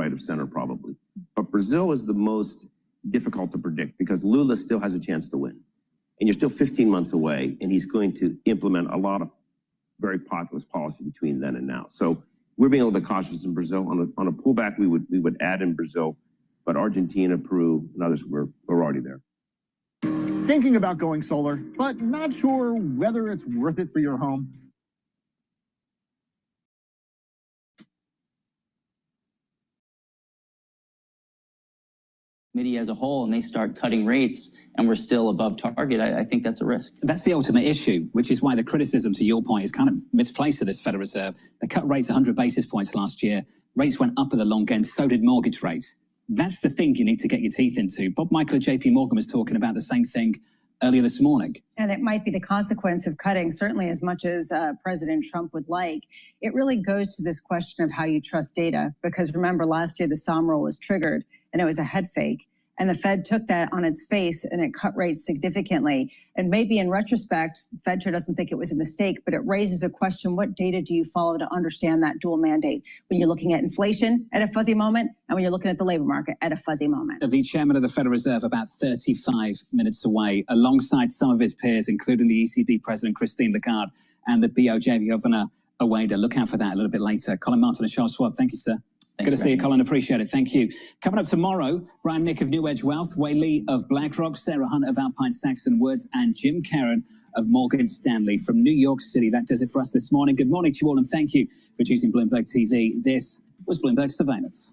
right of center probably. But Brazil is the most difficult to predict because Lula still has a chance to win. And you're still 15 months away, and he's going to implement a lot of very populist policy between then and now. So we're being a little bit cautious in Brazil. On a pullback, we would add in Brazil, but Argentina, Peru, and others, we're already there. Thinking about going solar, but not sure whether it's worth it for your home? Committee as a whole, and they start cutting rates and we're still above target, I think that's a risk. That's the ultimate issue, which is why the criticism, to your point, is kind of misplaced of this Federal Reserve. They cut rates 100 basis points last year. Rates went up at the long end, so did mortgage rates. That's the thing you need to get your teeth into. Bob Michael at JP Morgan was talking about the same thing earlier this morning. And it might be the consequence of cutting, certainly as much as President Trump would like. It really goes to this question of how you trust data, because remember last year the SOM rule was triggered and it was a head fake. And the Fed took that on its face and it cut rates significantly. And maybe in retrospect, Fed sure doesn't think it was a mistake, but it raises a question, what data do you follow to understand that dual mandate? When you're looking at inflation at a fuzzy moment and when you're looking at the labor market at a fuzzy moment. The chairman of the Federal Reserve about 35 minutes away, alongside some of his peers, including the ECB President Christine Lagarde and the BOJ Governor Oweda. Look out for that a little bit later. Colin Martin and Charles Schwab, thank you, sir. Good to see you, Colin. Appreciate it. Thank you. Coming up tomorrow, Brian Nick of New Edge Wealth, Wei Lee of BlackRock, Sarah Hunt of Alpine Saxon Woods, and Jim Karen of Morgan Stanley from New York City. That does it for us this morning. Good morning to you all, and thank you for choosing Bloomberg TV. This was Bloomberg Surveillance.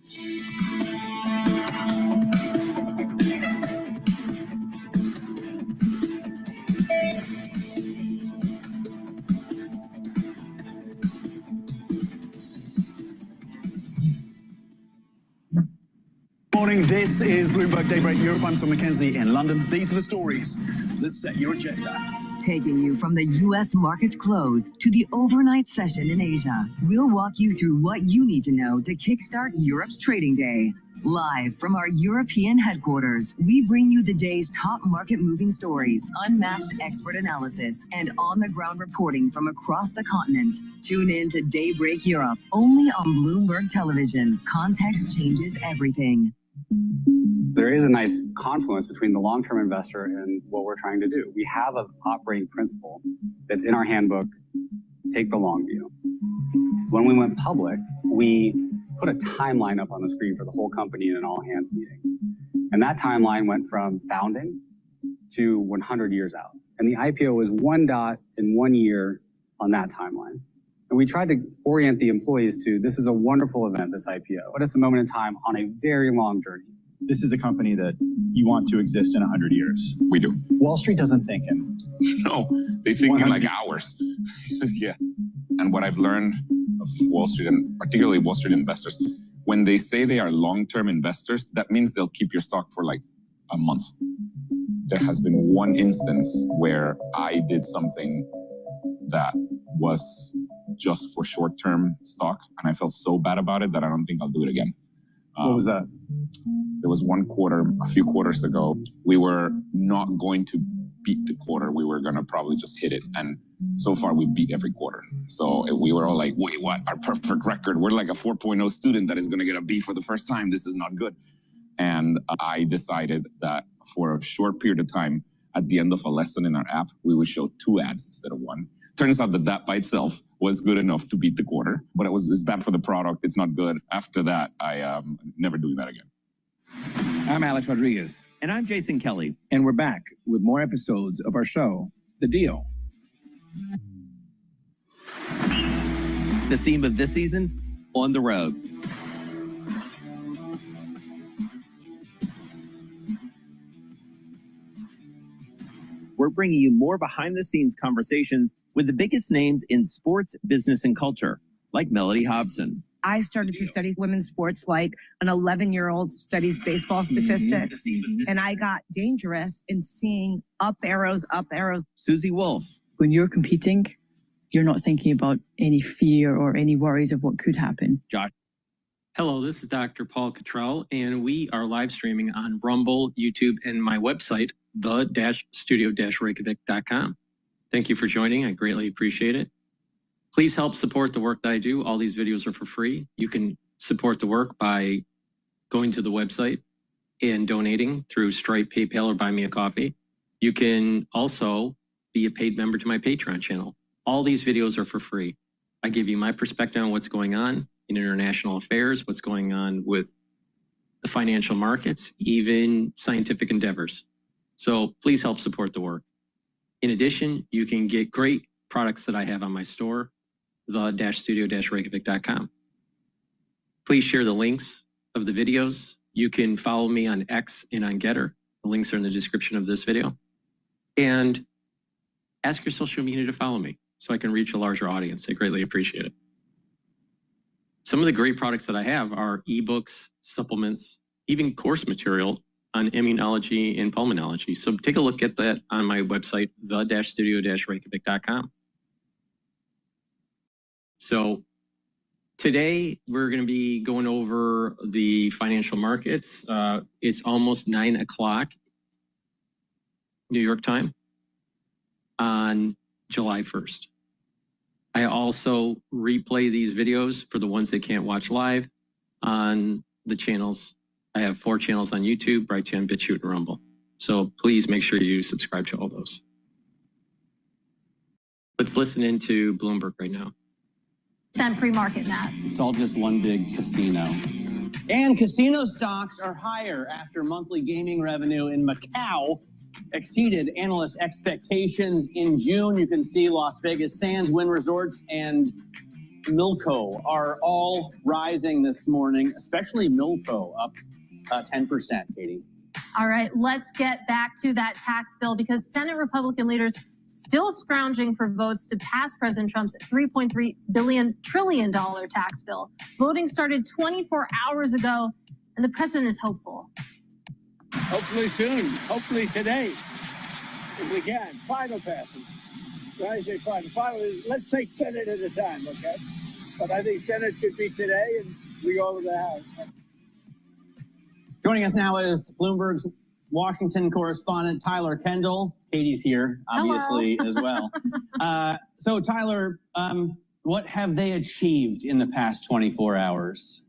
Morning, this is Bloomberg Daybreak Europe. I'm Tom McKenzie in London. These are the stories that set your agenda. Taking you from the U.S. market's close to the overnight session in Asia, we'll walk you through what you need to know to kickstart Europe's trading day. Live from our European headquarters, we bring you the day's top market-moving stories, unmatched expert analysis, and on-the-ground reporting from across the continent. Tune in to Daybreak Europe, only on Bloomberg Television. Context changes everything. There is a nice confluence between the long-term investor and what we're trying to do. We have an operating principle that's in our handbook, take the long view. When we went public, we put a timeline up on the screen for the whole company in an all-hands meeting. And that timeline went from founding to 100 years out. And the IPO was one dot in 1 year on that timeline. And we tried to orient the employees to, this is a wonderful event, this IPO, but it's a moment in time on a very long journey. This is a company that you want to exist in 100 years. We do. Wall Street doesn't think in. No, they think in like hours. Yeah. And what I've learned of Wall Street, and particularly Wall Street investors, when they say they are long-term investors, that means they'll keep your stock for like a month. There has been one instance where I did something that was just for short-term stock, and I felt so bad about it that I don't think I'll do it again. What was that? There was one quarter, a few quarters ago, we were not going to beat the quarter. We were going to probably just hit it. And so far, we beat every quarter. So we were all like, wait, what? Our perfect record. We're like a 4.0 student that is going to get a B for the first time. This is not good. And I decided that for a short period of time, at the end of a lesson in our app, we would show 2 ads instead of 1. Turns out that by itself was good enough to beat the quarter, but it's bad for the product. It's not good. After that, I never doing that again. I'm Alex Rodriguez. And I'm Jason Kelly. And we're back with more episodes of our show, The Deal. The theme of this season, On the Road. We're bringing you more behind-the-scenes conversations with the biggest names in sports, business, and culture, like Melody Hobson. I started to study women's sports like an 11-year-old studies baseball statistics, and I got dangerous in seeing up arrows. Susie Wolf. When you're competing, you're not thinking about any fear or any worries of what could happen. Josh. Hello, this is DrPaulCottrell, and we are live streaming on Rumble, YouTube, and my website, the-studio-reykjavik.com. Thank you for joining. I greatly appreciate it. Please help support the work that I do. All these videos are for free. You can support the work by going to the website and donating through Stripe, PayPal, or Buy Me a Coffee. You can also be a paid member to my Patreon channel. All these videos are for free. I give you my perspective on what's going on in international affairs, what's going on with the financial markets, even scientific endeavors. So please help support the work. In addition, you can get great products that I have on my store, the-studio-reykjavik.com. Please share the links of the videos. You can follow me on X and on GETTR. The links are in the description of this video. And ask your social media to follow me so I can reach a larger audience. I greatly appreciate it. Some of the great products that I have are ebooks, supplements, even course material on immunology and pulmonology. So take a look at that on my website, the-studio-reykjavik.com. So today we're going to be going over the financial markets. It's almost 9 o'clock New York time on July 1st. I also replay these videos for the ones that can't watch live on the channels. I have 4 channels on YouTube, Brighteon, Bitchute, and Rumble. So please make sure you subscribe to all those. Let's listen into Bloomberg right now. Pre-market, Matt. It's all just one big casino. And casino stocks are higher after monthly gaming revenue in Macau exceeded analyst expectations in June. You can see Las Vegas Sands, Wynn Resorts, and Milco are all rising this morning, especially Milco up 10%, Katie. All right, let's get back to that tax bill because Senate Republican leaders still scrounging for votes to pass President Trump's $3.3 trillion tax bill. Voting started 24 hours ago, and the president is hopeful. Hopefully soon, hopefully today, if we can. Final passing. When I say final, let's take Senate at a time, okay? But I think Senate should be today, and we go over to the House. Joining us now is Bloomberg's Washington correspondent, Tyler Kendall. Katie's here, obviously, as well. So, Tyler, what have they achieved in the past 24 hours?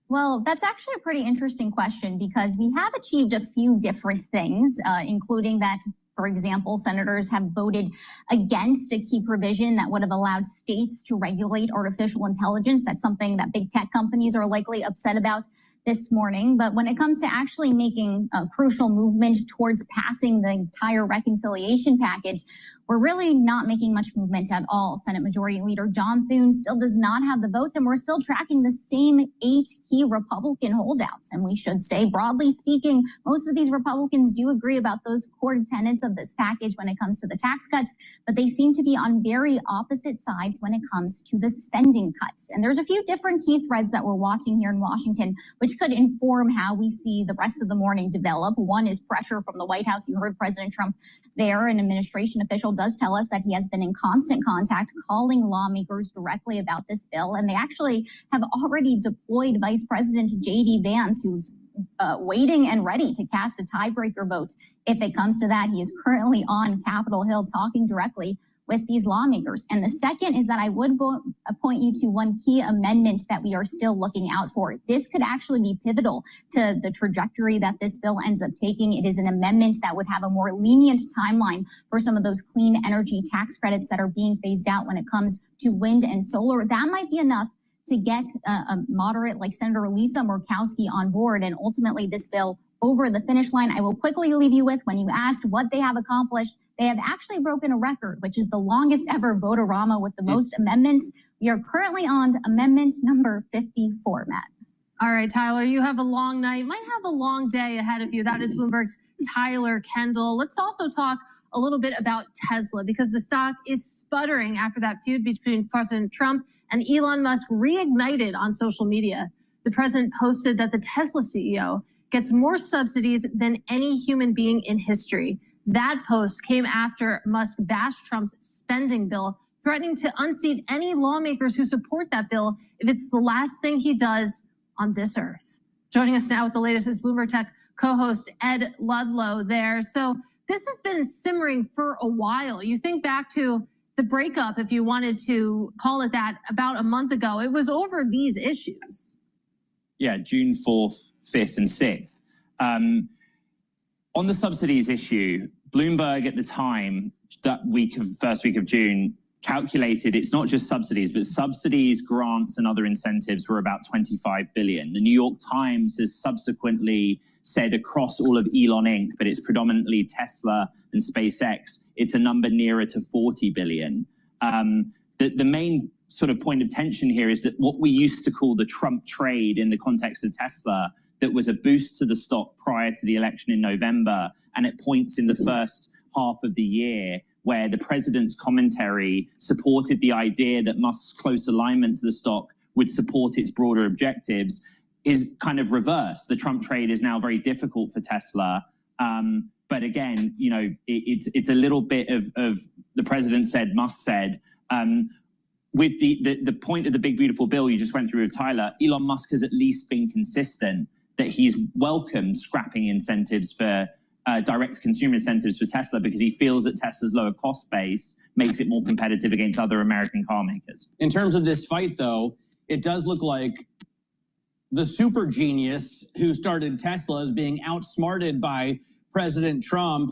Well, that's actually a pretty interesting question because we have achieved a few different things, including that, for example, senators have voted against a key provision that would have allowed states to regulate artificial intelligence. That's something that big tech companies are likely upset about this morning. But when it comes to actually making a crucial movement towards passing the entire reconciliation package, we're really not making much movement at all. Senate Majority Leader John Thune still does not have the votes, and we're still tracking the same 8 key Republican holdouts. And we should say, broadly speaking, most of these Republicans do agree about those core tenets of this package when it comes to the tax cuts, but they seem to be on very opposite sides when it comes to the spending cuts. And there's a few different key threads that we're watching here in Washington, which could inform how we see the rest of the morning develop. One is pressure from the White House. You heard President Trump there. An administration official does tell us that he has been in constant contact calling lawmakers directly about this bill. And they actually have already deployed Vice President J.D. Vance, who's waiting and ready to cast a tiebreaker vote if it comes to that. He is currently on Capitol Hill talking directly with these lawmakers. And the second is that I would point you to one key amendment that we are still looking out for. This could actually be pivotal to the trajectory that this bill ends up taking. It is an amendment that would have a more lenient timeline for some of those clean energy tax credits that are being phased out when it comes to wind and solar. That might be enough to get a moderate like Senator Lisa Murkowski on board and ultimately this bill over the finish line. I will quickly leave you with, when you asked what they have accomplished, they have actually broken a record, which is the longest ever vote-a-rama with the most amendments. We are currently on amendment number 54, Matt. All right, Tyler, you have a long night, might have a long day ahead of you. That is Bloomberg's Tyler Kendall. Let's also talk a little bit about Tesla because the stock is sputtering after that feud between President Trump and Elon Musk reignited on social media. The president posted that the Tesla CEO gets more subsidies than any human being in history. That post came after Musk bashed Trump's spending bill, threatening to unseat any lawmakers who support that bill if it's the last thing he does on this earth. Joining us now with the latest is Bloomberg Tech co-host Ed Ludlow there. So this has been simmering for a while. You think back to the breakup, if you wanted to call it that, about a month ago. It was over these issues. June 4th, 5th, and 6th. On the subsidies issue, Bloomberg at the time, that first week of June, calculated it's not just subsidies, but subsidies, grants, and other incentives were about 25 billion. The New York Times has subsequently said across all of Elon Inc., but it's predominantly Tesla and SpaceX, it's a number nearer to 40 billion. The main sort of point of tension here is that what we used to call the Trump trade in the context of Tesla, that was a boost to the stock prior to the election in November, and it points in the first half of the year where the president's commentary supported the idea that Musk's close alignment to the stock would support its broader objectives, is kind of reversed. The Trump trade is now very difficult for Tesla. But again, you know, it's a little bit of the president said, Musk said. With the point of the big, beautiful bill you just went through with Tyler, Elon Musk has at least been consistent that he's welcomed scrapping incentives for direct-to-consumer incentives for Tesla because he feels that Tesla's lower cost base makes it more competitive against other American car makers. In terms of this fight, though, it does look like the super genius who started Tesla is being outsmarted by President Trump.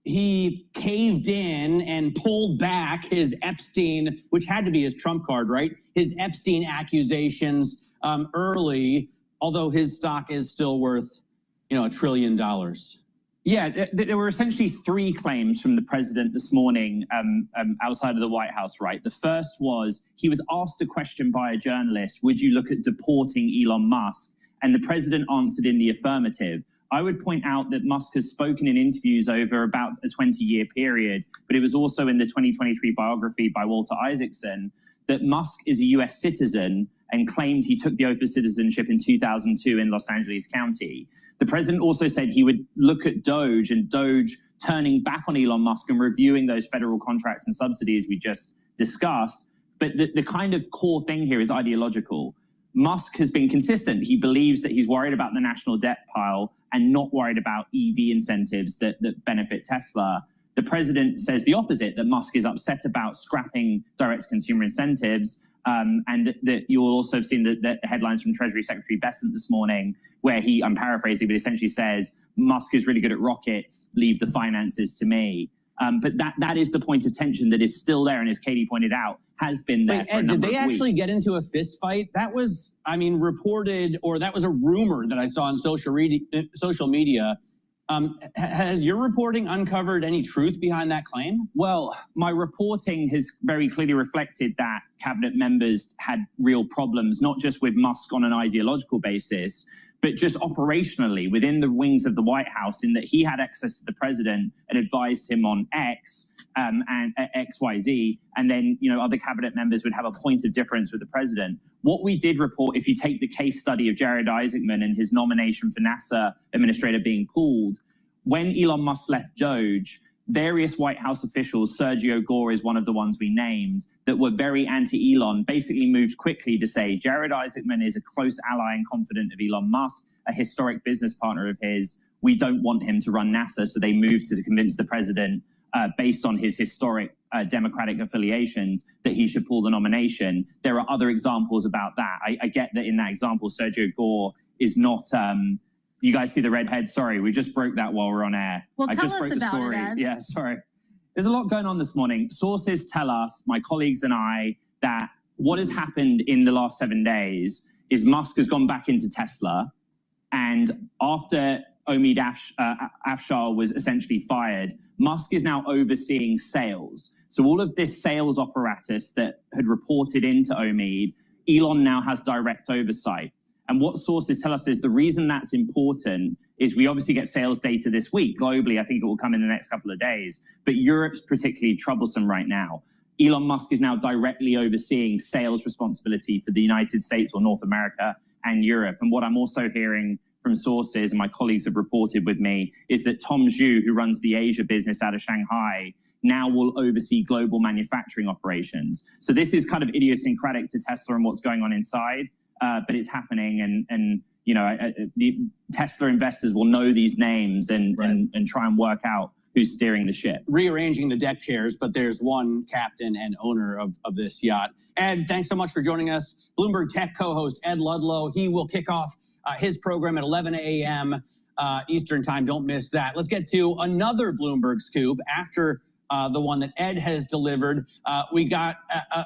He caved in and pulled back his Epstein, which had to be his Trump card, right? His Epstein accusations early, although his stock is still worth, $1 trillion. Yeah, there were essentially three claims from the president this morning outside of the White House, right? The first was he was asked a question by a journalist, would you look at deporting Elon Musk? And the president answered in the affirmative. I would point out that Musk has spoken in interviews over about a 20-year period, but it was also in the 2023 biography by Walter Isaacson that Musk is a US citizen and claimed he took the oath of citizenship in 2002 in Los Angeles County. The president also said he would look at Doge and Doge turning back on Elon Musk and reviewing those federal contracts and subsidies we just discussed. But the kind of core thing here is ideological. Musk has been consistent. He believes that he's worried about the national debt pile and not worried about EV incentives that benefit Tesla. The president says the opposite, that Musk is upset about scrapping direct-to-consumer incentives, and that you'll also have seen the headlines from Treasury Secretary Bessent this morning, where he, I'm paraphrasing, but essentially says, Musk is really good at rockets, leave the finances to me. But that is the point of tension that is still there, and as Katie pointed out, has been there for a number of weeks. Did they actually get into a fist fight? That was, reported, or that was a rumor that I saw on social media. Has your reporting uncovered any truth behind that claim? Well, my reporting has very clearly reflected that cabinet members had real problems, not just with Musk on an ideological basis, but just operationally within the wings of the White House, in that he had access to the president and advised him on X and XYZ, and then other cabinet members would have a point of difference with the president. What we did report, if you take the case study of Jared Isaacman and his nomination for NASA administrator being pulled, when Elon Musk left Doge, various White House officials, Sergio Gore is one of the ones we named, that were very anti-Elon, basically moved quickly to say Jared Isaacman is a close ally and confidant of Elon Musk, a historic business partner of his. We don't want him to run NASA. So they moved to convince the president, based on his historic Democratic affiliations, that he should pull the nomination. There are other examples about that. I get that in that example, Sergio Gore is not... you guys see the red head? Sorry, we just broke that while we're on air. Well, I tell just us broke the about story. it, Ed. Yeah, sorry. There's a lot going on this morning. Sources tell us, my colleagues and I, that what has happened in the last 7 days is Musk has gone back into Tesla, and after Omid Afshar was essentially fired, Musk is now overseeing sales. So all of this sales apparatus that had reported into Omid, Elon now has direct oversight. And what sources tell us is the reason that's important is we obviously get sales data this week. Globally, I think it will come in the next couple of days. But Europe's particularly troublesome right now. Elon Musk is now directly overseeing sales responsibility for the United States or North America and Europe. And what I'm also hearing from sources, and my colleagues have reported with me, is that Tom Zhu, who runs the Asia business out of Shanghai, now will oversee global manufacturing operations. So this is kind of idiosyncratic to Tesla and what's going on inside. But it's happening, and the Tesla investors will know these names and try and work out who's steering the ship. Rearranging the deck chairs, but there's one captain and owner of this yacht. Ed, thanks so much for joining us. Bloomberg Tech co-host Ed Ludlow. He will kick off his program at 11 a.m. Eastern time. Don't miss that. Let's get to another Bloomberg scoop after the one that Ed has delivered. We got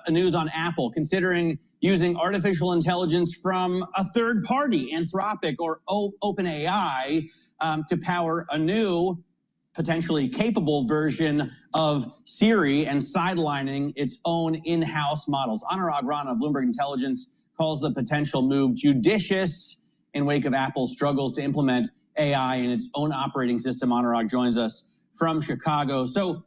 news on Apple considering using artificial intelligence from a third party, Anthropic or OpenAI, to power a new, potentially capable version of Siri and sidelining its own in-house models. Anurag Rana of Bloomberg Intelligence calls the potential move judicious in wake of Apple's struggles to implement AI in its own operating system. Anurag joins us from Chicago. So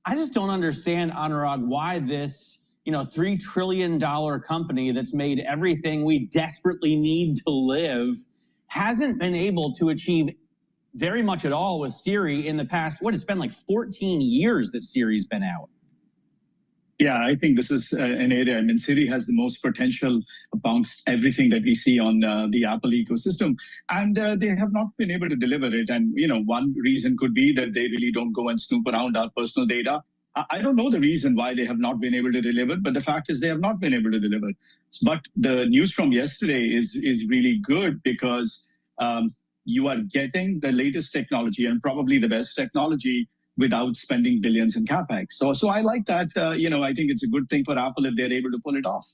I just don't understand, Anurag, why this $3 trillion company that's made everything we desperately need to live hasn't been able to achieve very much at all with Siri in the past. It's been like 14 years that Siri's been out. Yeah, I think this is an area. I mean, Siri has the most potential amongst everything that we see on the Apple ecosystem, and they have not been able to deliver it. And, one reason could be that they really don't go and snoop around our personal data. I don't know the reason why they have not been able to deliver, but the fact is they have not been able to deliver. But the news from yesterday is really good because you are getting the latest technology and probably the best technology without spending billions in CapEx. So I like that. I think it's a good thing for Apple if they're able to pull it off.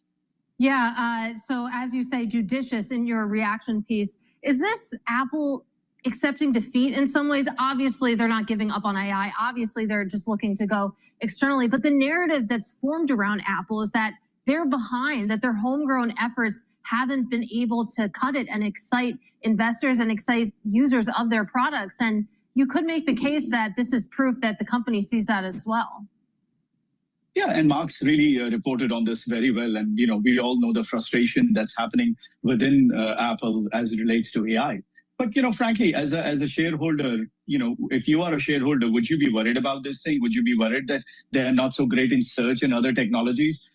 Yeah. So as you say, judicious in your reaction piece, is this Apple accepting defeat in some ways? Obviously, they're not giving up on AI. Obviously, they're just looking to go externally. But the narrative that's formed around Apple is that they're behind, that their homegrown efforts haven't been able to cut it and excite investors and excite users of their products. And you could make the case that this is proof that the company sees that as well. Yeah, and Mark's really reported on this very well. And, we all know the frustration that's happening within Apple as it relates to AI. But, frankly, as a shareholder, if you are a shareholder, would you be worried about this thing? Would you be worried that they're not so great in search and other technologies?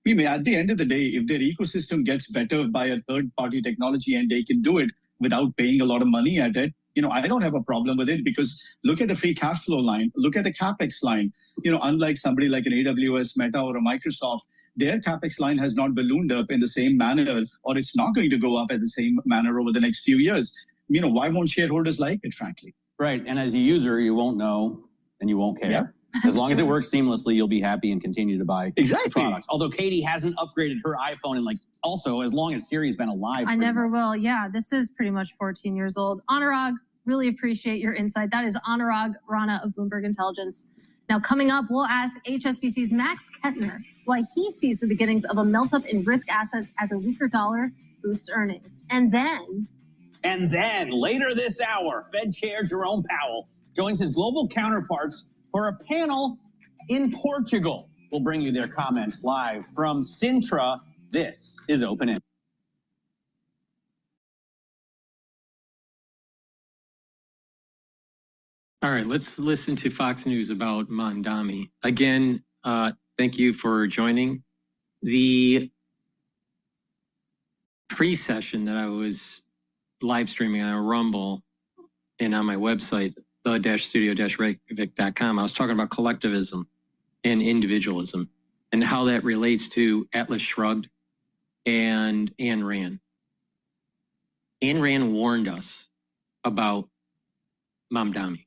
At the end of the day, if their ecosystem gets better by a third-party technology and they can do it without paying a lot of money at it, I don't have a problem with it because look at the free cash flow line, look at the CapEx line. Unlike somebody like an AWS, Meta, or a Microsoft, their CapEx line has not ballooned up in the same manner, or it's not going to go up at the same manner over the next few years. Why won't shareholders like it, frankly? Right. And as a user, you won't know and you won't care. Yeah. As long as it works seamlessly, you'll be happy and continue to buy the products. Although Katie hasn't upgraded her iPhone in also as long as Siri's been alive. I never will. Yeah, this is pretty much 14 years old. Anurag, really appreciate your insight. That is Anurag Rana of Bloomberg Intelligence. Now, coming up, we'll ask HSBC's Max Kettner why he sees the beginnings of a melt-up in risk assets as a weaker dollar boosts earnings. And then later this hour, Fed Chair Jerome Powell joins his global counterparts for a panel in Portugal. We'll bring you their comments live from Sintra. This is Open End. All right, let's listen to Fox News about Mamdani. Again, thank you for joining. The pre-session that I was live streaming on Rumble and on my website, the-studio-reykjavik.com, I was talking about collectivism and individualism and how that relates to Atlas Shrugged and Ayn Rand. Ayn Rand warned us about Mamdani.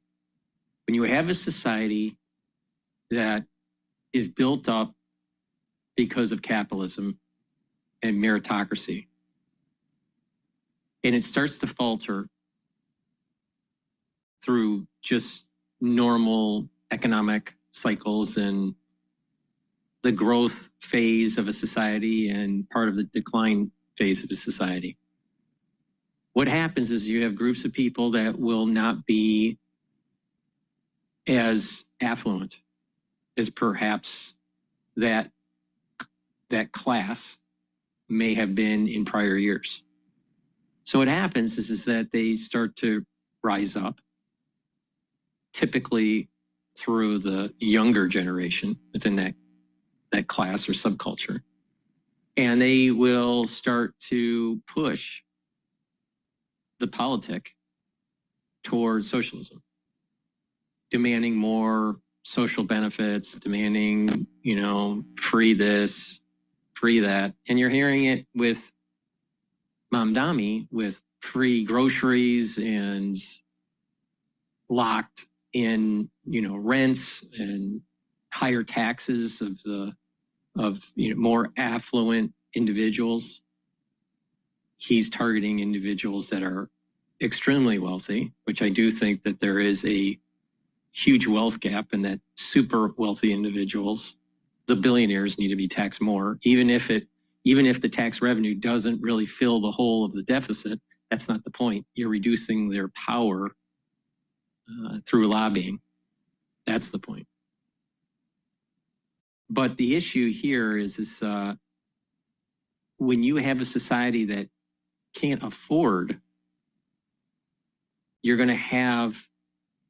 When you have a society that is built up because of capitalism and meritocracy, and it starts to falter through just normal economic cycles and the growth phase of a society and part of the decline phase of a society. What happens is you have groups of people that will not be as affluent as perhaps that class may have been in prior years. So what happens is that they start to rise up, typically through the younger generation within that class or subculture. And they will start to push the politic towards socialism. demanding more social benefits, demanding, free this, free that. And you're hearing it with Mamdani with free groceries and locked in, rents and higher taxes of more affluent individuals. He's targeting individuals that are extremely wealthy, which I do think that there is a huge wealth gap, and that super wealthy individuals, the billionaires, need to be taxed more, even if the tax revenue doesn't really fill the whole of the deficit. That's not the point. You're reducing their power through lobbying. That's the point. But the issue here is when you have a society that can't afford, you're going to have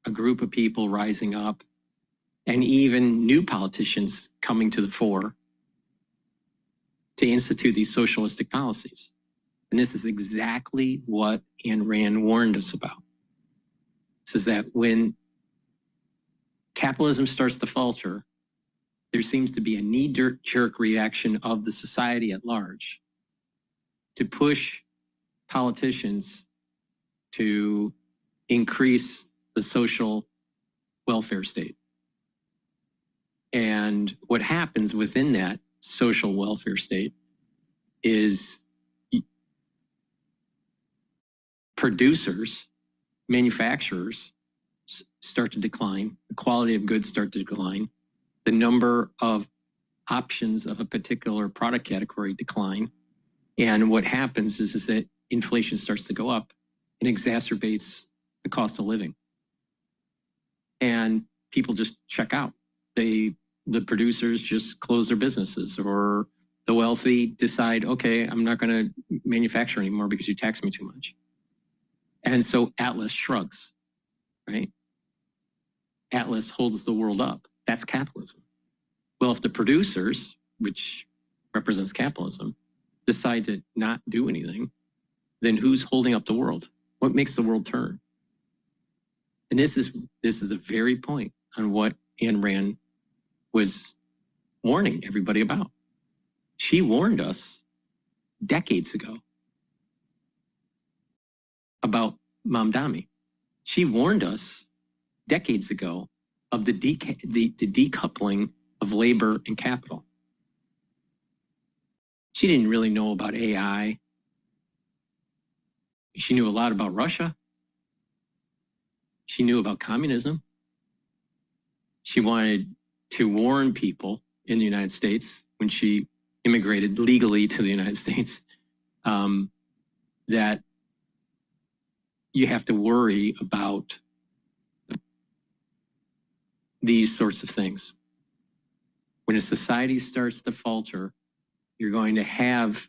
a group of people rising up, and even new politicians coming to the fore to institute these socialistic policies. And this is exactly what Ayn Rand warned us about. This is that when capitalism starts to falter, there seems to be a knee-jerk reaction of the society at large to push politicians to increase the social welfare state. And what happens within that social welfare state is producers, manufacturers start to decline, the quality of goods start to decline, the number of options of a particular product category decline. And what happens is that inflation starts to go up and exacerbates the cost of living. And people just check out. The producers just close their businesses, or the wealthy decide, okay, I'm not going to manufacture anymore because you tax me too much. And so Atlas shrugs, right? Atlas holds the world up. That's capitalism. Well, if the producers, which represents capitalism, decide to not do anything, then who's holding up the world? What makes the world turn? And this is the very point on what Ayn Rand was warning everybody about. She warned us decades ago about Mamdani. She warned us decades ago of the decoupling of labor and capital. She didn't really know about AI. She knew a lot about Russia. She knew about communism. She wanted to warn people in the United States when she immigrated legally to the United States that you have to worry about these sorts of things. When a society starts to falter, you're going to have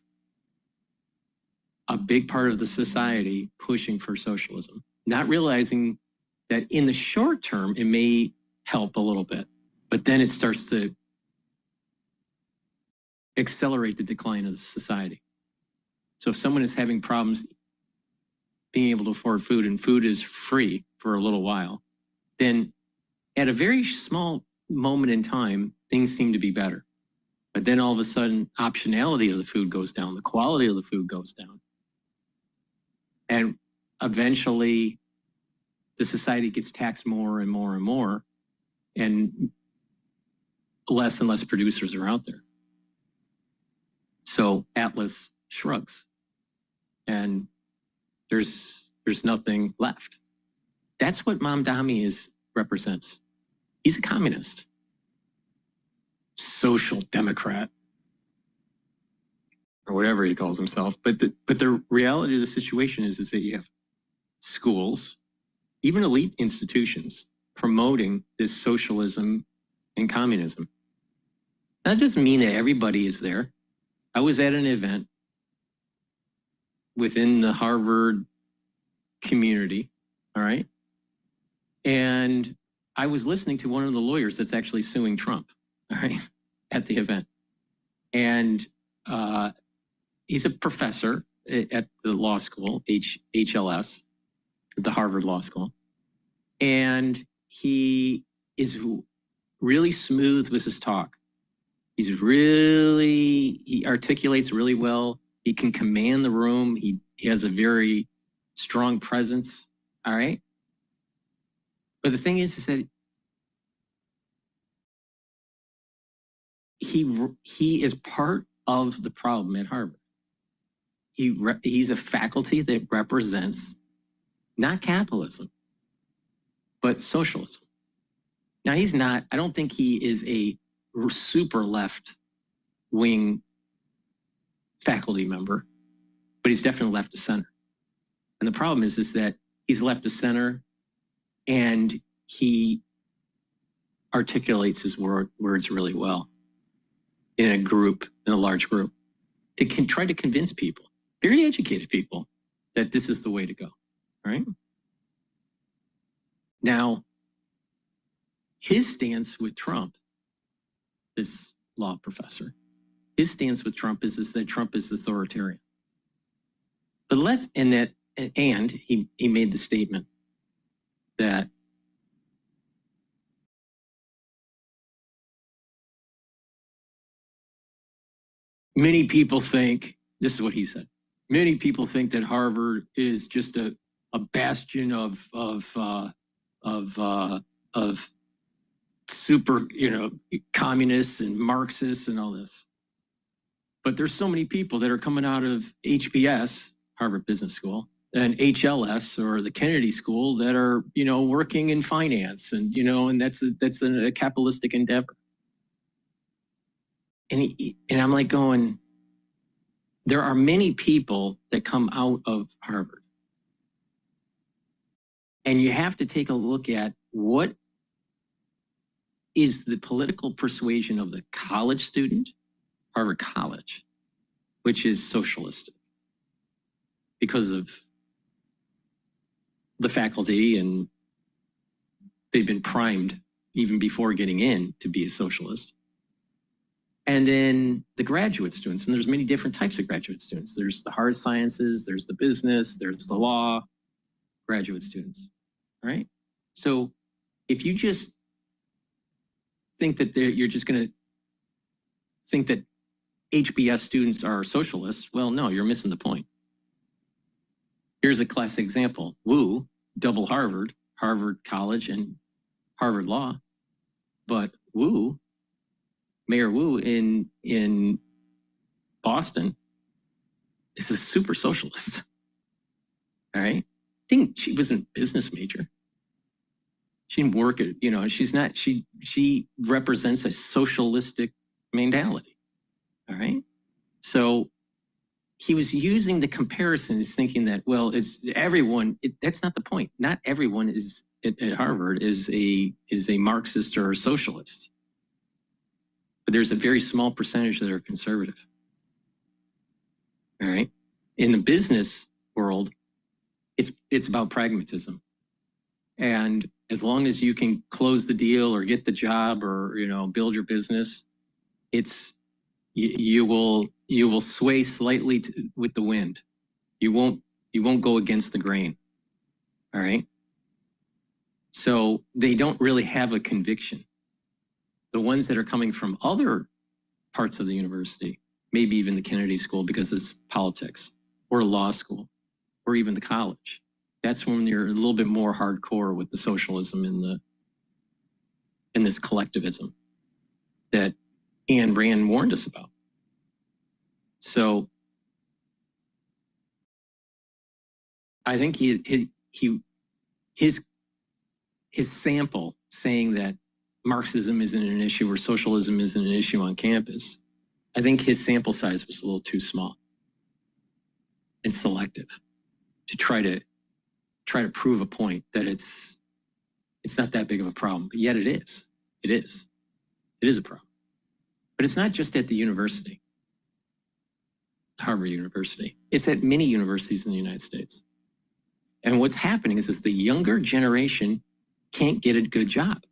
a big part of the society pushing for socialism, not realizing that in the short term, it may help a little bit, but then it starts to accelerate the decline of the society. So if someone is having problems being able to afford food, and food is free for a little while, then at a very small moment in time, things seem to be better. But then all of a sudden, optionality of the food goes down, the quality of the food goes down. And eventually, the society gets taxed more and more and more, and less producers are out there. So Atlas shrugs, and there's nothing left. That's what Mamdani represents. He's a communist, social democrat, or whatever he calls himself. But the reality of the situation is that you have schools, even elite institutions, promoting this socialism and communism. That doesn't mean that everybody is there. I was at an event within the Harvard community, all right? And I was listening to one of the lawyers that's actually suing Trump, all right, at the event. And he's a professor at the law school, HLS, at the Harvard Law School. And he is really smooth with his talk. He articulates really well. He can command the room. He has a very strong presence. All right. But the thing is that he is part of the problem at Harvard. He's a faculty that represents not capitalism, but socialism. Now he's not, I don't think he is a super left wing faculty member, but he's definitely left of center. And the problem is that he's left of center and he articulates his words really well in a large group, to try to convince people, very educated people, that this is the way to go, right? Now, his stance with Trump, this law professor, his stance with Trump is that Trump is authoritarian. But he made the statement that many people think, this is what he said, many people think that Harvard is just a bastion of super, communists and Marxists and all this. But there's so many people that are coming out of HBS, Harvard Business School, and HLS or the Kennedy School that are, working in finance and, and that's a capitalistic endeavor. And I'm like going, there are many people that come out of Harvard. And you have to take a look at what is the political persuasion of the college student, Harvard College, which is socialistic because of the faculty, and they've been primed even before getting in to be a socialist. And then the graduate students, and there's many different types of graduate students. There's the hard sciences, there's the business, there's the law, graduate students, all right? So if you just think that you're just gonna think that HBS students are socialists, well, no, you're missing the point. Here's a classic example. Wu, double Harvard, Harvard College and Harvard Law, but Wu, Mayor Wu in Boston is a super socialist. All right. I think she was a business major. She didn't work at, she's not, she represents a socialistic mentality. All right. So he was using the comparisons thinking that, well, it's everyone, that's not the point. Not everyone is at Harvard is a Marxist or a socialist. But there's a very small percentage that are conservative. All right. In the business world, it's about pragmatism. And as long as you can close the deal or get the job or, build your business, you will sway slightly with the wind. You won't go against the grain. All right. So they don't really have a conviction. The ones that are coming from other parts of the university, maybe even the Kennedy School because it's politics, or law school, or even the college. That's when you're a little bit more hardcore with the socialism in this collectivism that Ayn Rand warned us about. So I think his sample saying that Marxism isn't an issue or socialism isn't an issue on campus, I think his sample size was a little too small and selective to try to prove a point that it's not that big of a problem, but yet it is. It is a problem. But it's not just at the university, Harvard University. It's at many universities in the United States. And what's happening is the younger generation can't get a good job.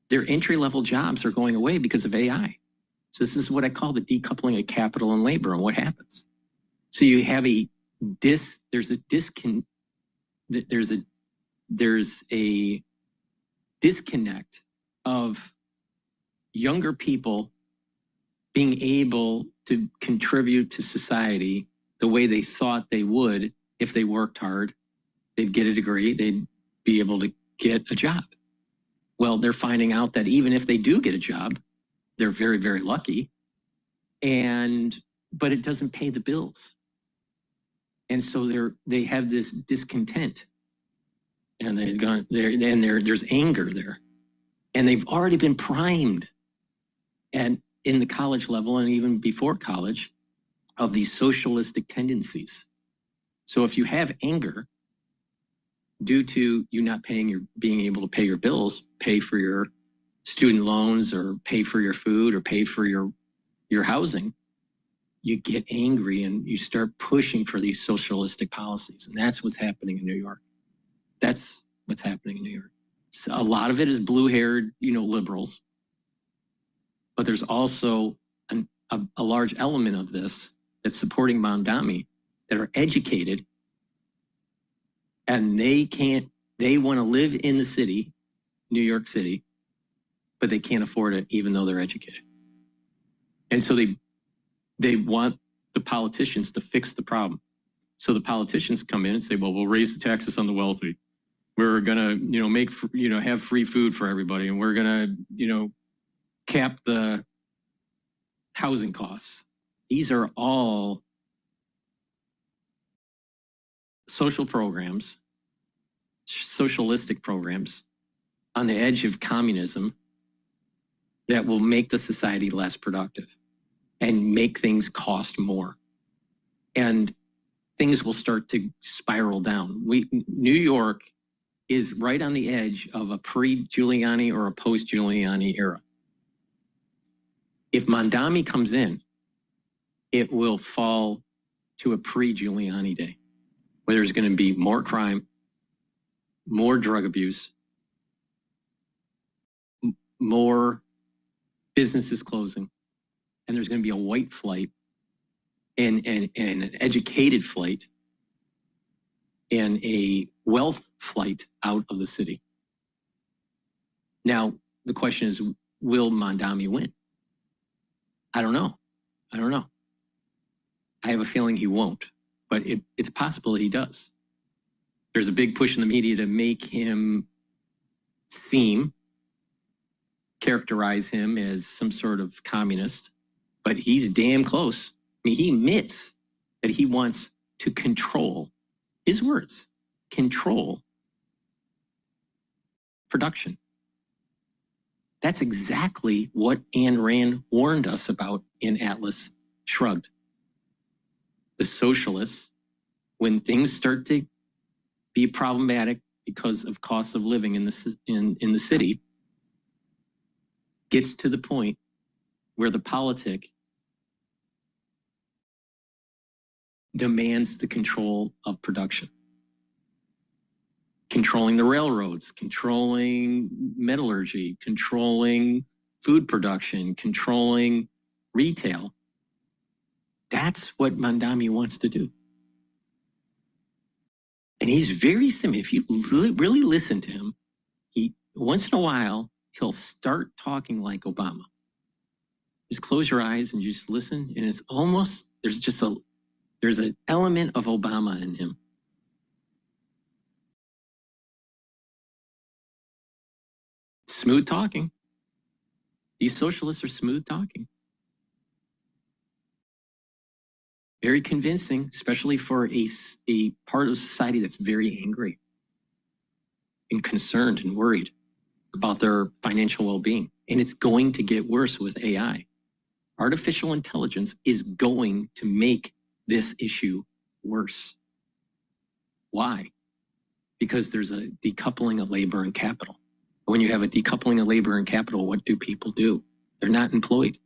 Their entry-level jobs are going away because of AI. So this is what I call the decoupling of capital and labor and what happens. So you have there's a disconnect of younger people being able to contribute to society the way they thought they would if they worked hard. They'd get a degree, they'd be able to get a job. Well, they're finding out that even if they do get a job, they're very, very lucky, but it doesn't pay the bills. And so they have this discontent, and there's anger there. And they've already been primed in the college level and even before college of these socialistic tendencies. So if you have anger due to you not being able to pay your bills, pay for your student loans or pay for your food or pay for your housing, you get angry and you start pushing for these socialistic policies. And that's what's happening in New York. That's what's happening in New York. So a lot of it is blue-haired, liberals. But there's also a large element of this that's supporting Mamdani that are educated, and they want to live in the city, New York City, but they can't afford it even though they're educated. And so they want the politicians to fix the problem. So the politicians come in and say, well, we'll raise the taxes on the wealthy. We're gonna, have free food for everybody, and we're gonna, cap the housing costs. These are all social programs, socialistic programs on the edge of communism that will make the society less productive and make things cost more. And things will start to spiral down. New York is right on the edge of a pre-Giuliani or a post-Giuliani era. If Mamdani comes in, it will fall to a pre-Giuliani day, where there's going to be more crime, more drug abuse, more businesses closing, and there's going to be a white flight and an educated flight and a wealth flight out of the city. Now, the question is, will Mamdani win? I don't know. I have a feeling he won't, but it's possible he does. There's a big push in the media to make him characterize him as some sort of communist, but he's damn close. I mean, he admits that he wants to control, his words, control production. That's exactly what Ayn Rand warned us about in Atlas Shrugged. The socialists, when things start to be problematic because of cost of living in the city, gets to the point where the politic demands the control of production. Controlling the railroads, controlling metallurgy, controlling food production, controlling retail. That's what Mamdani wants to do. And he's very similar. If you really listen to him, once in a while, he'll start talking like Obama. Just close your eyes and just listen. And it's almost, there's an element of Obama in him. Smooth talking. These socialists are smooth talking. Very convincing, especially for a part of society that's very angry and concerned and worried about their financial well-being. And it's going to get worse with AI. Artificial intelligence is going to make this issue worse. Why? Because there's a decoupling of labor and capital. When you have a decoupling of labor and capital, what do people do? They're not employed.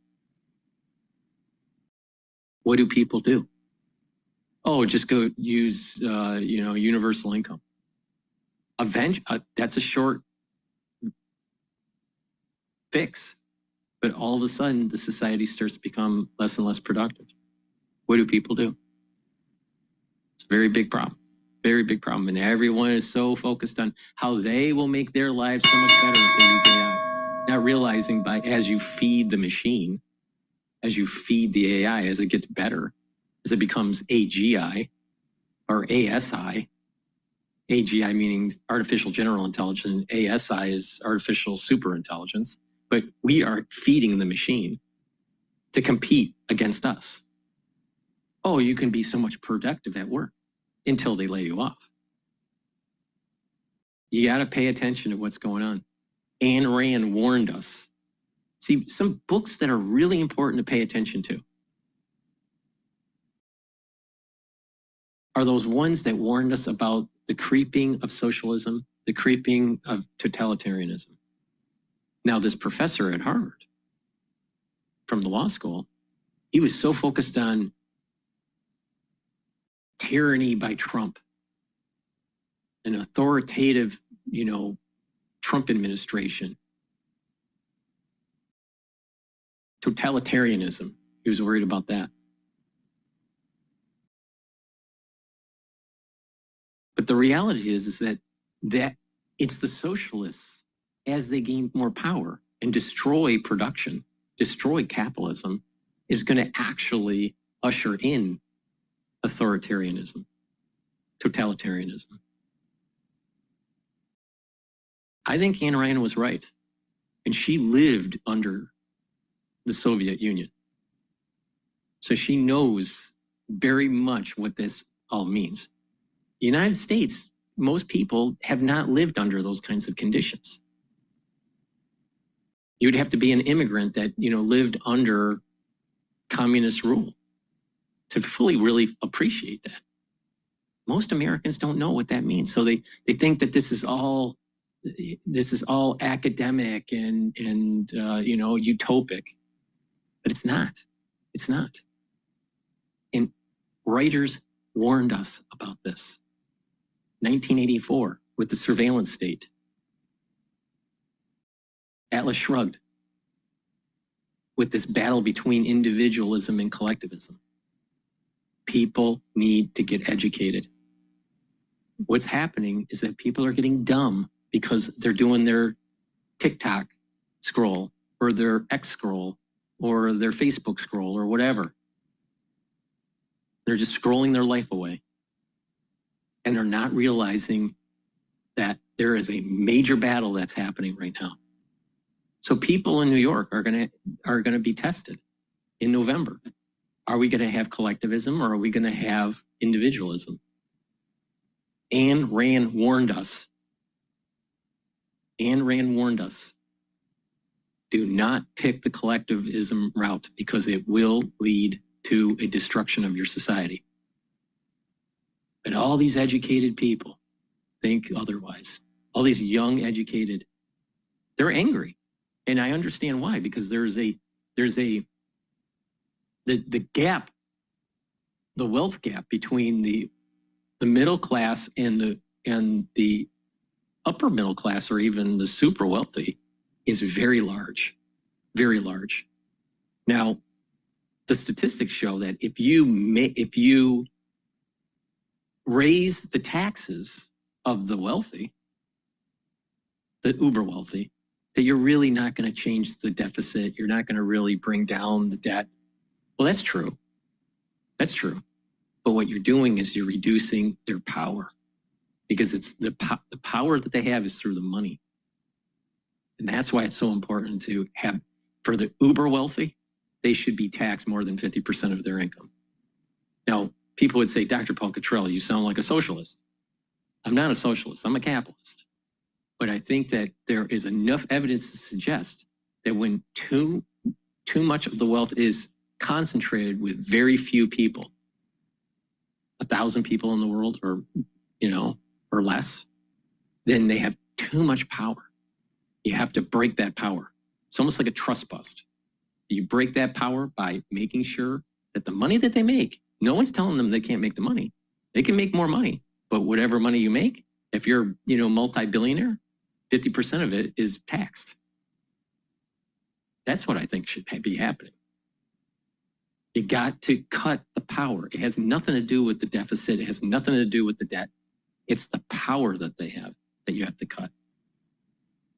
What do people do? Oh, just go use, universal income. That's a short fix, but all of a sudden the society starts to become less and less productive. What do people do? It's a very big problem. Very big problem. And everyone is so focused on how they will make their lives so much better if they use AI. Not realizing as you feed the machine, as you feed the AI, as it gets better, as it becomes AGI or ASI, AGI meaning artificial general intelligence, ASI is artificial super intelligence, but we are feeding the machine to compete against us. Oh, you can be so much productive at work until they lay you off. You got to pay attention to what's going on. Ayn Rand warned us. See, some books that are really important to pay attention to are those ones that warned us about the creeping of socialism, the creeping of totalitarianism. Now, this professor at Harvard from the law school, he was so focused on tyranny by Trump, an authoritative, Trump administration, totalitarianism. He was worried about that. But the reality is that it's the socialists, as they gain more power and destroy production, destroy capitalism, is going to actually usher in authoritarianism, totalitarianism. I think Ayn Rand was right. And she lived under the Soviet Union. So she knows very much what this all means. The United States, most people have not lived under those kinds of conditions. You would have to be an immigrant that, lived under communist rule to fully really appreciate that. Most Americans don't know what that means. So they think that this is all academic and utopic, but it's not. It's not. And writers warned us about this. 1984 with the surveillance state. Atlas Shrugged with this battle between individualism and collectivism. People need to get educated. What's happening is that people are getting dumb because they're doing their TikTok scroll or their X scroll or their Facebook scroll or whatever. They're just scrolling their life away. And they're not realizing that there is a major battle that's happening right now. So people in New York are gonna be tested in November. Are we gonna have collectivism or are we gonna have individualism? Ayn Rand warned us. Ayn Rand warned us. Do not pick the collectivism route because it will lead to a destruction of your society. But all these educated people think otherwise. All these young educated, they're angry. And I understand why, because the gap, the wealth gap between the middle class and the upper middle class or even the super wealthy is very large, very large. Now, the statistics show that if you raise the taxes of the wealthy, the uber wealthy, that you're really not going to change the deficit. You're not going to really bring down the debt. Well, that's true. That's true. But what you're doing is you're reducing their power because it's the power that they have is through the money. And that's why it's so important to have, for the uber wealthy, they should be taxed more than 50% of their income. Now, people would say, Dr. Paul Cottrell, you sound like a socialist. I'm not a socialist, I'm a capitalist. But I think that there is enough evidence to suggest that when too much of the wealth is concentrated with very few people, 1,000 people in the world or less, then they have too much power. You have to break that power. It's almost like a trust bust. You break that power by making sure that the money that they make, no one's telling them they can't make the money. They can make more money, but whatever money you make, if you're, multi-billionaire, 50% of it is taxed. That's what I think should be happening. You got to cut the power. It has nothing to do with the deficit. It has nothing to do with the debt. It's the power that they have that you have to cut.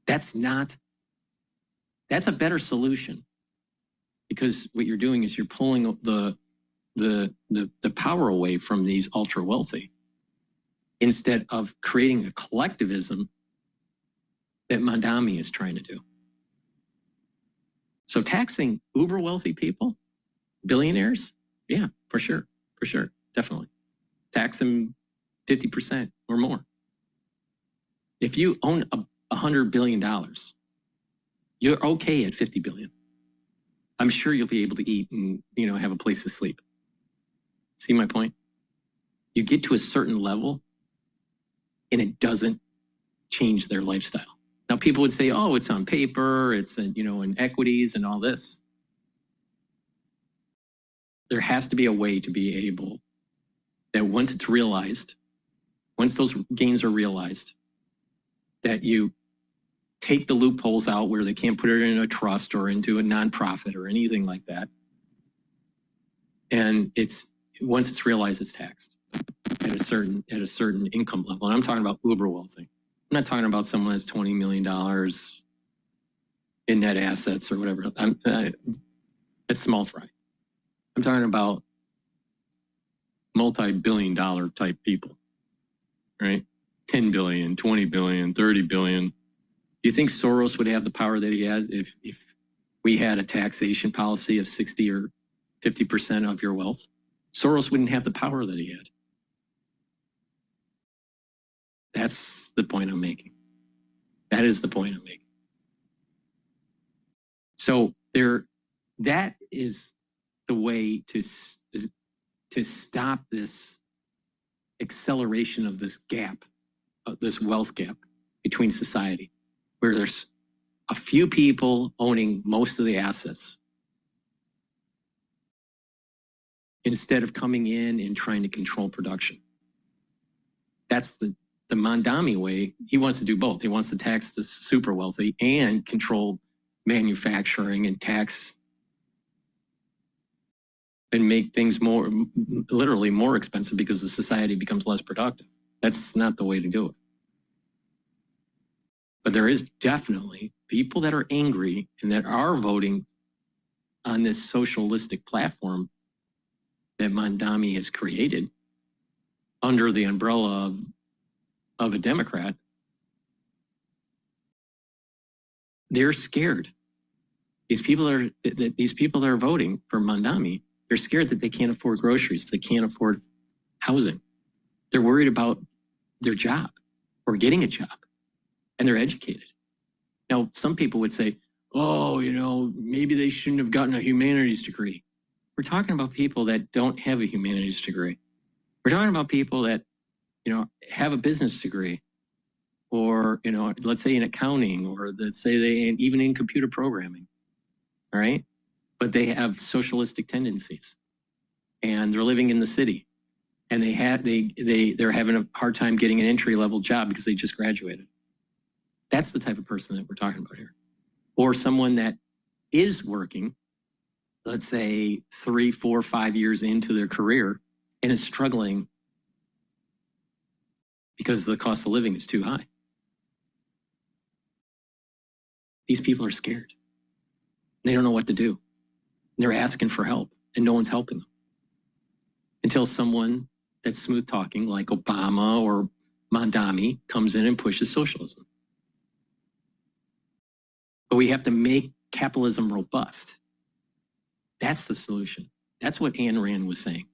That's a better solution, because what you're doing is you're pulling the power away from these ultra wealthy instead of creating a collectivism that Mamdani is trying to do. So taxing uber wealthy people, billionaires, yeah, for sure, definitely. Tax them 50% or more. If you own $100 billion, you're okay at 50 billion. I'm sure you'll be able to eat and, have a place to sleep. See my point? You get to a certain level and it doesn't change their lifestyle. Now, people would say, oh, it's on paper, it's in equities and all this. There has to be a way to be able that once it's realized, once those gains are realized, that you take the loopholes out where they can't put it in a trust or into a nonprofit or anything like that. And once it's realized, it's taxed at a certain income level. And I'm talking about uber wealthy. I'm not talking about someone that's $20 million in net assets or whatever. It's small fry. I'm talking about multi-billion-dollar type people, right? 10 billion, 20 billion, 30 billion. Do you think Soros would have the power that he has if we had a taxation policy of 60 or 50% of your wealth? Soros wouldn't have the power that he had. That's the point I'm making. That is the point I'm making. So that is the way to stop this acceleration of this gap, this wealth gap between society, where there's a few people owning most of the assets instead of coming in and trying to control production. That's the Mamdani way. He wants to do both. He wants to tax the super wealthy and control manufacturing and tax and make things literally more expensive because the society becomes less productive. That's not the way to do it. But there is definitely people that are angry and that are voting on this socialistic platform that Mamdani has created under the umbrella of a Democrat. They're scared. These people that are voting for Mamdani, they're scared that they can't afford groceries, they can't afford housing. They're worried about their job or getting a job, and they're educated. Now, some people would say, oh, maybe they shouldn't have gotten a humanities degree. We're talking about people that don't have a humanities degree. We're talking about people that, have a business degree, or, let's say in accounting, or let's say even in computer programming. All right. But they have socialistic tendencies and they're living in the city, and they're having a hard time getting an entry-level job because they just graduated. That's the type of person that we're talking about here. Or someone that is working, let's say 3, 4, 5 years into their career, and is struggling because the cost of living is too high. These people are scared. They don't know what to do. They're asking for help, and no one's helping them. Until someone that's smooth talking, like Obama or Mamdani, comes in and pushes socialism. But we have to make capitalism robust. That's the solution. That's what Ayn Rand was saying.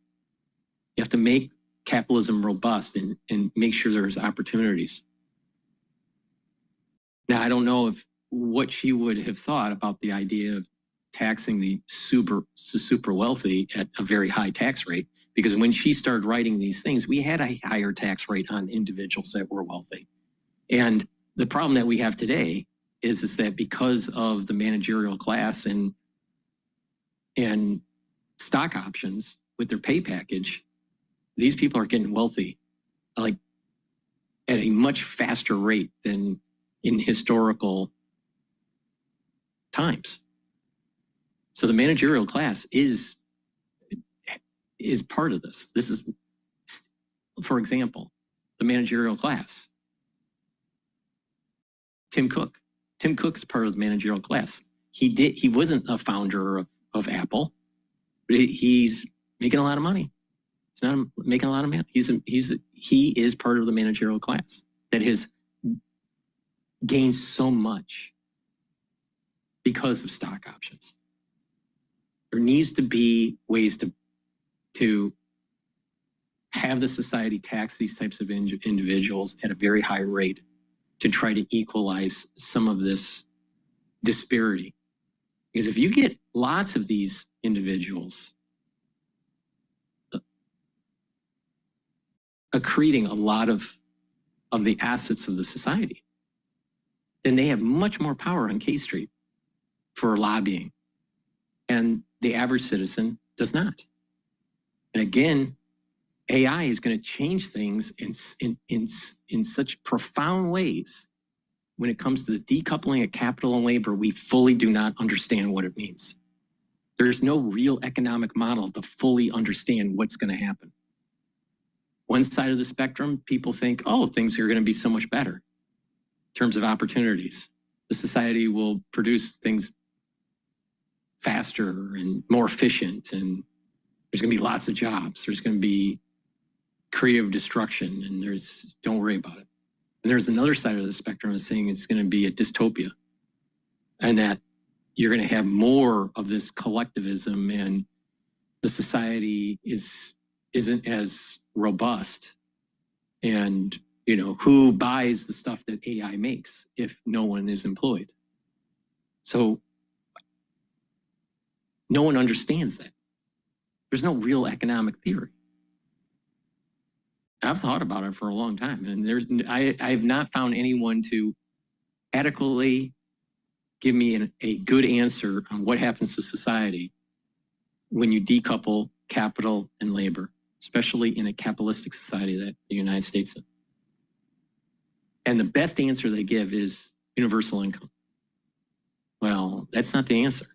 You have to make capitalism robust and make sure there's opportunities. Now, I don't know what she would have thought about the idea of taxing the super wealthy at a very high tax rate, because when she started writing these things, we had a higher tax rate on individuals that were wealthy. And the problem that we have today is that because of the managerial class and stock options with their pay package, these people are getting wealthy like at a much faster rate than in historical times. So the managerial class is part of this. This is, for example, the managerial class. Tim Cook. Tim Cook's part of the managerial class. He wasn't a founder of Apple, but he's making a lot of money. He's not making a lot of money. He is part of the managerial class that has gained so much because of stock options. There needs to be ways to have the society tax these types of individuals at a very high rate to try to equalize some of this disparity. Because if you get lots of these individuals accreting a lot of the assets of the society, then they have much more power on K Street for lobbying. And the average citizen does not. And again, AI is going to change things in such profound ways. When it comes to the decoupling of capital and labor, we fully do not understand what it means. There's no real economic model to fully understand what's going to happen. One side of the spectrum, people think, oh, things are going to be so much better in terms of opportunities. The society will produce things faster and more efficient, and there's going to be lots of jobs. There's going to be creative destruction, and don't worry about it. And there's another side of the spectrum that's saying it's going to be a dystopia, and that you're going to have more of this collectivism, and the society isn't as robust. And who buys the stuff that AI makes if no one is employed? So no one understands that. There's no real economic theory. I've thought about it for a long time, and I have not found anyone to adequately give me a good answer on what happens to society when you decouple capital and labor, especially in a capitalistic society that the United States is. And the best answer they give is universal income. Well, that's not the answer.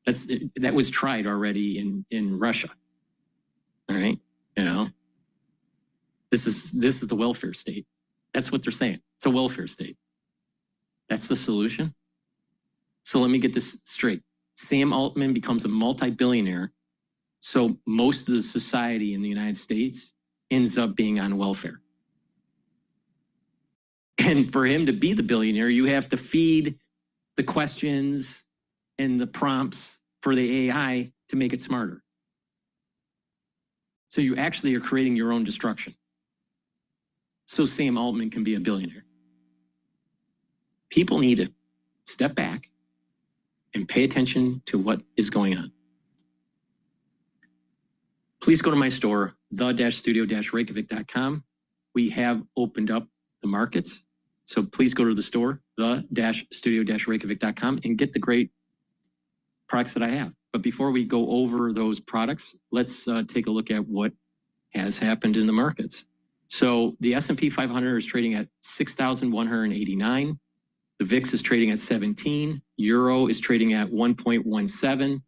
That was tried already in Russia. All right, this is the welfare state. That's what they're saying. It's a welfare state. That's the solution. So let me get this straight. Sam Altman becomes a multi-billionaire, so most of the society in the United States ends up being on welfare. And for him to be the billionaire, you have to feed the questions and the prompts for the AI to make it smarter. So you actually are creating your own destruction. So Sam Altman can be a billionaire. People need to step back and pay attention to what is going on. Please go to my store, the-studio-reykjavik.com. We have opened up the markets. So please go to the store, the-studio-reykjavik.com, and get the great products that I have. But before we go over those products, let's take a look at what has happened in the markets. So the S&P 500 is trading at 6,189. The VIX is trading at 17. Euro is trading at 1.17.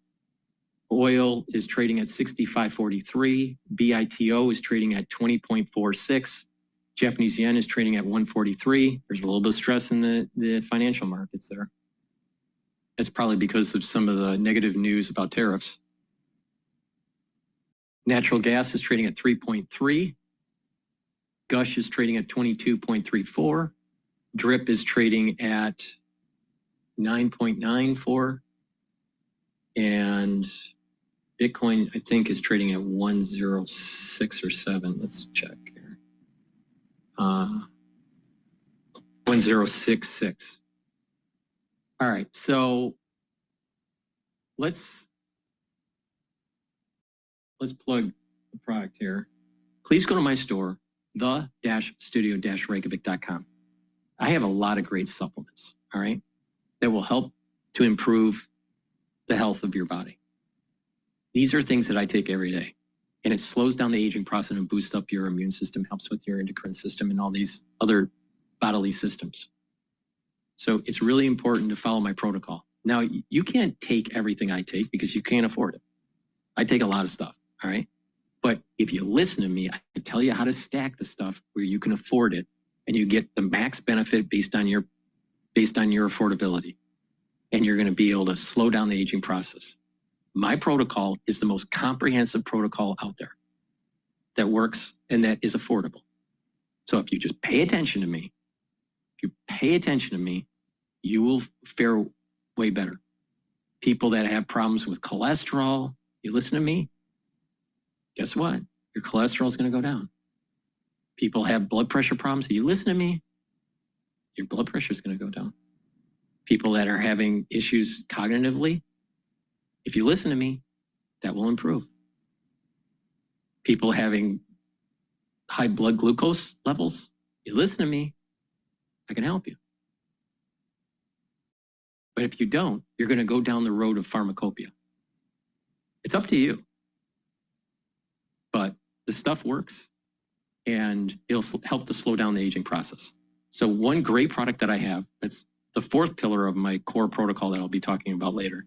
Oil is trading at 65.43. BITO is trading at 20.46. Japanese yen is trading at 143. There's a little bit of stress in the financial markets there. That's probably because of some of the negative news about tariffs. Natural gas is trading at 3.3. Gush is trading at 22.34. DRIP is trading at 9.94. And Bitcoin, I think, is trading at 106 or 7. Let's check here. 1066. All right, so let's plug the product here. Please go to my store, the-studio-reykjavik.com. I have a lot of great supplements, all right, that will help to improve the health of your body. These are things that I take every day, and it slows down the aging process and boosts up your immune system, helps with your endocrine system and all these other bodily systems. So it's really important to follow my protocol. Now, you can't take everything I take because you can't afford it. I take a lot of stuff, all right? But if you listen to me, I tell you how to stack the stuff where you can afford it and you get the max benefit based on your affordability. And you're going to be able to slow down the aging process. My protocol is the most comprehensive protocol out there that works and that is affordable. So if you just pay attention to me, you will fare way better. People that have problems with cholesterol, you listen to me, guess what? Your cholesterol is going to go down. People have blood pressure problems, you listen to me, your blood pressure is going to go down. People that are having issues cognitively, if you listen to me, that will improve. People having high blood glucose levels, you listen to me, I can help you. But if you don't, you're going to go down the road of pharmacopoeia. It's up to you. But the stuff works, and it'll help to slow down the aging process. So one great product that I have, that's the fourth pillar of my core protocol that I'll be talking about later,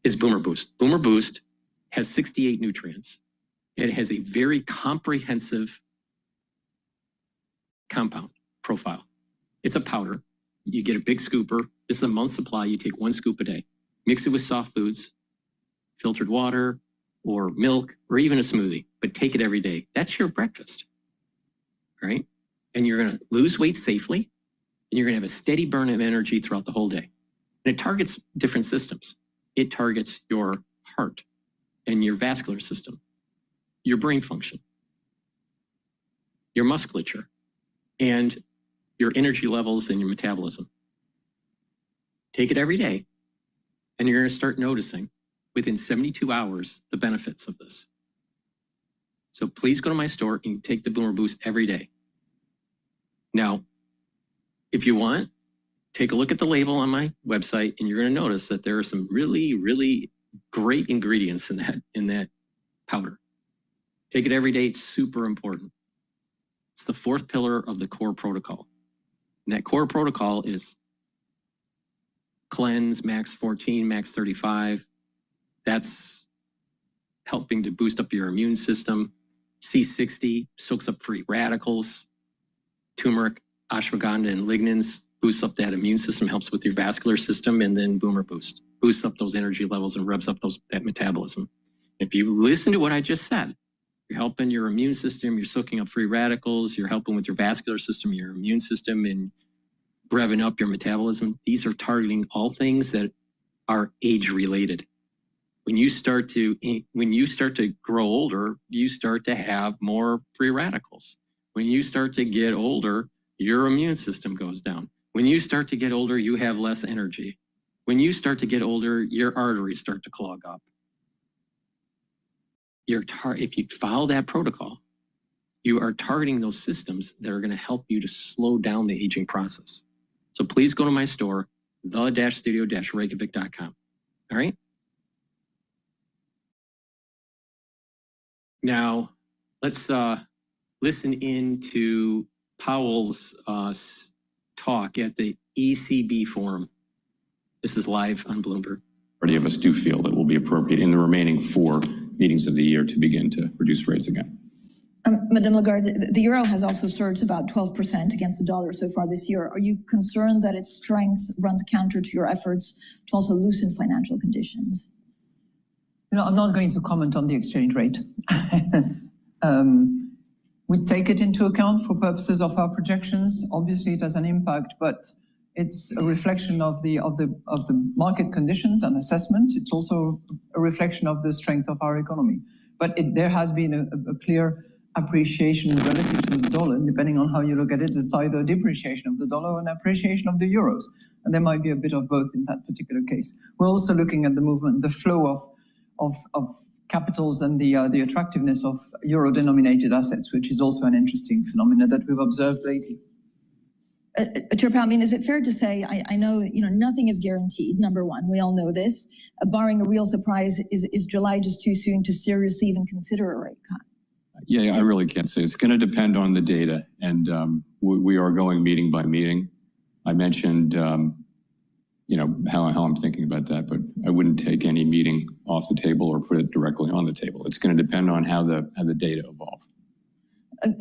is Boomer Boost. Boomer Boost has 68 nutrients. It has a very comprehensive compound profile. It's a powder. You get a big scooper. This is a month's supply. You take 1 scoop a day. Mix it with soft foods, filtered water, or milk, or even a smoothie, but take it every day. That's your breakfast, right? And you're going to lose weight safely, and you're going to have a steady burn of energy throughout the whole day. And it targets different systems. It targets your heart and your vascular system, your brain function, your musculature, and your energy levels and your metabolism. Take it every day, and you're going to start noticing within 72 hours the benefits of this. So please go to my store and take the Boomer Boost every day. Now, if you want, take a look at the label on my website, and you're going to notice that there are some really, really great ingredients in that powder. Take it every day. It's super important. It's the fourth pillar of the core protocol. And that core protocol is cleanse, max 14, max 35. That's helping to boost up your immune system. C60 soaks up free radicals. Turmeric, ashwagandha, and lignans boosts up that immune system, helps with your vascular system. And then Boomer Boost boosts up those energy levels and revs up that metabolism. If you listen to what I just said, you're helping your immune system, you're soaking up free radicals, you're helping with your vascular system, your immune system, and revving up your metabolism. These are targeting all things that are age related. When you start to grow older, you start to have more free radicals. When you start to get older, your immune system goes down. When you start to get older, you have less energy. When you start to get older, your arteries start to clog up. If you follow that protocol, you are targeting those systems that are going to help you to slow down the aging process. So please go to my store, the-studio-reykjavik.com. All right? Now, let's listen in to Powell's talk at the ECB forum. This is live on Bloomberg. Many of us do feel it will be appropriate in the remaining 4 meetings of the year to begin to reduce rates again. Madame Lagarde, the euro has also surged about 12% against the dollar so far this year. Are you concerned that its strength runs counter to your efforts to also loosen financial conditions? I'm not going to comment on the exchange rate. We take it into account for purposes of our projections. Obviously, it has an impact, but it's a reflection of the market conditions and assessment. It's also a reflection of the strength of our economy. But there has been a clear appreciation relative to the dollar, and depending on how you look at it, it's either a depreciation of the dollar or an appreciation of the euros. And there might be a bit of both in that particular case. We're also looking at the movement, the flow of capitals and the attractiveness of euro-denominated assets, which is also an interesting phenomenon that we've observed lately. DrPaul, is it fair to say, I know, nothing is guaranteed, number one, we all know this. Barring a real surprise, is July just too soon to seriously even consider a rate cut? Yeah, I really can't say. It's going to depend on the data, and we are going meeting by meeting. I mentioned how I'm thinking about that, but I wouldn't take any meeting off the table or put it directly on the table. It's going to depend on how the data evolve.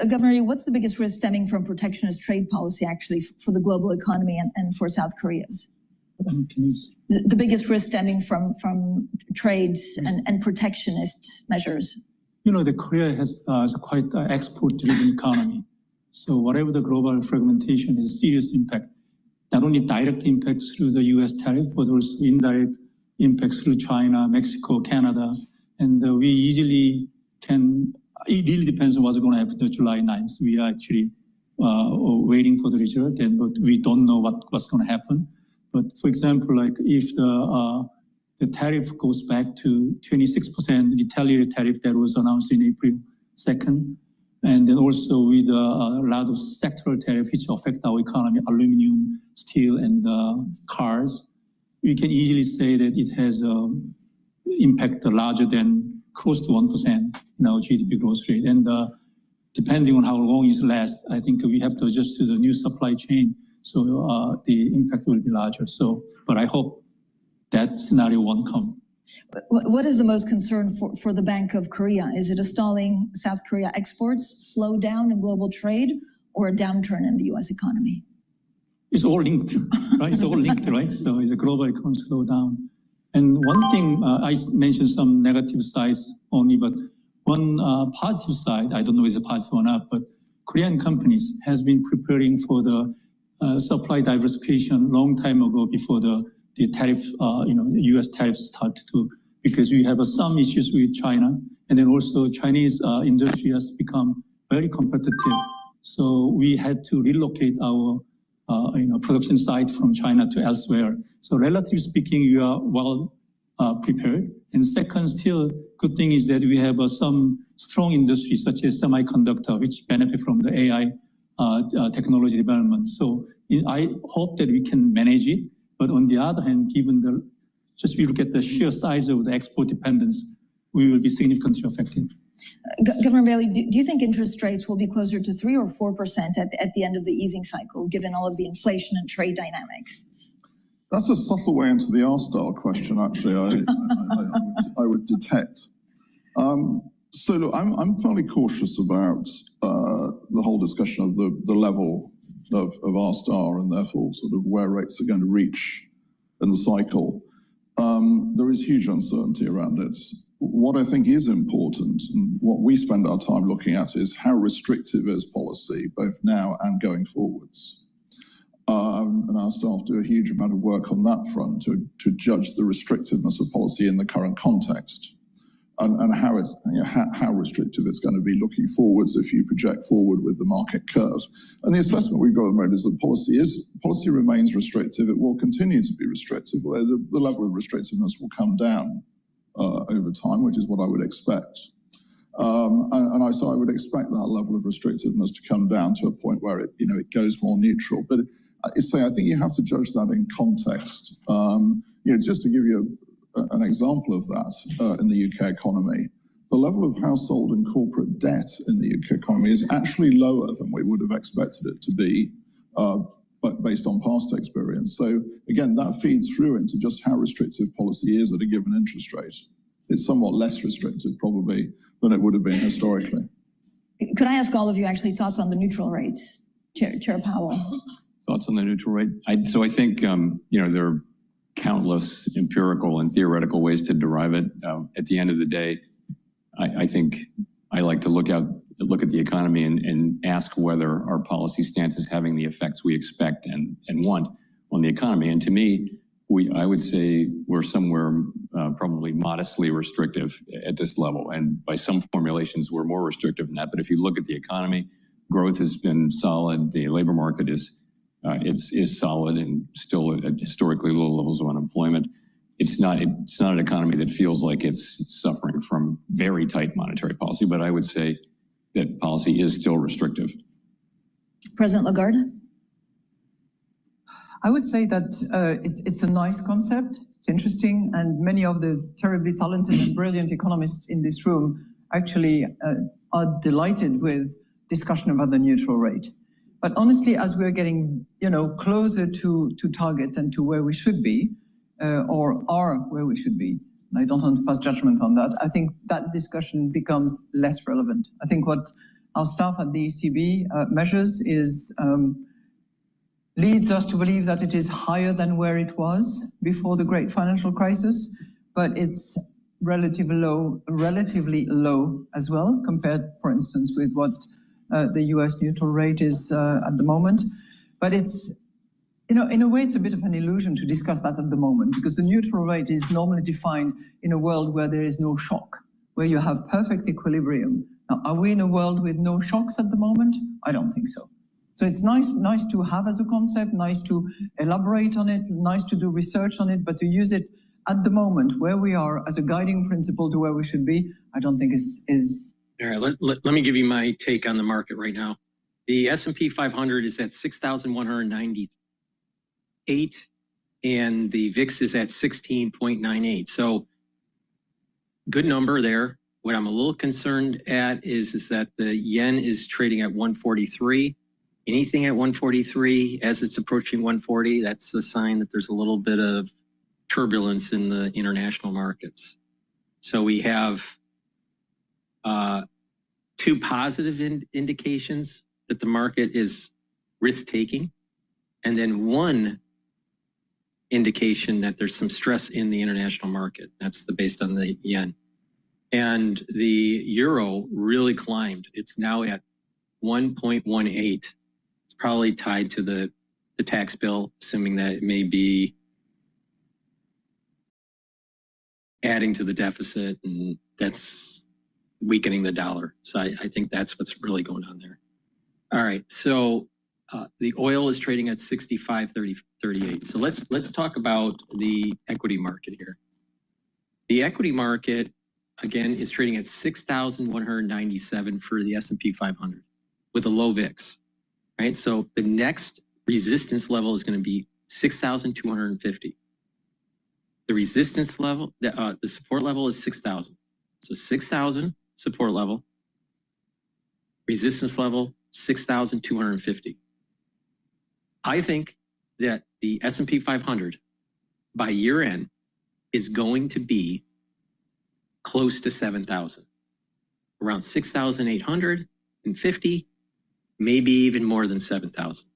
Governor, what's the biggest risk stemming from protectionist trade policy actually for the global economy and for South Korea's? The biggest risk stemming from trades and protectionist measures? The Korea has quite an export-driven economy. So whatever the global fragmentation is a serious impact. Not only direct impacts through the U.S. tariff, but also indirect impacts through China, Mexico, Canada. And we easily can, it really depends on what's going to happen on July 9th. We are actually waiting for the result, but we don't know what's going to happen. But for example, like if the tariff goes back to 26% retaliatory tariff that was announced in April 2nd, and then also with a lot of sectoral tariff which affect our economy, aluminum, steel, and cars, we can easily say that it has impact larger than close to 1% in our GDP growth rate. And depending on how long it lasts, I think we have to adjust to the new supply chain. So the impact will be larger. So, but I hope that scenario won't come. What is the most concern for the Bank of Korea? Is it a stalling South Korea exports, slowdown in global trade, or a downturn in the U.S. economy? It's all linked, right? It's all linked, right? So it's a global economy slowdown. And one thing, I mentioned some negative sides only, but one positive side, I don't know if it's positive or not, but Korean companies has been preparing for the supply diversification long time ago before the tariff, U.S. tariffs start to, because we have some issues with China, and then also Chinese industry has become very competitive. So we had to relocate our, production site from China to elsewhere. So relatively speaking, we are well prepared. And second, still good thing is that we have some strong industries such as semiconductor, which benefit from the AI technology development. So I hope that we can manage it. But on the other hand, given just we look at the sheer size of the export dependence, we will be significantly affected. Governor Bailey, do you think interest rates will be closer to 3 or 4% at the end of the easing cycle, given all of the inflation and trade dynamics? That's a subtle way into the R-style question, actually, I would detect. So look, I'm fairly cautious about the whole discussion of the level of R-star and therefore sort of where rates are going to reach in the cycle. There is huge uncertainty around it. What I think is important and what we spend our time looking at is how restrictive is policy, both now and going forwards. And our staff do a huge amount of work on that front to judge the restrictiveness of policy in the current context. And how it's how restrictive it's going to be looking forwards if you project forward with the market curve. And the assessment we've got at the moment is that policy remains restrictive. It will continue to be restrictive. The level of restrictiveness will come down over time, which is what I would expect. So I would expect that level of restrictiveness to come down to a point where it goes more neutral. But I think you have to judge that in context. Just to give you an example of that in the UK economy, the level of household and corporate debt in the UK economy is actually lower than we would have expected it to be, but based on past experience. So again, that feeds through into just how restrictive policy is at a given interest rate. It's somewhat less restrictive probably than it would have been historically. Could I ask all of you actually thoughts on the neutral rates? Chair Powell. Thoughts on the neutral rate? I think, there are countless empirical and theoretical ways to derive it. At the end of the day, I think I like to look at the economy and ask whether our policy stance is having the effects we expect and want on the economy. And to me, I would say we're somewhere probably modestly restrictive at this level. And by some formulations, we're more restrictive than that. But if you look at the economy, growth has been solid. The labor market is solid and still at historically low levels of unemployment. It's not an economy that feels like it's suffering from very tight monetary policy, but I would say that policy is still restrictive. President Lagarde? I would say that it's a nice concept. It's interesting, and many of the terribly talented and brilliant economists in this room actually are delighted with discussion about the neutral rate. But honestly, as we're getting, closer to target and to where we should be, or are where we should be, I don't want to pass judgment on that. I think that discussion becomes less relevant. I think what our staff at the ECB measures is leads us to believe that it is higher than where it was before the great financial crisis, but it's relatively low as well, compared, for instance, with what the US neutral rate is at the moment. But it's, in a way, it's a bit of an illusion to discuss that at the moment, because the neutral rate is normally defined in a world where there is no shock, where you have perfect equilibrium. Now, are we in a world with no shocks at the moment? I don't think so. So it's nice to have as a concept, nice to elaborate on it, nice to do research on it, but to use it at the moment where we are as a guiding principle to where we should be, I don't think is. All right, let me give you my take on the market right now. The S&P 500 is at 6,198, and the VIX is at 16.98. So good number there. What I'm a little concerned at is that the yen is trading at 143. Anything at 143 as it's approaching 140, that's a sign that there's a little bit of turbulence in the international markets. So we have two positive indications that the market is risk-taking, and then one indication that there's some stress in the international market. That's based on the yen. And the euro really climbed. It's now at 1.18. It's probably tied to the tax bill, assuming that it may be adding to the deficit, and that's weakening the dollar. So I think that's what's really going on there. All right, so the oil is trading at 65.38. So let's talk about the equity market here. The equity market, again, is trading at 6,197 for the S&P 500 with a low VIX. Right, so the next resistance level is going to be 6,250. The resistance level, the support level is 6,000. So 6,000 support level, resistance level 6,250. I think that the S&P 500 by year end is going to be close to 7,000, around 6,850. Maybe even more than 7,000.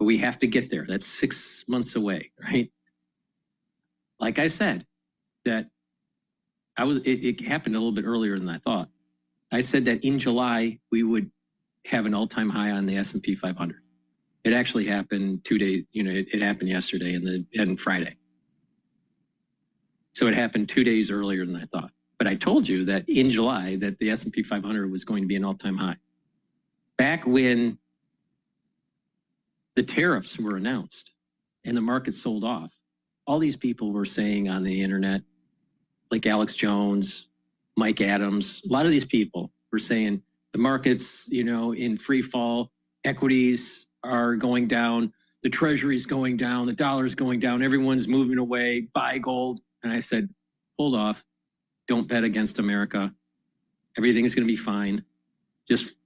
But we have to get there. That's 6 months away, right? Like I said, that it happened a little bit earlier than I thought. I said that in July, we would have an all-time high on the S&P 500. It actually happened 2 days, it happened yesterday and Friday. So it happened 2 days earlier than I thought. But I told you that in July that the S&P 500 was going to be an all-time high. Back when the tariffs were announced and the market sold off, all these people were saying on the internet, like Alex Jones, Mike Adams, a lot of these people were saying the market's, in free fall, equities are going down, the treasury's going down, the dollar's going down, everyone's moving away, buy gold. And I said, hold off, don't bet against America. Everything is going to be fine. Just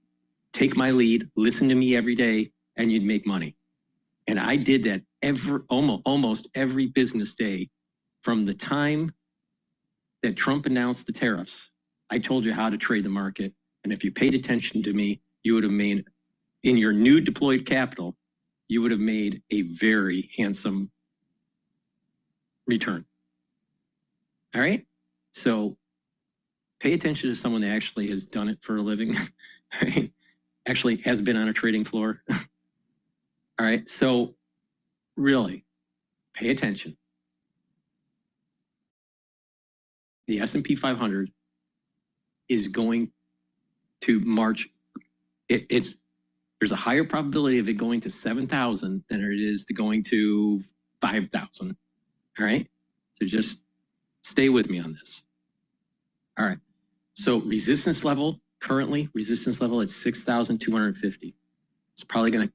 take my lead, listen to me every day, and you'd make money. And I did that almost every business day from the time that Trump announced the tariffs. I told you how to trade the market. And if you paid attention to me, you would have made, in your new deployed capital, you would have made a very handsome return. All right? So pay attention to someone that actually has done it for a living, right? Actually has been on a trading floor. All right, so really, pay attention. The S&P 500 is going to march. There's a higher probability of it going to 7,000 than it is to going to 5,000. All right, so just stay with me on this. All right, so resistance level, currently resistance level at 6,250. It's probably going to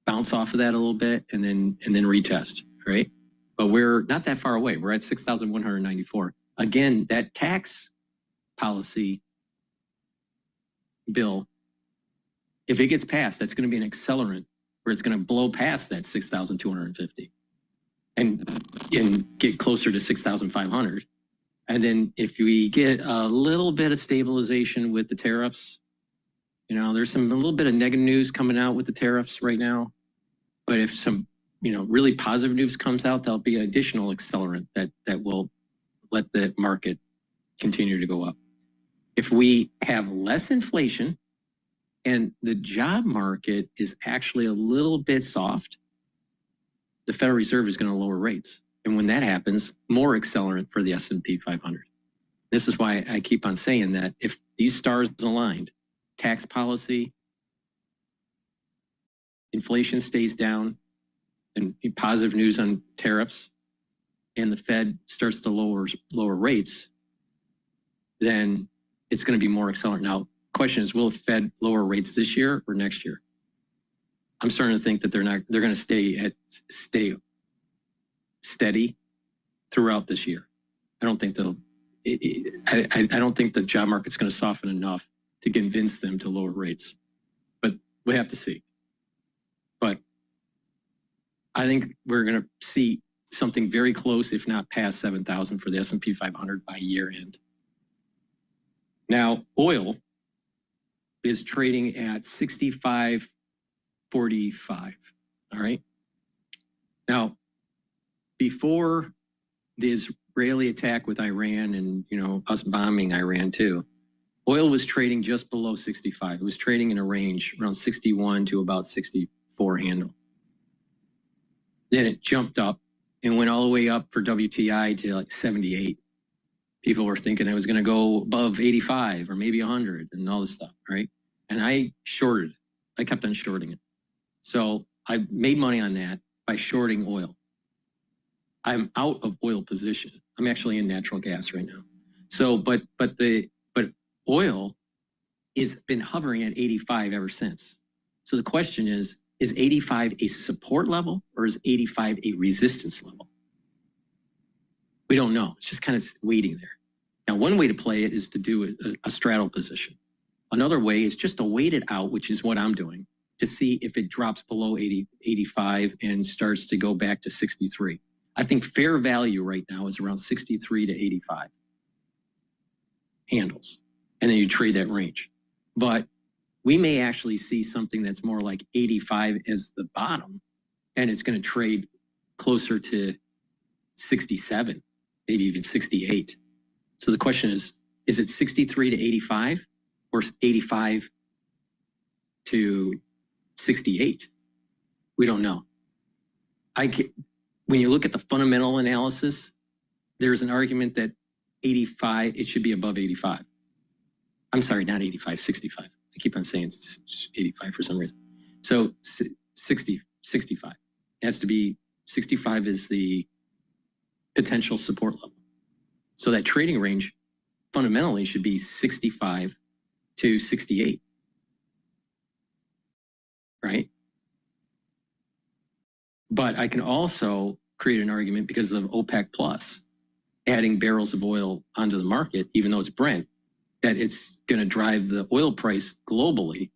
bounce off of that a little bit and then retest, right? But we're not that far away. We're at 6,194. Again, that tax policy bill If it gets passed, that's going to be an accelerant where it's going to blow past that 6,250 and get closer to 6,500. And then if we get a little bit of stabilization with the tariffs, you know, there's a little bit of negative news coming out with the tariffs right now. But if some, you know, really positive news comes out, there'll be an additional accelerant that will let the market continue to go up. If we have less inflation and the job market is actually a little bit soft, the Federal Reserve is going to lower rates. And when that happens, more accelerant for the S&P 500. This is why I keep on saying that if these stars aligned, tax policy, inflation stays down, and positive news on tariffs, and the Fed starts to lower rates, then it's going to be more accelerant. Now, question is, will the Fed lower rates this year or next year? I'm starting to think that they're going to stay steady throughout this year. I don't think I don't think the job market's going to soften enough to convince them to lower rates, but we have to see. But I think we're going to see something very close, if not past 7,000 for the S&P 500 by year end. Now, oil is trading at 65.45. All right. Now, before the Israeli attack with Iran and, you know, us bombing Iran too, oil was trading just below 65. It was trading in a range around 61 to about 64 handle. Then it jumped up and went all the way up for WTI to like 78. People were thinking it was going to go above 85 or maybe 100 and all this stuff, right? And I shorted. I kept on shorting it. So I made money on that by shorting oil. I'm out of oil position. I'm actually in natural gas right now. So, but oil has been hovering at 85 ever since. So the question is 85 a support level or is 85 a resistance level? We don't know. It's just kind of waiting there. Now, one way to play it is to do a straddle position. Another way is just to wait it out, which is what I'm doing, to see if it drops below 85 and starts to go back to 63. I think fair value right now is around 63 to 85 handles. And then you trade that range. But we may actually see something that's more like 85 as the bottom, and it's going to trade closer to 67, maybe even 68. So the question is it 63 to 85 or 85 to 68? We don't know. When you look at the fundamental analysis, there's an argument that 85, it should be above 85. I'm sorry, not 85, 65. I keep on saying it's 85 for some reason. So 65. It has to be, 65 is the potential support level. So that trading range fundamentally should be 65 to 68. Right? But I can also create an argument because of OPEC Plus adding barrels of oil onto the market, even though it's Brent, that it's going to drive the oil price globally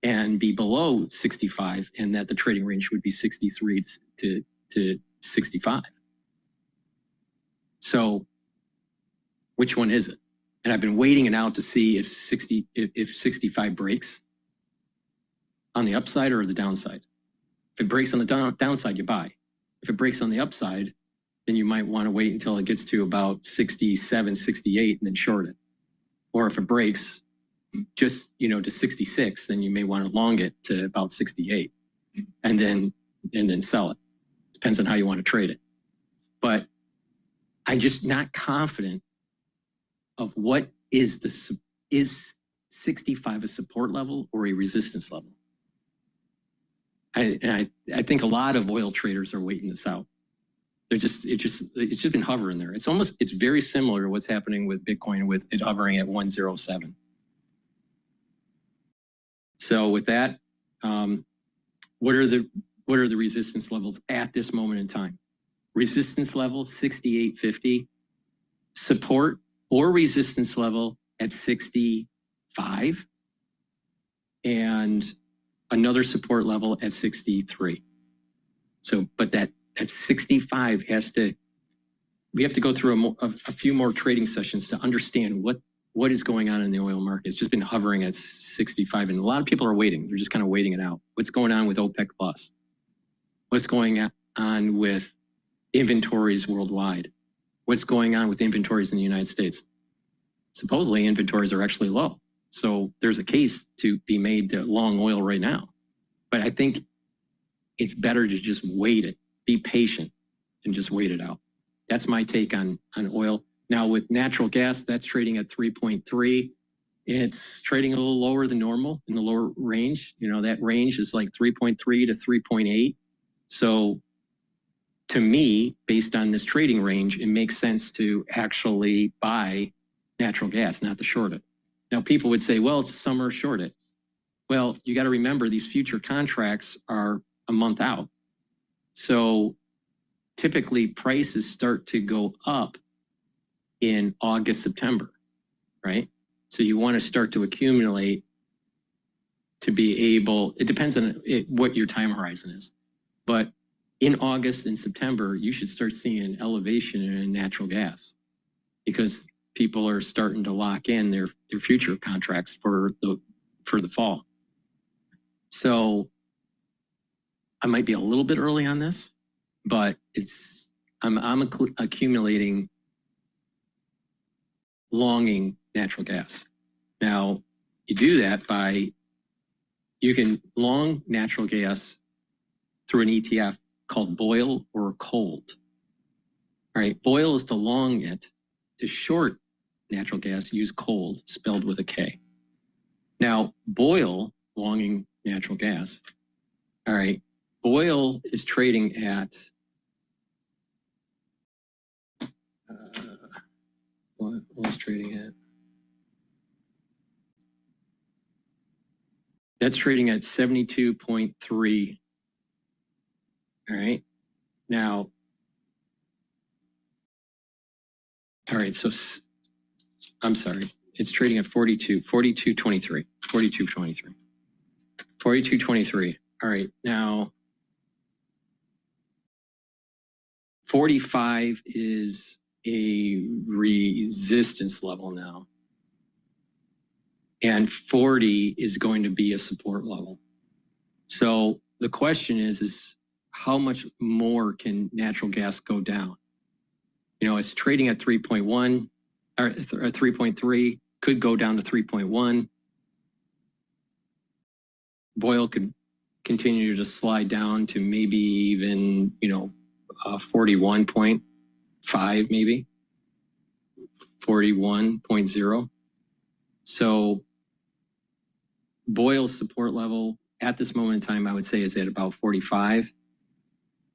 and be below 65, and that the trading range would be 63 to 65. So which one is it? And I've been waiting it out to see if 65 breaks on the upside or the downside. If it breaks on the downside, you buy. If it breaks on the upside, then you might want to wait until it gets to about 67, 68 and then short it. Or if it breaks just, to 66, then you may want to long it to about 68 and then sell it. Depends on how you want to trade it. But I'm just not confident of what is 65 a support level or a resistance level. I think a lot of oil traders are waiting this out. It's just been hovering there. It's very similar to what's happening with Bitcoin, with it hovering at 107. So with that, what are the resistance levels at this moment in time? Resistance level 68.50, support or resistance level at 65, and another support level at 63. So, but that at 65 we have to go through a few more trading sessions to understand what is going on in the oil market. It's just been hovering at 65, and a lot of people are waiting. They're just kind of waiting it out. What's going on with OPEC Plus? What's going on with inventories worldwide? What's going on with inventories in the United States? Supposedly inventories are actually low. So there's a case to be made to long oil right now. But I think it's better to just wait it, be patient, and just wait it out. That's my take on oil. Now with natural gas, that's trading at 3.3. It's trading a little lower than normal in the lower range. You know, that range is like 3.3 to 3.8. So to me, based on this trading range, it makes sense to actually buy natural gas, not to short it. Now people would say, well, it's summer, short it. Well, you got to remember these future contracts are a month out. So typically prices start to go up in August, September, right? So you want to start to accumulate to be able, it depends on what your time horizon is. But in August and September, you should start seeing an elevation in natural gas because people are starting to lock in their future contracts for the fall. So I might be a little bit early on this, but I'm accumulating longing natural gas. Now you do that you can long natural gas through an ETF called boil or cold. All right, boil is to long it. To short natural gas, use cold, spelled with a K. Now boil, longing natural gas. All right, boil is trading at what is trading at? That's trading at 72.3. All right. Now, all right. So I'm sorry. It's trading at 42.23. 42.23. All right. Now, 45 is a resistance level now. And 40 is going to be a support level. So the question is how much more can natural gas go down? You know, it's trading at 3.1 or 3.3, could go down to 3.1. Boil could continue to slide down to maybe even, 41.5, maybe 41.0. So Boil's support level at this moment in time, I would say, is at about 45.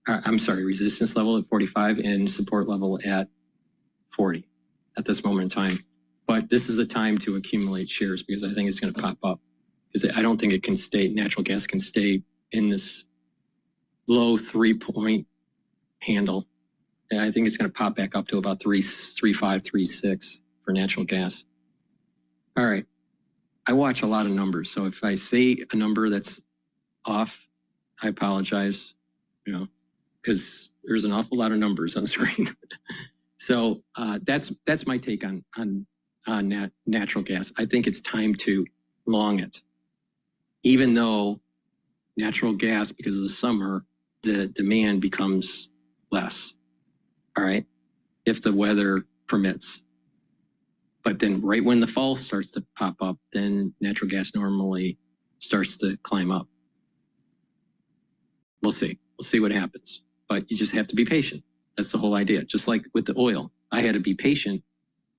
I'm sorry, resistance level at 45 and support level at 40 at this moment in time. But this is a time to accumulate shares because I think it's going to pop up. Because I don't think it can stay, natural gas can stay in this low 3-point handle. And I think it's going to pop back up to about 3.5, 3.6 for natural gas. All right. I watch a lot of numbers. So if I say a number that's off, I apologize, because there's an awful lot of numbers on the screen. So that's my take on natural gas. I think it's time to long it. Even though natural gas, because of the summer, the demand becomes less, all right, if the weather permits. But then right when the fall starts to pop up, then natural gas normally starts to climb up. We'll see. We'll see what happens. But you just have to be patient. That's the whole idea. Just like with the oil, I had to be patient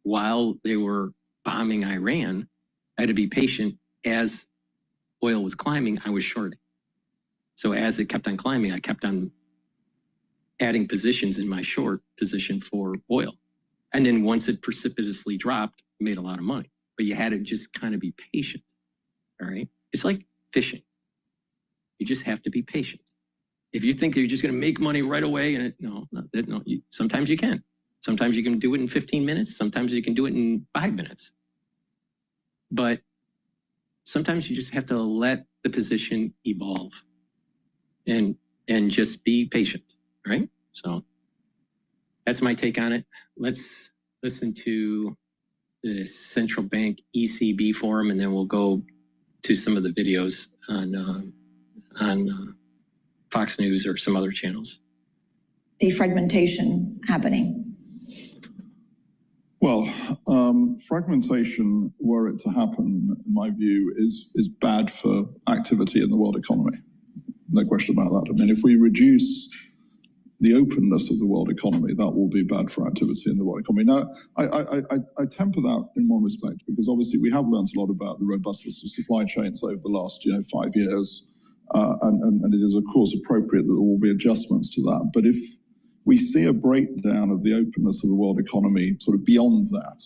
while they were bombing Iran. I had to be patient as oil was climbing, I was shorting. So as it kept on climbing, I kept on adding positions in my short position for oil. And then once it precipitously dropped, you made a lot of money. But you had to just kind of be patient, all right? It's like fishing. You just have to be patient. If you think you're just going to make money right away, and sometimes you can. Sometimes you can do it in 15 minutes. Sometimes you can do it in 5 minutes. But sometimes you just have to let the position evolve and just be patient, right? So that's my take on it. Let's listen to the central bank ECB forum, and then we'll go to some of the videos on Fox News or some other channels. Defragmentation happening. Well, fragmentation, were it to happen, in my view, is bad for activity in the world economy. No question about that. I mean, if we reduce the openness of the world economy, that will be bad for activity in the world economy. Now, I temper that in one respect, because obviously we have learned a lot about the robustness of supply chains over the last 5 years, and it is of course appropriate that there will be adjustments to that. But if we see a breakdown of the openness of the world economy sort of beyond that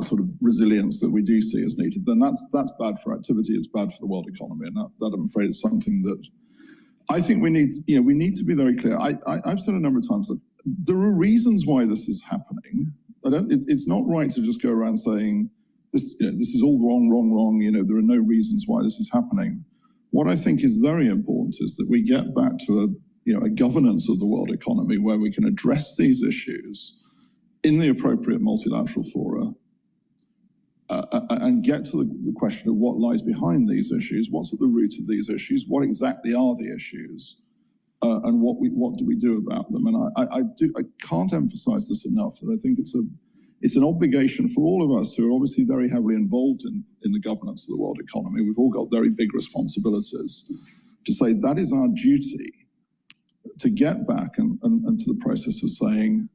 sort of resilience that we do see as needed, then that's bad for activity, it's bad for the world economy, and that I'm afraid is something that I think we need to be very clear. I've said a number of times that there are reasons why this is happening. It's not right to just go around saying this is all wrong. There are no reasons why this is happening. What I think is very important is that we get back to a governance of the world economy where we can address these issues in the appropriate multilateral fora, and get to the question of what lies behind these issues, what's at the root of these issues, what exactly are the issues, and what do we do about them. And I can't emphasize this enough, that I think it's an obligation for all of us who are obviously very heavily involved in the governance of the world economy. We've all got very big responsibilities, to say that is our duty, to get back and to the process of saying,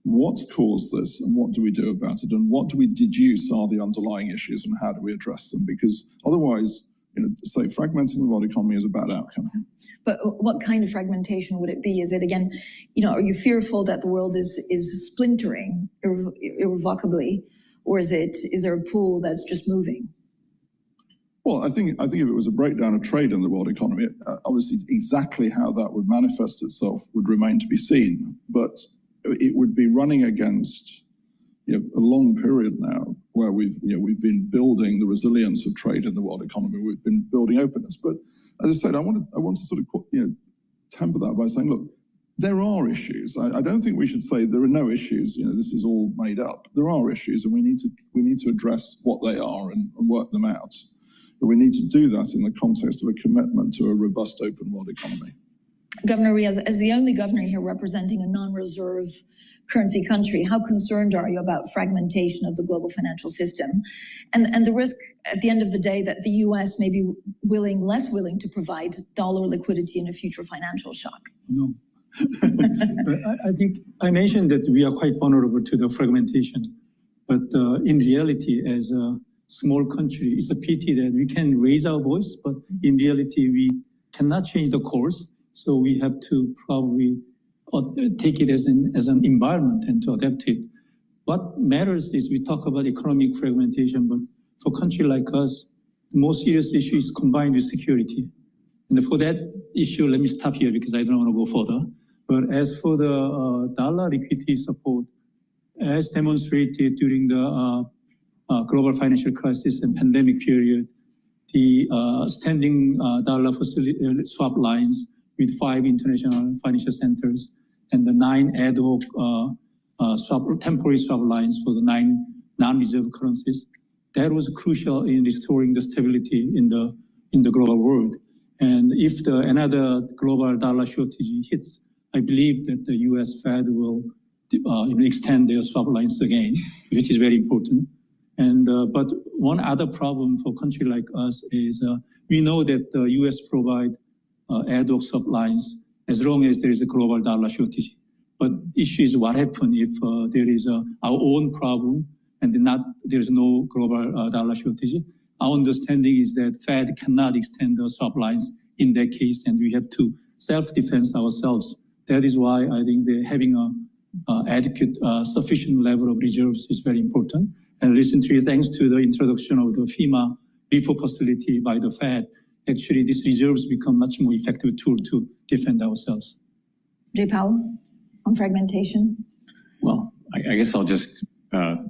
what's caused this and what do we do about it, and what do we deduce are the underlying issues and how do we address them? Because otherwise, say fragmenting the world economy is a bad outcome. But what kind of fragmentation would it be? Is it, again, are you fearful that the world is splintering irrevocably, or is there a pool that's just moving? Well, I think if it was a breakdown of trade in the world economy, obviously exactly how that would manifest itself would remain to be seen. But it would be running against a long period now where we've been building the resilience of trade in the world economy. We've been building openness. But as I said, I want to sort of temper that by saying, look, there are issues. I don't think we should say there are no issues. This is all made up. There are issues, and we need to address what they are and work them out. But we need to do that in the context of a commitment to a robust, open world economy. Governor Riaz, as the only governor here representing a non-reserve currency country, how concerned are you about fragmentation of the global financial system and the risk at the end of the day that the US may be less willing to provide dollar liquidity in a future financial shock? No. I think I mentioned that we are quite vulnerable to the fragmentation, but in reality, as a small country, it's a pity that we can raise our voice, but in reality, we cannot change the course. So we have to probably take it as an environment and to adapt it. What matters is we talk about economic fragmentation, but for a country like us, the most serious issue is combined with security. And for that issue, let me stop here because I don't want to go further. But as for the dollar liquidity support, as demonstrated during the global financial crisis and pandemic period, the standing dollar swap lines with 5 international financial centers and the 9 ad hoc temporary swap lines for the 9 non-reserve currencies. That was crucial in restoring the stability in the global world. And if another global dollar shortage hits, I believe that the US Fed will extend their swap lines again, which is very important. And but one other problem for a country like us is we know that the US provide ad hoc swap lines as long as there is a global dollar shortage. But issue is what happens if there is our own problem and there is no global dollar shortage. Our understanding is that Fed cannot extend the swap lines in that case, and we have to self-defense ourselves. That is why I think having a adequate, sufficient level of reserves is very important. And recently, thanks to the introduction of the FEMA repo facility by the Fed, actually these reserves become much more effective tool to defend ourselves. J. Powell, on fragmentation? Well, I guess I'll just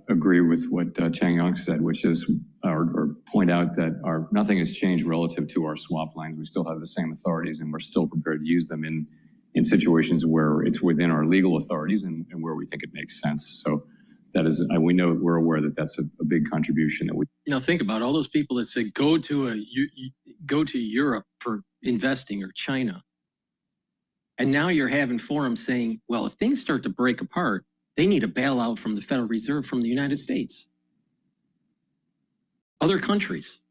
agree with what Chang Yang said, which is or point out that nothing has changed relative to our swap lines. We still have the same authorities, and we're still prepared to use them in situations where it's within our legal authorities and where we think it makes sense. So that is, we're aware that that's a big contribution that we. Now think about all those people that say go to Europe for investing, or China, and now you're having forums saying, well, if things start to break apart, they need a bailout from the Federal Reserve from the United States. Other countries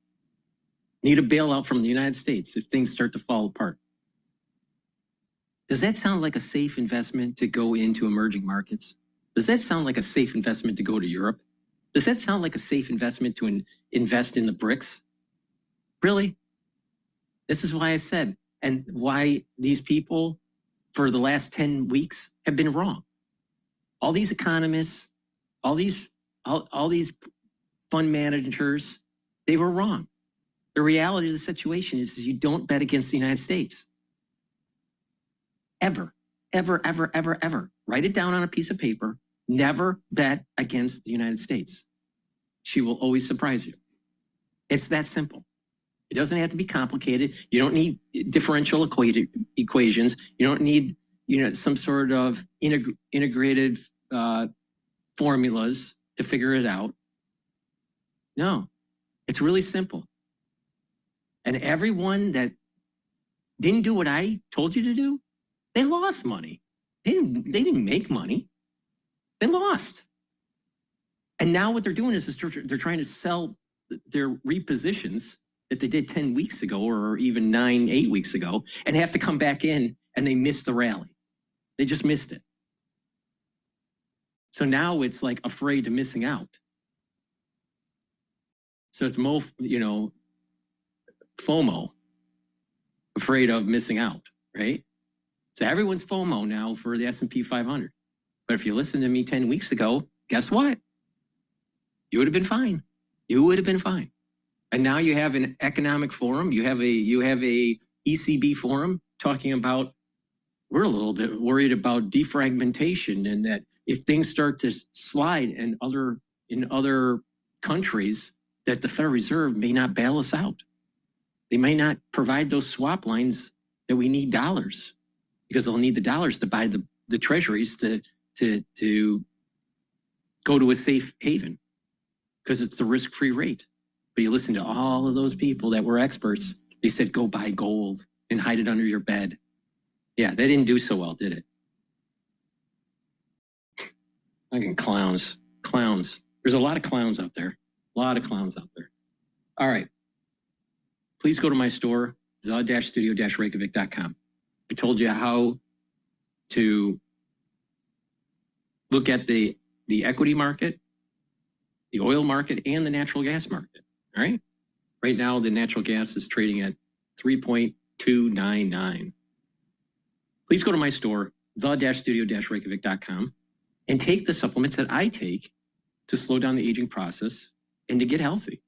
need a bailout from the United States if things start to fall apart. Does that sound like a safe investment to go into emerging markets? Does that sound like a safe investment to go to Europe? Does that sound like a safe investment to invest in the BRICS? Really? This is why I said, and why these people for the last 10 weeks have been wrong. All these economists, all these fund managers, they were wrong. The reality of the situation is you don't bet against the United States. Ever, ever, ever, ever, ever. Write it down on a piece of paper. Never bet against the United States. She will always surprise you. It's that simple. It doesn't have to be complicated. You don't need differential equations. You don't need, some sort of integrated formulas to figure it out. No, it's really simple. And everyone that didn't do what I told you to do, they lost money. They didn't make money. They lost. And now what they're doing is they're trying to sell their repositions that they did 10 weeks ago, or even 8 weeks ago, and have to come back in, and they missed the rally. They just missed it. So now it's like afraid of missing out. So it's more, FOMO, afraid of missing out, right? So everyone's FOMO now for the S&P 500. But if you listened to me 10 weeks ago, guess what? You would have been fine. You would have been fine. And now you have an economic forum. You have a ECB forum talking about, we're a little bit worried about defragmentation, and that if things start to slide in other countries, that the Federal Reserve may not bail us out. They may not provide those swap lines that we need dollars, because they'll need the dollars to buy the treasuries to go to a safe haven, because it's the risk-free rate. But you listen to all of those people that were experts. They said, go buy gold and hide it under your bed. Yeah, they didn't do so well, did it? Fucking clowns. Clowns. There's a lot of clowns out there. A lot of clowns out there. All right. Please go to my store, the-studio-reykjavik.com. I told you how to look at the equity market, the oil market, and the natural gas market. All right. Right now, the natural gas is trading at 3.299. Please go to my store, the-studio-reykjavik.com, and take the supplements that I take to slow down the aging process and to get healthy.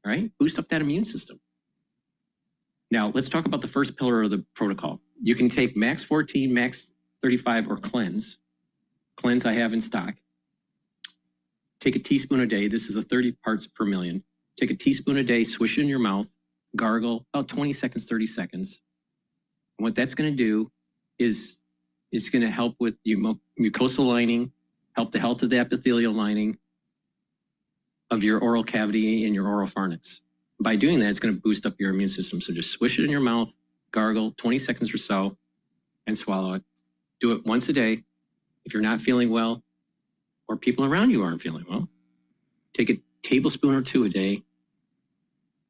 All right. Boost up that immune system. Now, let's talk about the first pillar of the protocol. You can take Max 14, Max 35, or Cleanse. Cleanse I have in stock. Take a teaspoon a day. This is a 30 parts per million. Take a teaspoon a day, swish it in your mouth, gargle, about 20 seconds, 30 seconds. And what that's going to do is it's going to help with the mucosal lining, help the health of the epithelial lining of your oral cavity and your oral pharynx. By doing that, it's going to boost up your immune system. So just swish it in your mouth, gargle, 20 seconds or so, and swallow it. Do it once a day. If you're not feeling well, or people around you aren't feeling well, take a tablespoon or two a day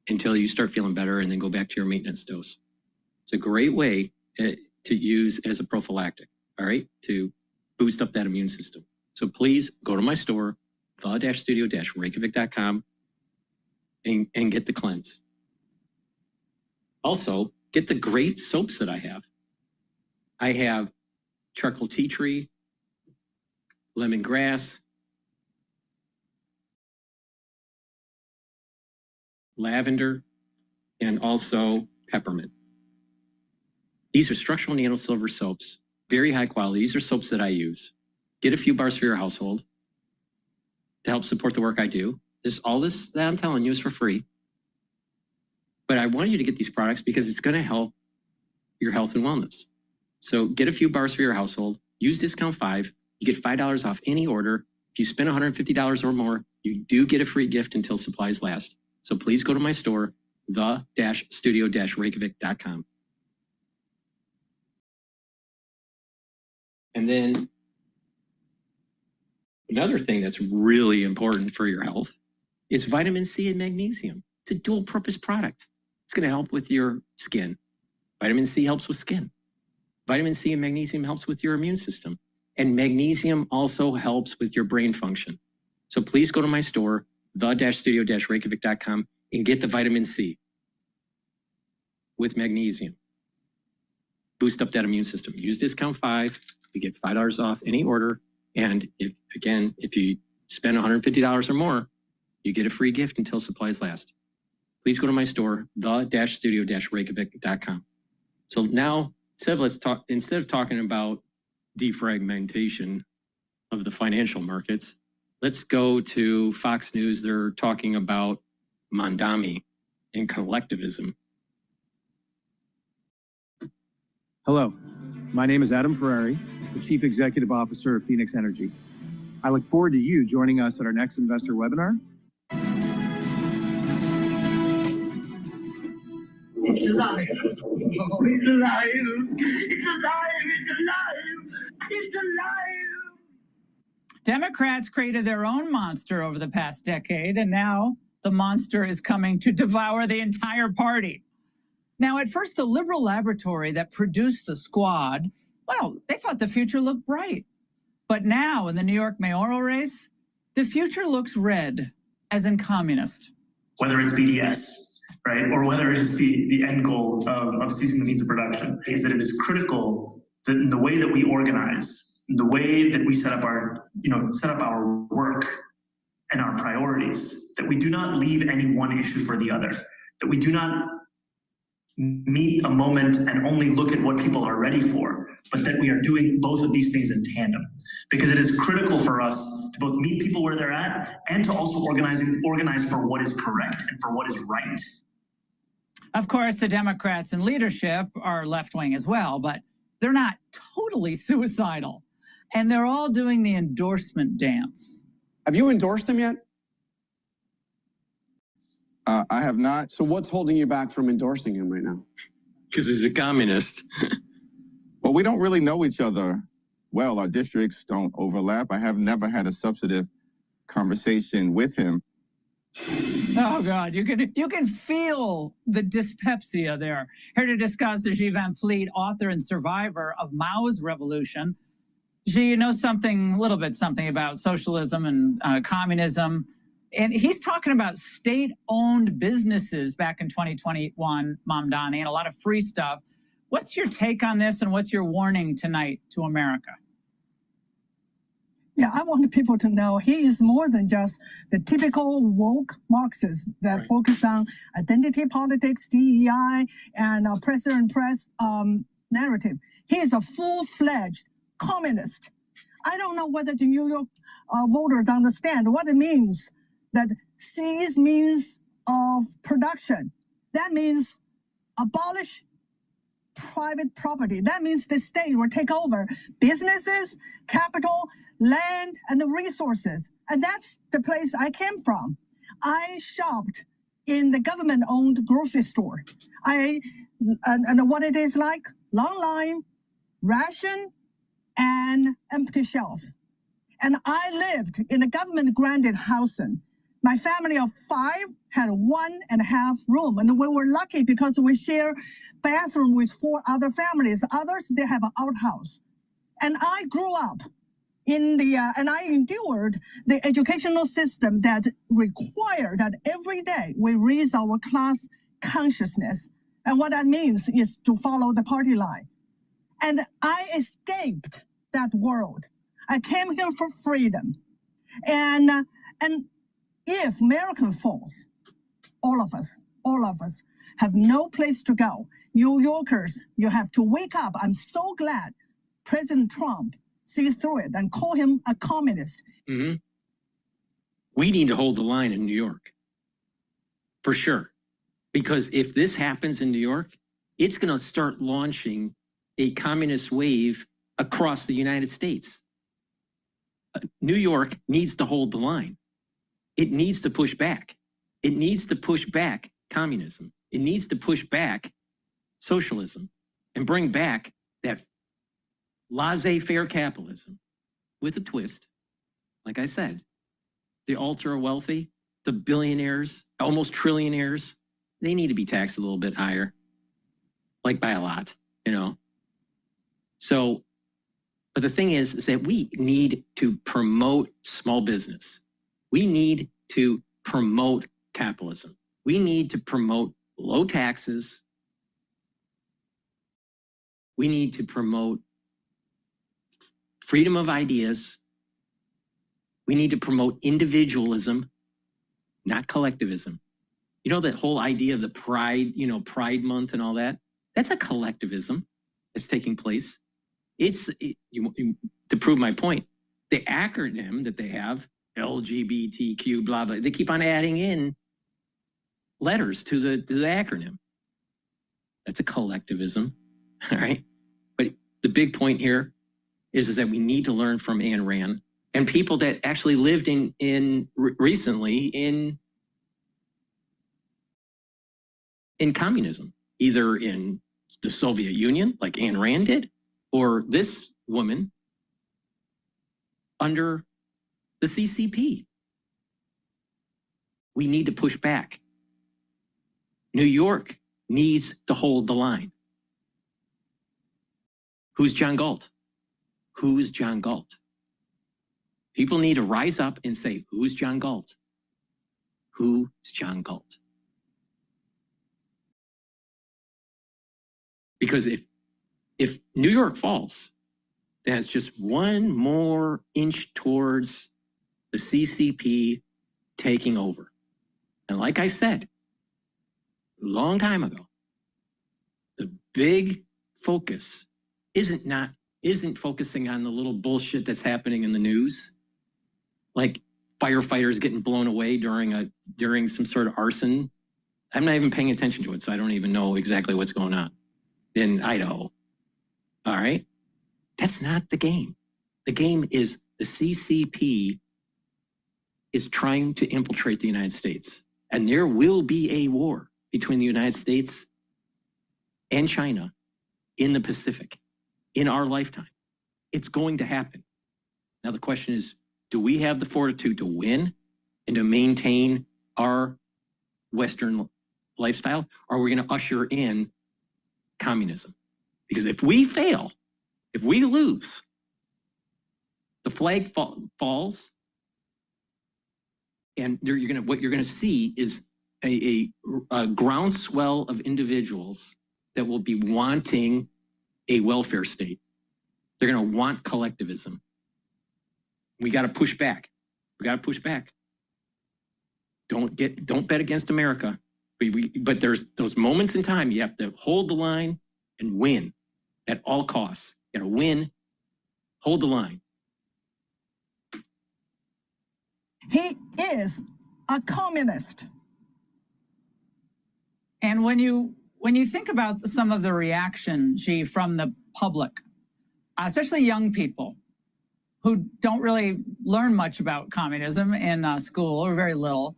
until you start feeling better, and then go back to your maintenance dose. It's a great way to use as a prophylactic, all right, to boost up that immune system. So please go to my store, the-studio-reykjavik.com, and get the cleanse. Also, get the great soaps that I have. I have charcoal tea tree, lemongrass, lavender, and also peppermint. These are structural nano silver soaps, very high quality. These are soaps that I use. Get a few bars for your household to help support the work I do. All this that I'm telling you is for free. But I want you to get these products because it's going to help your health and wellness. So get a few bars for your household. Use discount 5. You get $5 off any order. If you spend $150 or more, you do get a free gift until supplies last. So please go to my store, the-studio-reykjavik.com. And then another thing that's really important for your health is vitamin C and magnesium. It's a dual purpose product. It's going to help with your skin. Vitamin C helps with skin. Vitamin C and magnesium helps with your immune system. And magnesium also helps with your brain function. So please go to my store, the-studio-reykjavik.com, and get the vitamin C with magnesium. Boost up that immune system. Use discount 5. You get $5 off any order. And if you spend $150 or more, you get a free gift until supplies last. Please go to my store, the-studio-reykjavik.com. So now, instead of talking about defragmentation of the financial markets, let's go to Fox News. They're talking about Mamdani and collectivism. Hello, my name is Adam Ferrari, the Chief Executive Officer of Phoenix Energy. I look forward to you joining us at our next investor webinar. It's alive. Oh, it's alive. It's alive. It's alive. It's alive. Democrats created their own monster over the past decade, and now the monster is coming to devour the entire party. Now, at first, the liberal laboratory that produced the squad, well, they thought the future looked bright. But now, in the New York mayoral race, the future looks red, as in communist. Whether it's BDS, right, or whether it's the end goal of ceasing the means of production, is that it is critical that the way that we organize, the way that we set up our work and our priorities, that we do not leave any one issue for the other, that we do not meet a moment and only look at what people are ready for, but that we are doing both of these things in tandem. Because it is critical for us to both meet people where they're at and to also organize for what is correct and for what is right. Of course, the Democrats in leadership are left-wing as well, but they're not totally suicidal. And they're all doing the endorsement dance. Have you endorsed him yet? I have not. So what's holding you back from endorsing him right now? Because he's a communist. Well, we don't really know each other well. Our districts don't overlap. I have never had a substantive conversation with him. Oh, God, you can feel the dyspepsia there. Here to discuss is Guy Van Fleet, author and survivor of Mao's Revolution. Guy, you know a little bit about socialism and communism. And he's talking about state-owned businesses back in 2021, Mamdani, and a lot of free stuff. What's your take on this, and what's your warning tonight to America? Yeah, I want people to know he is more than just the typical woke Marxist that focus on identity politics, DEI, and press narrative. He is a full-fledged communist. I don't know whether the New York voters understand what it means. That seize means of production. That means abolish private property. That means the state will take over businesses, capital, land, and the resources. And that's the place I came from. I shopped in the government-owned grocery store. And what it is like, long line, ration, and empty shelf. And I lived in a government-granted housing. My family of 5 had 1.5 rooms, and we were lucky because we share bathroom with 4 other families. Others, they have an outhouse. And I grew up in and I endured the educational system that required that every day we raise our class consciousness. And what that means is to follow the party line. And I escaped that world. I came here for freedom. And if America falls, all of us have no place to go. New Yorkers, you have to wake up. I'm so glad President Trump sees through it and call him a communist. Mm-hmm. We need to hold the line in New York, for sure. Because if this happens in New York, it's going to start launching a communist wave across the United States. New York needs to hold the line. It needs to push back. It needs to push back communism. It needs to push back socialism and bring back that laissez-faire capitalism with a twist. Like I said, the ultra wealthy, the billionaires, almost trillionaires, they need to be taxed a little bit higher, like by a lot, you know? So, but the thing is that we need to promote small business. We need to promote capitalism. We need to promote low taxes. We need to promote freedom of ideas. We need to promote individualism, not collectivism. You know, that whole idea of the Pride, you know, Pride Month and all that, that's a collectivism that's taking place. To prove my point, the acronym that they have, LGBTQ, blah, blah, they keep on adding in letters to the acronym. That's a collectivism, all right? But the big point here is that we need to learn from Ayn Rand and people that actually lived recently in communism, either in the Soviet Union, like Ayn Rand did, or this woman under the CCP. We need to push back. New York needs to hold the line. Who's John Galt? Who's John Galt? People need to rise up and say, who's John Galt? Who's John Galt? Because if New York falls, that's just one more inch towards the CCP taking over. And like I said, a long time ago, the big focus isn't focusing on the little bullshit that's happening in the news, like firefighters getting blown away during some sort of arson. I'm not even paying attention to it, so I don't even know exactly what's going on in Idaho. All right? That's not the game. The game is the CCP is trying to infiltrate the United States. And there will be a war between the United States and China in the Pacific in our lifetime. It's going to happen. Now the question is, do we have the fortitude to win and to maintain our Western lifestyle? Or are we going to usher in communism? Because if we fail, if we lose, the flag falls, and what you're going to see is a groundswell of individuals that will be wanting a welfare state. They're going to want collectivism. We got to push back. We got to push back. Don't bet against America. But there's those moments in time you have to hold the line and win at all costs. You got to win, hold the line. He is a communist. And when you think about some of the reaction, Xi, from the public, especially young people who don't really learn much about communism in school or very little,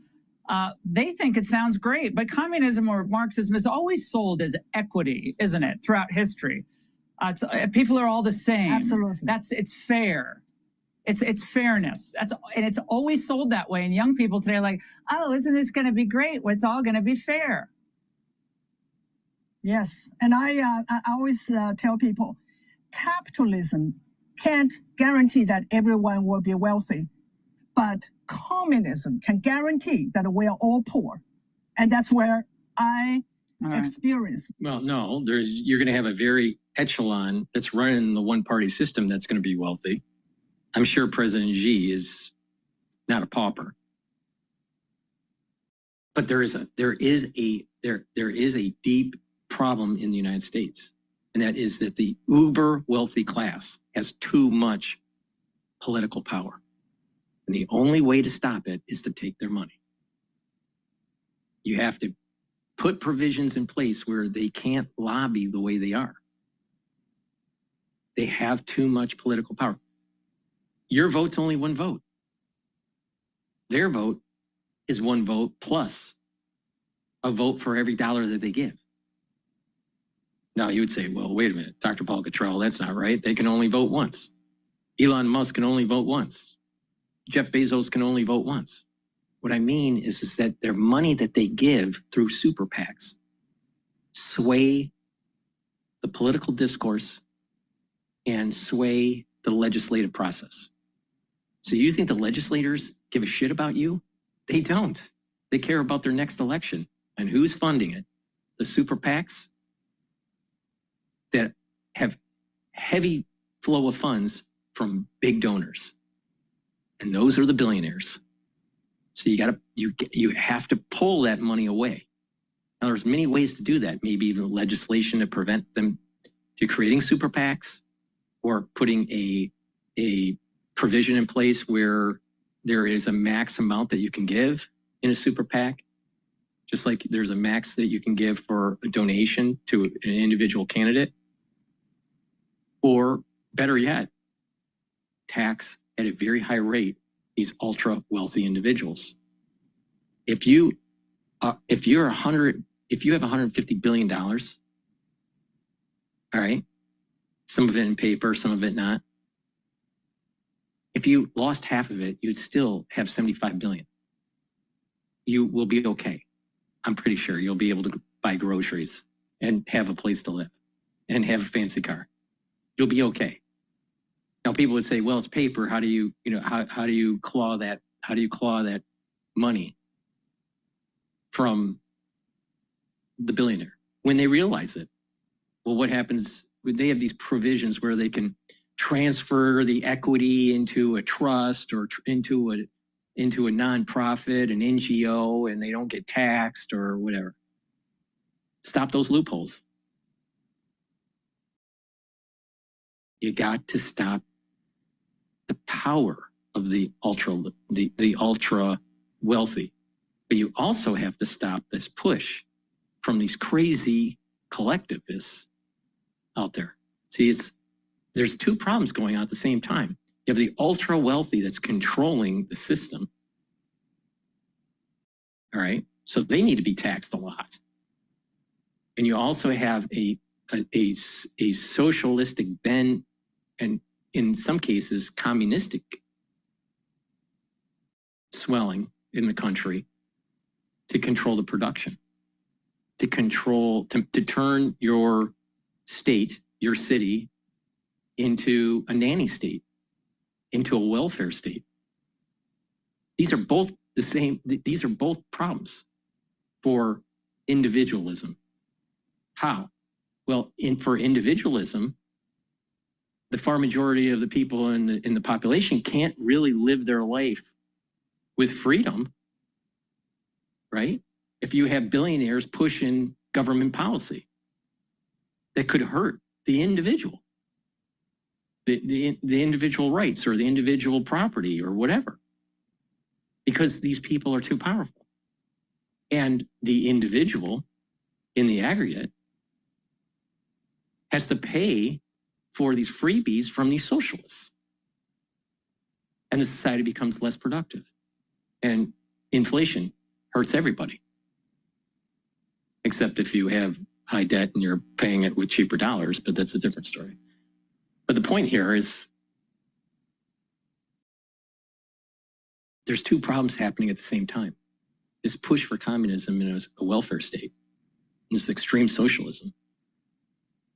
they think it sounds great. But communism or Marxism is always sold as equity, isn't it, throughout history? People are all the same. Absolutely. It's fair. It's fairness. And it's always sold that way. And young people today are like, oh, isn't this going to be great? Well, it's all going to be fair. Yes, and I always tell people, capitalism can't guarantee that everyone will be wealthy, but communism can guarantee that we are all poor, and that's where I experience. Well, no, you're going to have a very echelon that's running the one-party system that's going to be wealthy. I'm sure President Xi is not a pauper, but there is a deep problem in the United States, and that is that the uber wealthy class has too much political power. And the only way to stop it is to take their money. You have to put provisions in place where they can't lobby the way they are. They have too much political power. Your vote's only one vote. Their vote is one vote plus a vote for every dollar that they give. Now you would say, well, wait a minute, DrPaulCottrell, that's not right. They can only vote once. Elon Musk can only vote once. Jeff Bezos can only vote once. What I mean is that their money that they give through super PACs sway the political discourse and sway the legislative process. So you think the legislators give a shit about you? They don't. They care about their next election. And who's funding it? The super PACs that have heavy flow of funds from big donors. And those are the billionaires. So you have to pull that money away. Now there's many ways to do that. Maybe even legislation to prevent them to creating super PACs, or putting a provision in place where there is a max amount that you can give in a super PAC, just like there's a max that you can give for a donation to an individual candidate. Or better yet, tax at a very high rate these ultra wealthy individuals. If you have $150 billion, all right, some of it in paper, some of it not. If you lost half of it, you'd still have 75 billion. You will be okay. I'm pretty sure you'll be able to buy groceries and have a place to live and have a fancy car. You'll be okay. Now people would say, well, it's paper. How do you claw that? How do you claw that money from the billionaire when they realize it? Well, what happens? They have these provisions where they can transfer the equity into a trust or into a nonprofit, an NGO, and they don't get taxed or whatever. Stop those loopholes. You got to stop the power of the ultra wealthy, but you also have to stop this push from these crazy collectivists out there. See, there's two problems going on at the same time. You have the ultra wealthy that's controlling the system. All right, so they need to be taxed a lot. And you also have a socialistic bent, and in some cases communistic swelling in the country to control the production, to turn your state, your city, into a nanny state, into a welfare state. These are both the same. These are both problems for individualism. How? Well, for individualism, the far majority of the people in the population can't really live their life with freedom, right? If you have billionaires pushing government policy that could hurt the individual, the individual rights or the individual property or whatever, because these people are too powerful. And the individual in the aggregate has to pay for these freebies from these socialists. And the society becomes less productive. And inflation hurts everybody. Except if you have high debt and you're paying it with cheaper dollars, but that's a different story. But the point here is there's two problems happening at the same time. This push for communism in a welfare state, and this extreme socialism,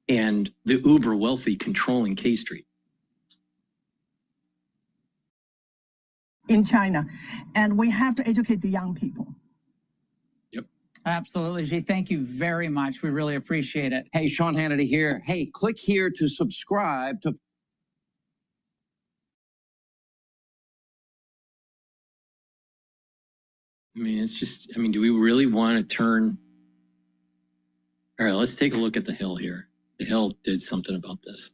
and the uber wealthy controlling K Street. In China, and we have to educate the young people. Yep. Absolutely, Xi. Thank you very much. We really appreciate it. Hey, Sean Hannity here. Hey, click here to subscribe to... I mean, it's just, do we really want to turn? All right, let's take a look at the Hill here. The Hill did something about this.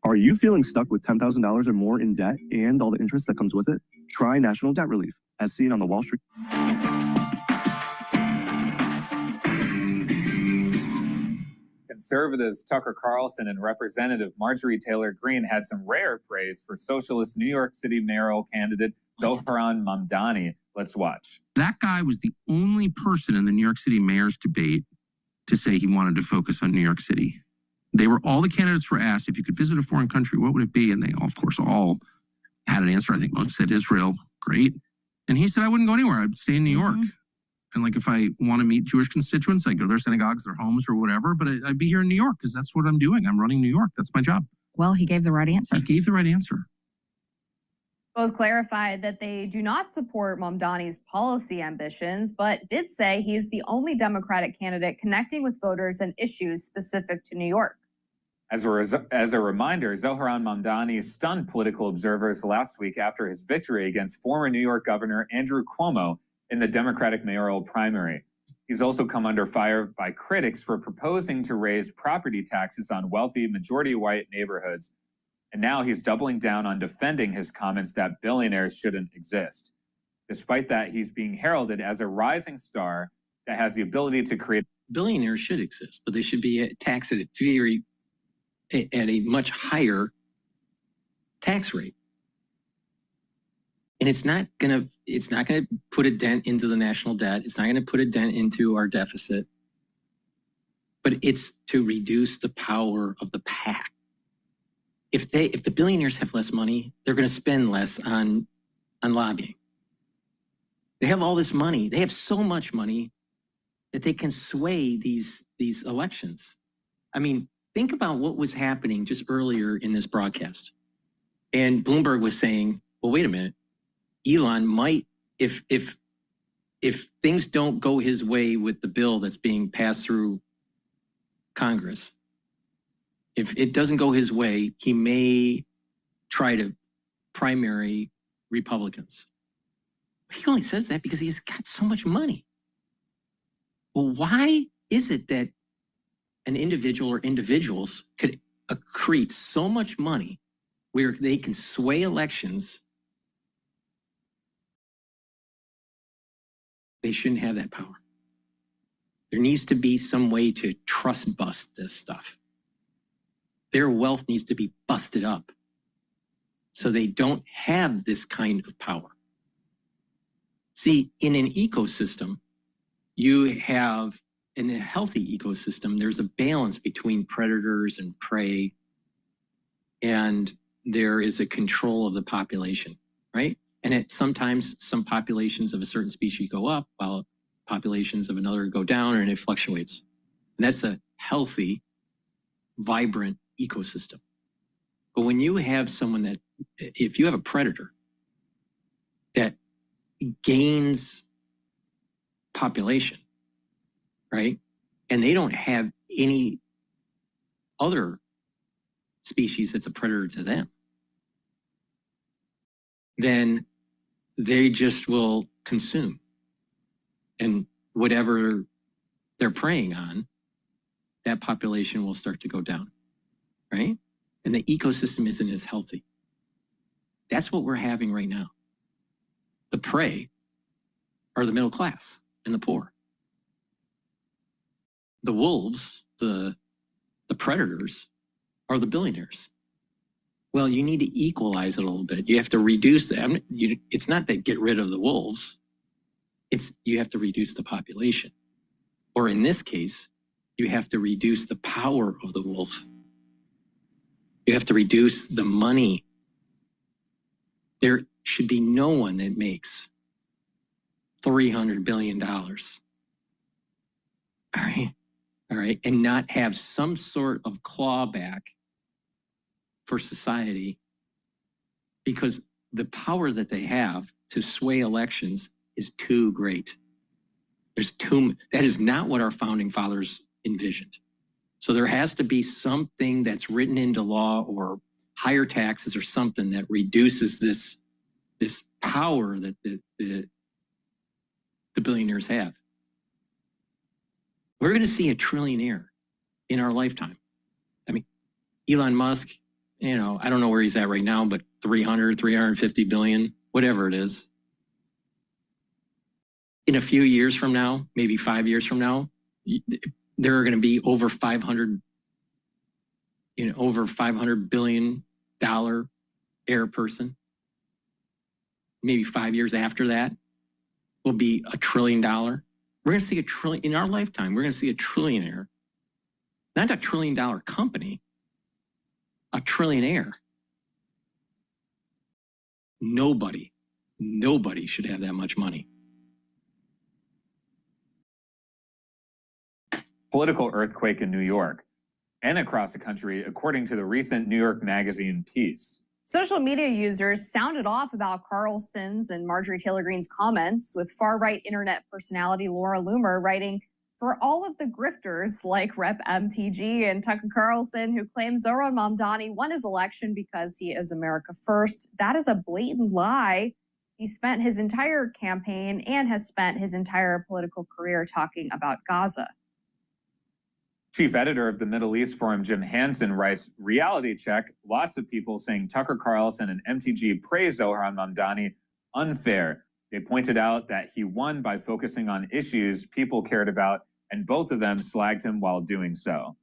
Are you feeling stuck with $10,000 or more in debt and all the interest that comes with it? Try national debt relief, as seen on the Wall Street. Conservatives Tucker Carlson and Representative Marjorie Taylor Greene had some rare praise for socialist New York City mayoral candidate Zohran Mamdani. Let's watch. That guy was the only person in the New York City mayor's debate to say he wanted to focus on New York City. All the candidates were asked, if you could visit a foreign country, what would it be? And they, of course, all had an answer. I think most said Israel. Great. And he said, I wouldn't go anywhere. I'd stay in New York. And like, if I want to meet Jewish constituents, I go to their synagogues, their homes, or whatever. But I'd be here in New York because that's what I'm doing. I'm running New York. That's my job. Well, he gave the right answer. He gave the right answer. Both clarified that they do not support Mamdani's policy ambitions, but did say he's the only Democratic candidate connecting with voters and issues specific to New York. As a reminder, Zohran Mamdani stunned political observers last week after his victory against former New York Governor Andrew Cuomo in the Democratic mayoral primary. He's also come under fire by critics for proposing to raise property taxes on wealthy, majority-white neighborhoods. And now he's doubling down on defending his comments that billionaires shouldn't exist. Despite that, he's being heralded as a rising star that has the ability to create... Billionaires should exist, but they should be taxed at a much higher tax rate. And it's not gonna put a dent into the national debt. It's not gonna put a dent into our deficit, but it's to reduce the power of the PAC. If the billionaires have less money, they're gonna spend less on lobbying. They have all this money. They have so much money that they can sway these elections. I mean, think about what was happening just earlier in this broadcast. And Bloomberg was saying, well, wait a minute. Elon might, if things don't go his way with the bill that's being passed through Congress, if it doesn't go his way, he may try to primary Republicans. He only says that because he's got so much money. Well, why is it that an individual or individuals could accrete so much money where they can sway elections? They shouldn't have that power. There needs to be some way to trust bust this stuff. Their wealth needs to be busted up so they don't have this kind of power. See, in an ecosystem, you have, in a healthy ecosystem, there's a balance between predators and prey, and there is a control of the population, right? And sometimes some populations of a certain species go up while populations of another go down, and it fluctuates. And that's a healthy, vibrant ecosystem. But when you have someone that, if you have a predator that gains population, right? And they don't have any other species that's a predator to them, then they just will consume. And whatever they're preying on, that population will start to go down, right? And the ecosystem isn't as healthy. That's what we're having right now. The prey are the middle class and the poor. The wolves, the predators, are the billionaires. Well, you need to equalize it a little bit. You have to reduce them. It's not that get rid of the wolves. It's you have to reduce the population. Or in this case, you have to reduce the power of the wolf. You have to reduce the money. There should be no one that makes $300 billion. All right, and not have some sort of clawback for society, because the power that they have to sway elections is too great. That is not what our founding fathers envisioned. So there has to be something that's written into law or higher taxes or something that reduces this power that the billionaires have. We're going to see a trillionaire in our lifetime. I mean, Elon Musk, I don't know where he's at right now, but 350 billion. whatever it is, in a few years from now, maybe 5 years from now, there are going to be over $500 billion air person. Maybe 5 years after that will be $1 trillion. We're going to see a trillion in our lifetime. We're going to see a trillionaire, not $1 trillion company, a trillionaire. Nobody should have that much money. Political earthquake in New York and across the country, according to the recent New York Magazine piece. Social media users sounded off about Carlson's and Marjorie Taylor Greene's comments, with far-right internet personality Laura Loomer writing, "For all of the grifters like Rep. MTG and Tucker Carlson who claim Zohran Mamdani won his election because he is America first, that is a blatant lie. He spent his entire campaign and has spent his entire political career talking about Gaza." Chief editor of the Middle East Forum, Jim Hansen, writes, "Reality check, lots of people saying Tucker Carlson and MTG praise Zohran Mamdani. Unfair. They pointed out that he won by focusing on issues people cared about, and both of them slagged him while doing so."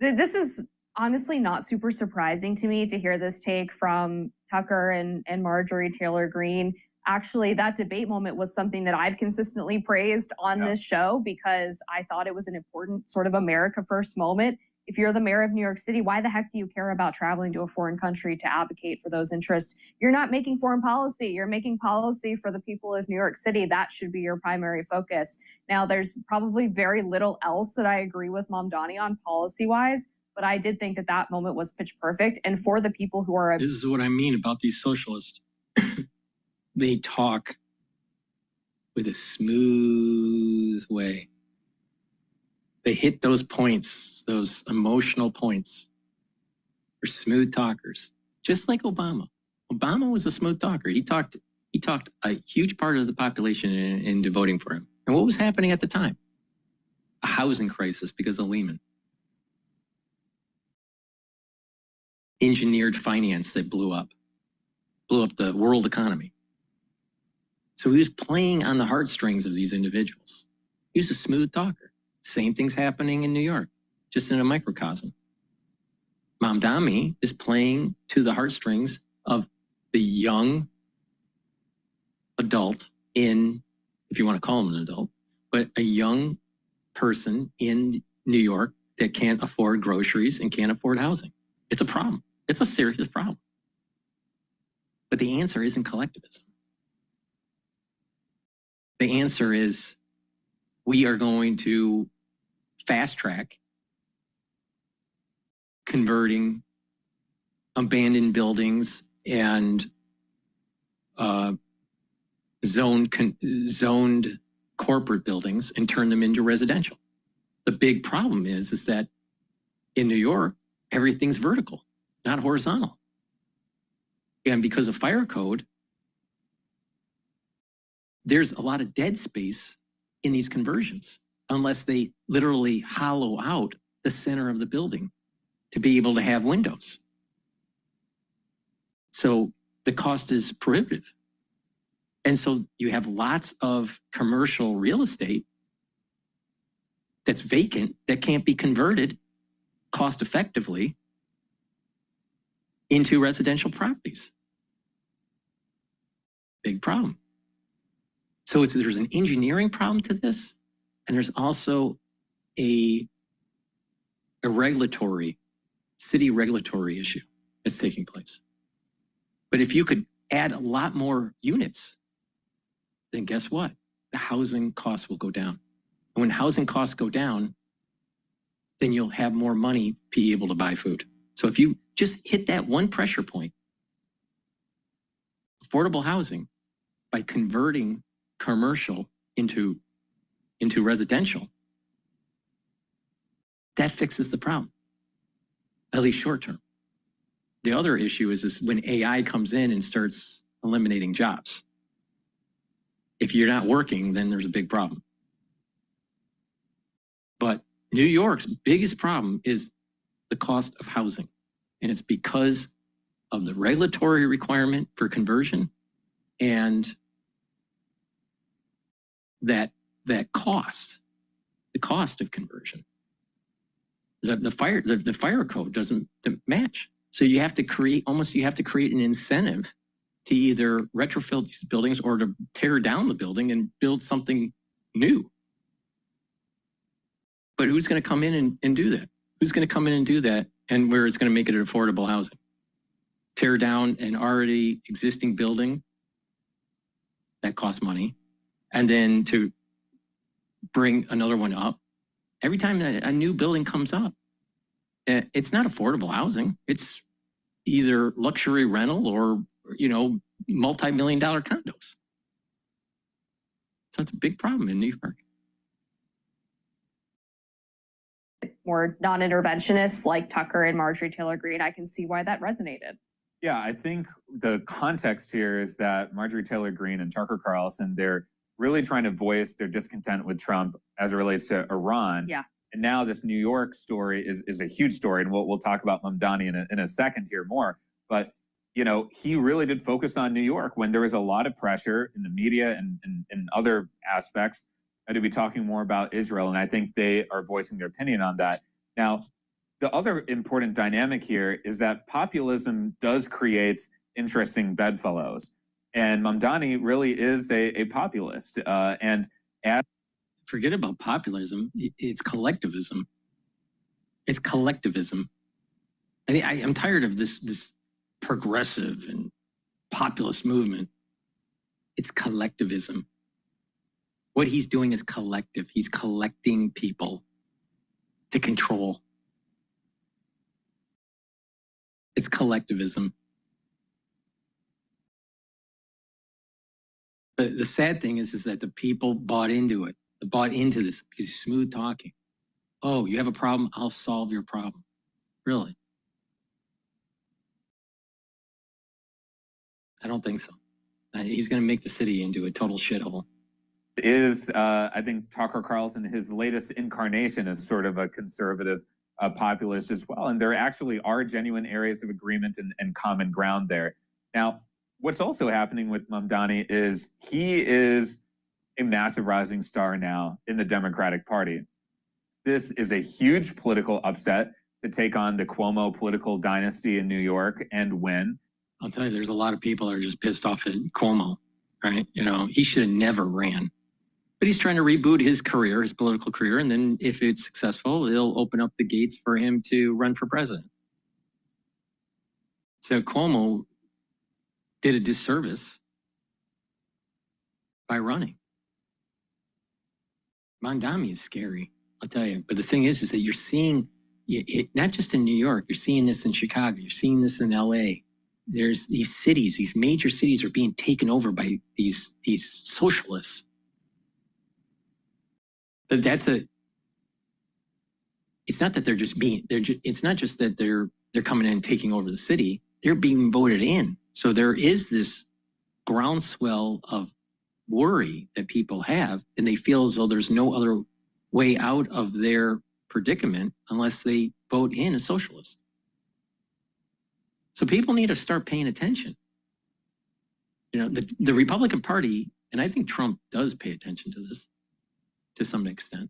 This is honestly not super surprising to me to hear this take from Tucker and Marjorie Taylor Greene. Actually, that debate moment was something that I've consistently praised on this show because I thought it was an important sort of America first moment. If you're the mayor of New York City, why the heck do you care about traveling to a foreign country to advocate for those interests? You're not making foreign policy. You're making policy for the people of New York City. That should be your primary focus. Now, there's probably very little else that I agree with Mamdani on policy-wise, but I did think that that moment was pitch perfect. And for the people who are... This is what I mean about these socialists. They talk with a smooth way. They hit those points, those emotional points. They're smooth talkers, just like Obama. Obama was a smooth talker. He talked a huge part of the population into voting for him. And what was happening at the time? A housing crisis because of Lehman. Engineered finance that blew up the world economy. So he was playing on the heartstrings of these individuals. He was a smooth talker. Same thing's happening in New York, just in a microcosm. Mamdani is playing to the heartstrings of the young adult in, if you want to call him an adult, but a young person in New York that can't afford groceries and can't afford housing. It's a problem. It's a serious problem. But the answer isn't collectivism. The answer is we are going to fast track converting abandoned buildings and zoned corporate buildings and turn them into residential. The big problem is that in New York, everything's vertical, not horizontal. And because of fire code, there's a lot of dead space in these conversions unless they literally hollow out the center of the building to be able to have windows. So the cost is prohibitive. And so you have lots of commercial real estate that's vacant that can't be converted cost effectively into residential properties. Big problem. So there's an engineering problem to this, and there's also a regulatory, city regulatory issue that's taking place. But if you could add a lot more units, then guess what? The housing costs will go down. And when housing costs go down, then you'll have more money to be able to buy food. So if you just hit that one pressure point, affordable housing, by converting commercial into residential, that fixes the problem, at least short term. The other issue is when AI comes in and starts eliminating jobs. If you're not working, then there's a big problem. But New York's biggest problem is the cost of housing. And it's because of the regulatory requirement for conversion And that cost, the cost of conversion, the fire code doesn't match. So you have to create an incentive to either retrofit these buildings or to tear down the building and build something new. But who's going to come in and do that? Who's going to come in and do that? And where it's going to make it an affordable housing? Tear down an already existing building that costs money, and then to bring another one up. Every time that a new building comes up, it's not affordable housing. It's either luxury rental or, multi-million-dollar condos. So it's a big problem in New York. More non-interventionists like Tucker and Marjorie Taylor Greene, I can see why that resonated. Yeah, I think the context here is that Marjorie Taylor Greene and Tucker Carlson, they're really trying to voice their discontent with Trump as it relates to Iran. Yeah. And now this New York story is a huge story, and we'll talk about Mamdani in a second here more. But he really did focus on New York when there was a lot of pressure in the media and other aspects to be talking more about Israel, and I think they are voicing their opinion on that. Now, the other important dynamic here is that populism does create interesting bedfellows, and Mamdani really is a populist. Forget about populism. It's collectivism. It's collectivism. I'm tired of this progressive and populist movement. It's collectivism. What he's doing is collective. He's collecting people to control. It's collectivism. But the sad thing is that the people bought into it. They bought into this because he's smooth talking. Oh, you have a problem? I'll solve your problem. Really? I don't think so. He's going to make the city into a total shithole. I think Tucker Carlson, his latest incarnation, is sort of a conservative populist as well. And there actually are genuine areas of agreement and common ground there. Now, what's also happening with Mamdani is he is a massive rising star now in the Democratic Party. This is a huge political upset to take on the Cuomo political dynasty in New York and win. I'll tell you, there's a lot of people that are just pissed off at Cuomo, right? He should have never ran. But he's trying to reboot his career, his political career, and then if it's successful, it'll open up the gates for him to run for president. So Cuomo did a disservice by running. Mamdani is scary, I'll tell you. But the thing is that you're seeing it not just in New York, you're seeing this in Chicago, you're seeing this in LA. There's these cities, these major cities are being taken over by these socialists. But it's not that it's not just that they're coming in and taking over the city, they're being voted in. So there is this groundswell of worry that people have, and they feel as though there's no other way out of their predicament unless they vote in a socialist. So people need to start paying attention. The Republican Party, and I think Trump does pay attention to this to some extent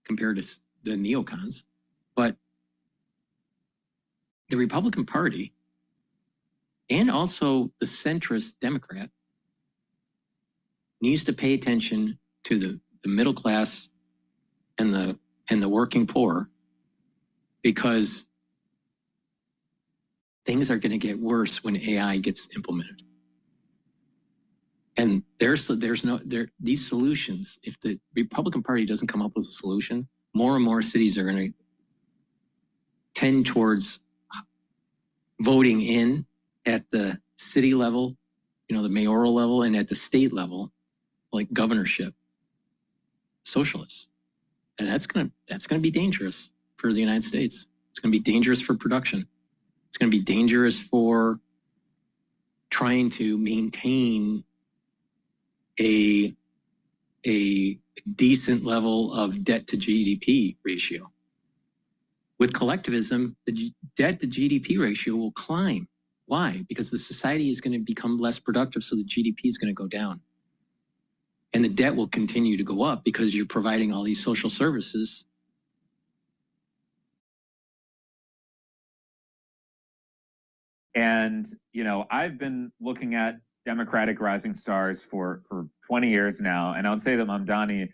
compared to the neocons, but the Republican Party and also the centrist Democrat needs to pay attention to the middle class and the working poor, because things are going to get worse when AI gets implemented. And these solutions, if the Republican Party doesn't come up with a solution, more and more cities are going to tend towards voting in at the city level, the mayoral level, and at the state level, like governorship, socialists. And that's going to be dangerous for the United States. It's going to be dangerous for production. It's going to be dangerous for trying to maintain a decent level of debt to GDP ratio. With collectivism, the debt to GDP ratio will climb Why? Because the society is going to become less productive, so the GDP is going to go down. And the debt will continue to go up because you're providing all these social services. And, you know, I've been looking at Democratic rising stars for 20 years now, and I would say that Mamdani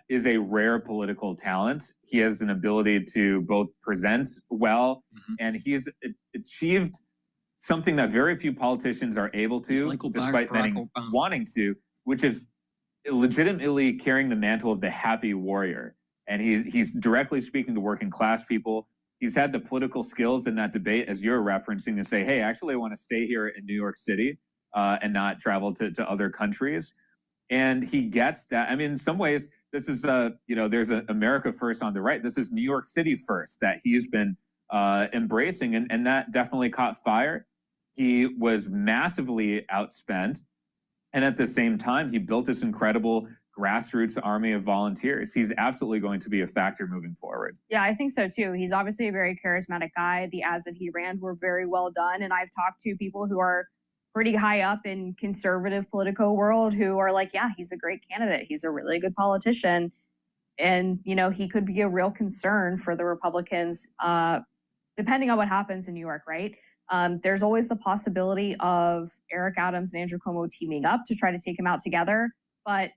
is a rare political talent. He has an ability to both present well, and he's achieved something that very few politicians are able to, like despite many wanting to, which is legitimately carrying the mantle of the happy warrior. And he's directly speaking to working class people. He's had the political skills in that debate, as you're referencing, to say, hey, actually, I want to stay here in New York City and not travel to other countries. And he gets that. I mean, in some ways, this is, you know, there's an America first on the right. This is New York City first that he's been embracing, and that definitely caught fire. He was massively outspent. And at the same time, he built this incredible grassroots army of volunteers. He's absolutely going to be a factor moving forward. Yeah, I think so too. He's obviously a very charismatic guy. The ads that he ran were very well done. And I've talked to people who are pretty high up in conservative political world who are like, yeah, he's a great candidate. He's a really good politician. And, you know, he could be a real concern for the Republicans, depending on what happens in New York, right? There's always the possibility of Eric Adams and Andrew Cuomo teaming up to try to take him out together. But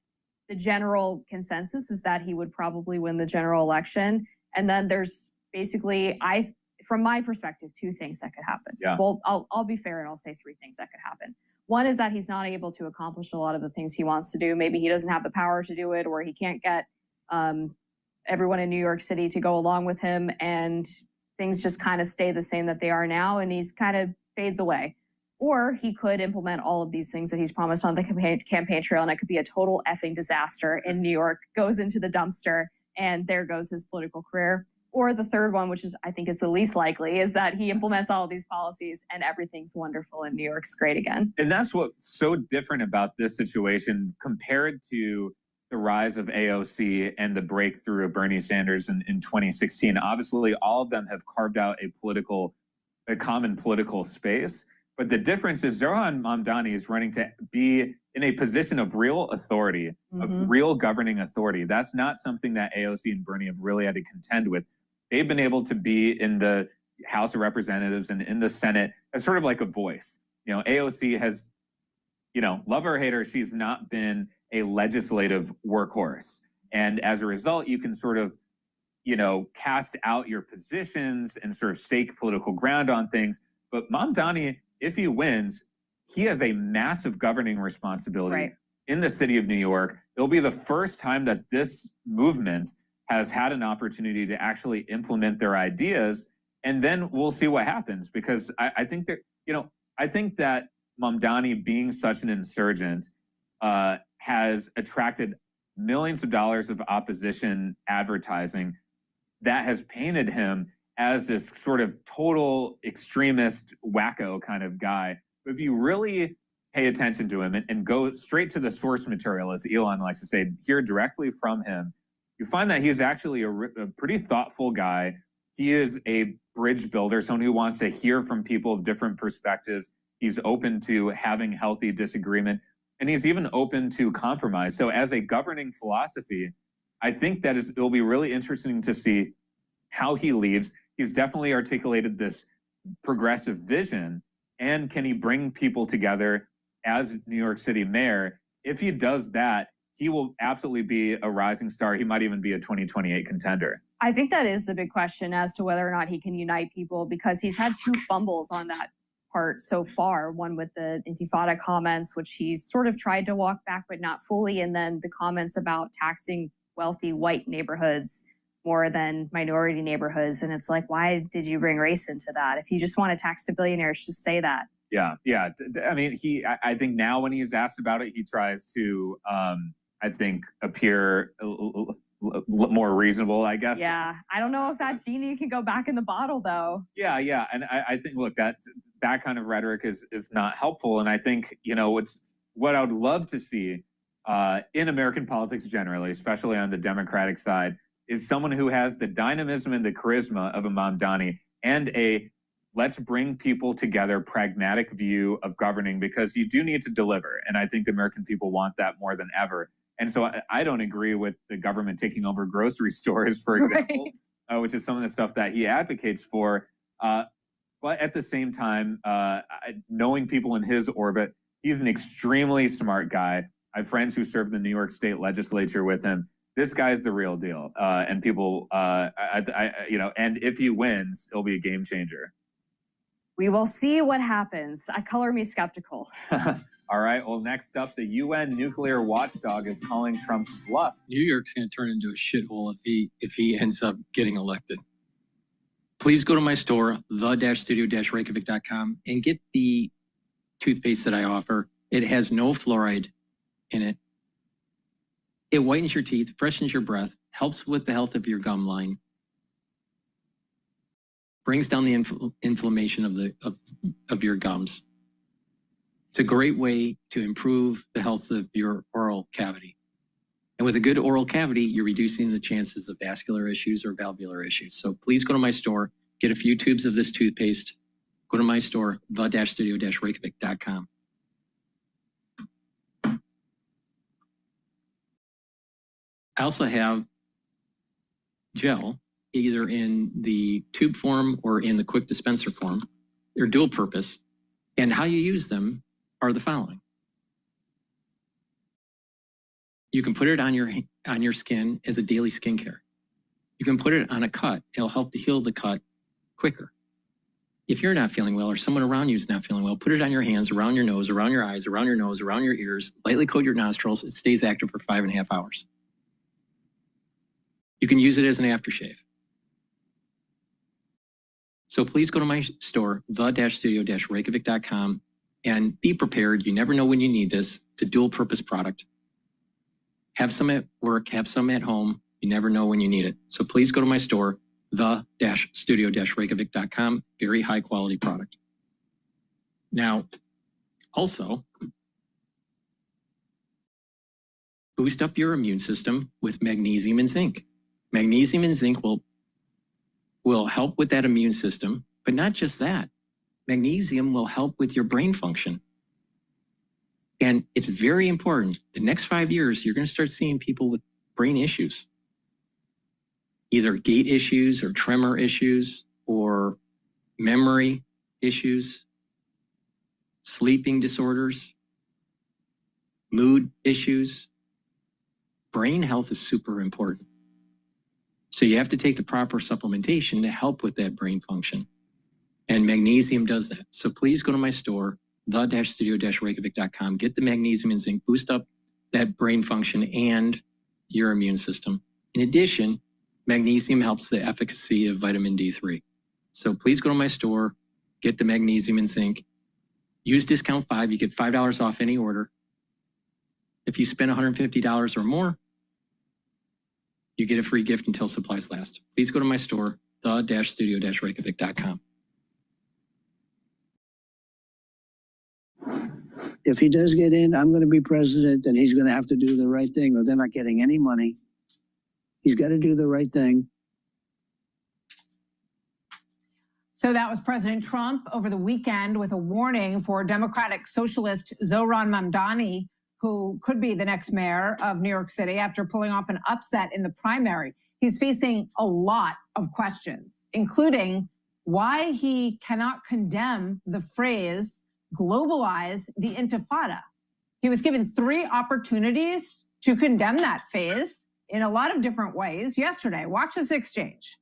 the general consensus is that he would probably win the general election. And then there's basically, from my perspective, two things that could happen. Yeah. Well, I'll be fair and I'll say three things that could happen. One is that he's not able to accomplish a lot of the things he wants to do. Maybe he doesn't have the power to do it, or he can't get everyone in New York City to go along with him, and things just kind of stay the same that they are now, and he's kind of fades away. Or he could implement all of these things that he's promised on the campaign trail, and it could be a total effing disaster in New York, goes into the dumpster, and there goes his political career. Or the third one, which is I think is the least likely, is that he implements all of these policies and everything's wonderful and New York's great again. And that's what's so different about this situation compared to the rise of AOC and the breakthrough of Bernie Sanders in 2016. Obviously, all of them have carved out a common political space. But the difference is Zohran Mamdani is running to be in a position of real authority, of real governing authority. That's not something that AOC and Bernie have really had to contend with. They've been able to be in the House of Representatives and in the Senate as sort of like a voice. You know, AOC has, you know, love her or hate her, she's not been a legislative workhorse. And as a result, you can sort of, you know, cast out your positions and sort of stake political ground on things. But Mamdani, if he wins, he has a massive governing responsibility in the city of New York. It'll be the first time that this movement has had an opportunity to actually implement their ideas. And then we'll see what happens, because I think that, you know, I think that Mamdani being such an insurgent has attracted millions of dollars of opposition advertising that has painted him as this sort of total extremist wacko kind of guy. But if you really pay attention to him and go straight to the source material, as Elon likes to say, hear directly from him, you find that he's actually a pretty thoughtful guy. He is a bridge builder, someone who wants to hear from people of different perspectives. He's open to having healthy disagreement, and he's even open to compromise. So as a governing philosophy, I think that it'll be really interesting to see how he leads. He's definitely articulated this progressive vision, and can he bring people together as New York City mayor? If he does that, he will absolutely be a rising star. He might even be a 2028 contender. I think that is the big question as to whether or not he can unite people, because he's had two fumbles on that part so far. One with the Intifada comments, which he's sort of tried to walk back, but not fully. And then the comments about taxing wealthy white neighborhoods more than minority neighborhoods. And it's like, why did you bring race into that? If you just want to tax the billionaires, just say that. Yeah. I mean, I think now when he's asked about it, he tries to, I think, appear more reasonable, I guess. Yeah. I don't know if that genie can go back in the bottle, though. Yeah. And I think, look, that kind of rhetoric is not helpful. And I think, you know, what I would love to see in American politics generally, especially on the Democratic side, is someone who has the dynamism and the charisma of a Mamdani and a let's bring people together, pragmatic view of governing, because you do need to deliver. And I think the American people want that more than ever. And so I don't agree with the government taking over grocery stores, for example, which is some of the stuff that he advocates for. But at the same time, knowing people in his orbit, he's an extremely smart guy. I have friends who served the New York State legislature with him. This guy's the real deal. And people, and if he wins, it'll be a game changer. We will see what happens. Color me skeptical. All right. Well, next up, the UN nuclear watchdog is calling Trump's bluff. New York's going to turn into a shithole if he ends up getting elected. Please go to my store, the-studio-reykjavik.com, and get the toothpaste that I offer. It has no fluoride in it. It whitens your teeth, freshens your breath, helps with the health of your gum line, brings down the inflammation of your gums. It's a great way to improve the health of your oral cavity. And with a good oral cavity, you're reducing the chances of vascular issues or valvular issues. So please go to my store, get a few tubes of this toothpaste. Go to my store, the-studio-reykjavik.com. I also have gel, either in the tube form or in the quick dispenser form. They're dual purpose. And how you use them are the following. You can put it on your skin as a daily skincare. You can put it on a cut. It'll help to heal the cut quicker. If you're not feeling well or someone around you is not feeling well, put it on your hands, around your nose, around your eyes, around your nose, around your ears, lightly coat your nostrils. It stays active for 5.5 hours. You can use it as an aftershave. So please go to my store, the-studio-reykjavik.com, and be prepared. You never know when you need this. It's a dual purpose product. Have some at work, have some at home. You never know when you need it. So please go to my store, the-studio-reykjavik.com. Very high quality product. Now, also, boost up your immune system with magnesium and zinc. Magnesium and zinc will help with that immune system, but not just that. Magnesium will help with your brain function. And it's very important. The next 5 years, you're going to start seeing people with brain issues, either gait issues or tremor issues or memory issues, sleeping disorders, mood issues. Brain health is super important. So you have to take the proper supplementation to help with that brain function. And magnesium does that. So please go to my store, the-studio-reykjavik.com, get the magnesium and zinc, boost up that brain function and your immune system. In addition, magnesium helps the efficacy of vitamin D3. So please go to my store, get the magnesium and zinc, use discount 5, you get $5 off any order. If you spend $150 or more, you get a free gift until supplies last. Please go to my store, the-studio-reykjavik.com. If he does get in, I'm going to be president, and he's going to have to do the right thing, or they're not getting any money. He's got to do the right thing. So that was President Trump over the weekend with a warning for Democratic Socialist Zohran Mamdani, who could be the next mayor of New York City after pulling off an upset in the primary. He's facing a lot of questions, including why he cannot condemn the phrase globalize the intifada. He was given 3 opportunities to condemn that phase in a lot of different ways yesterday. Watch this exchange.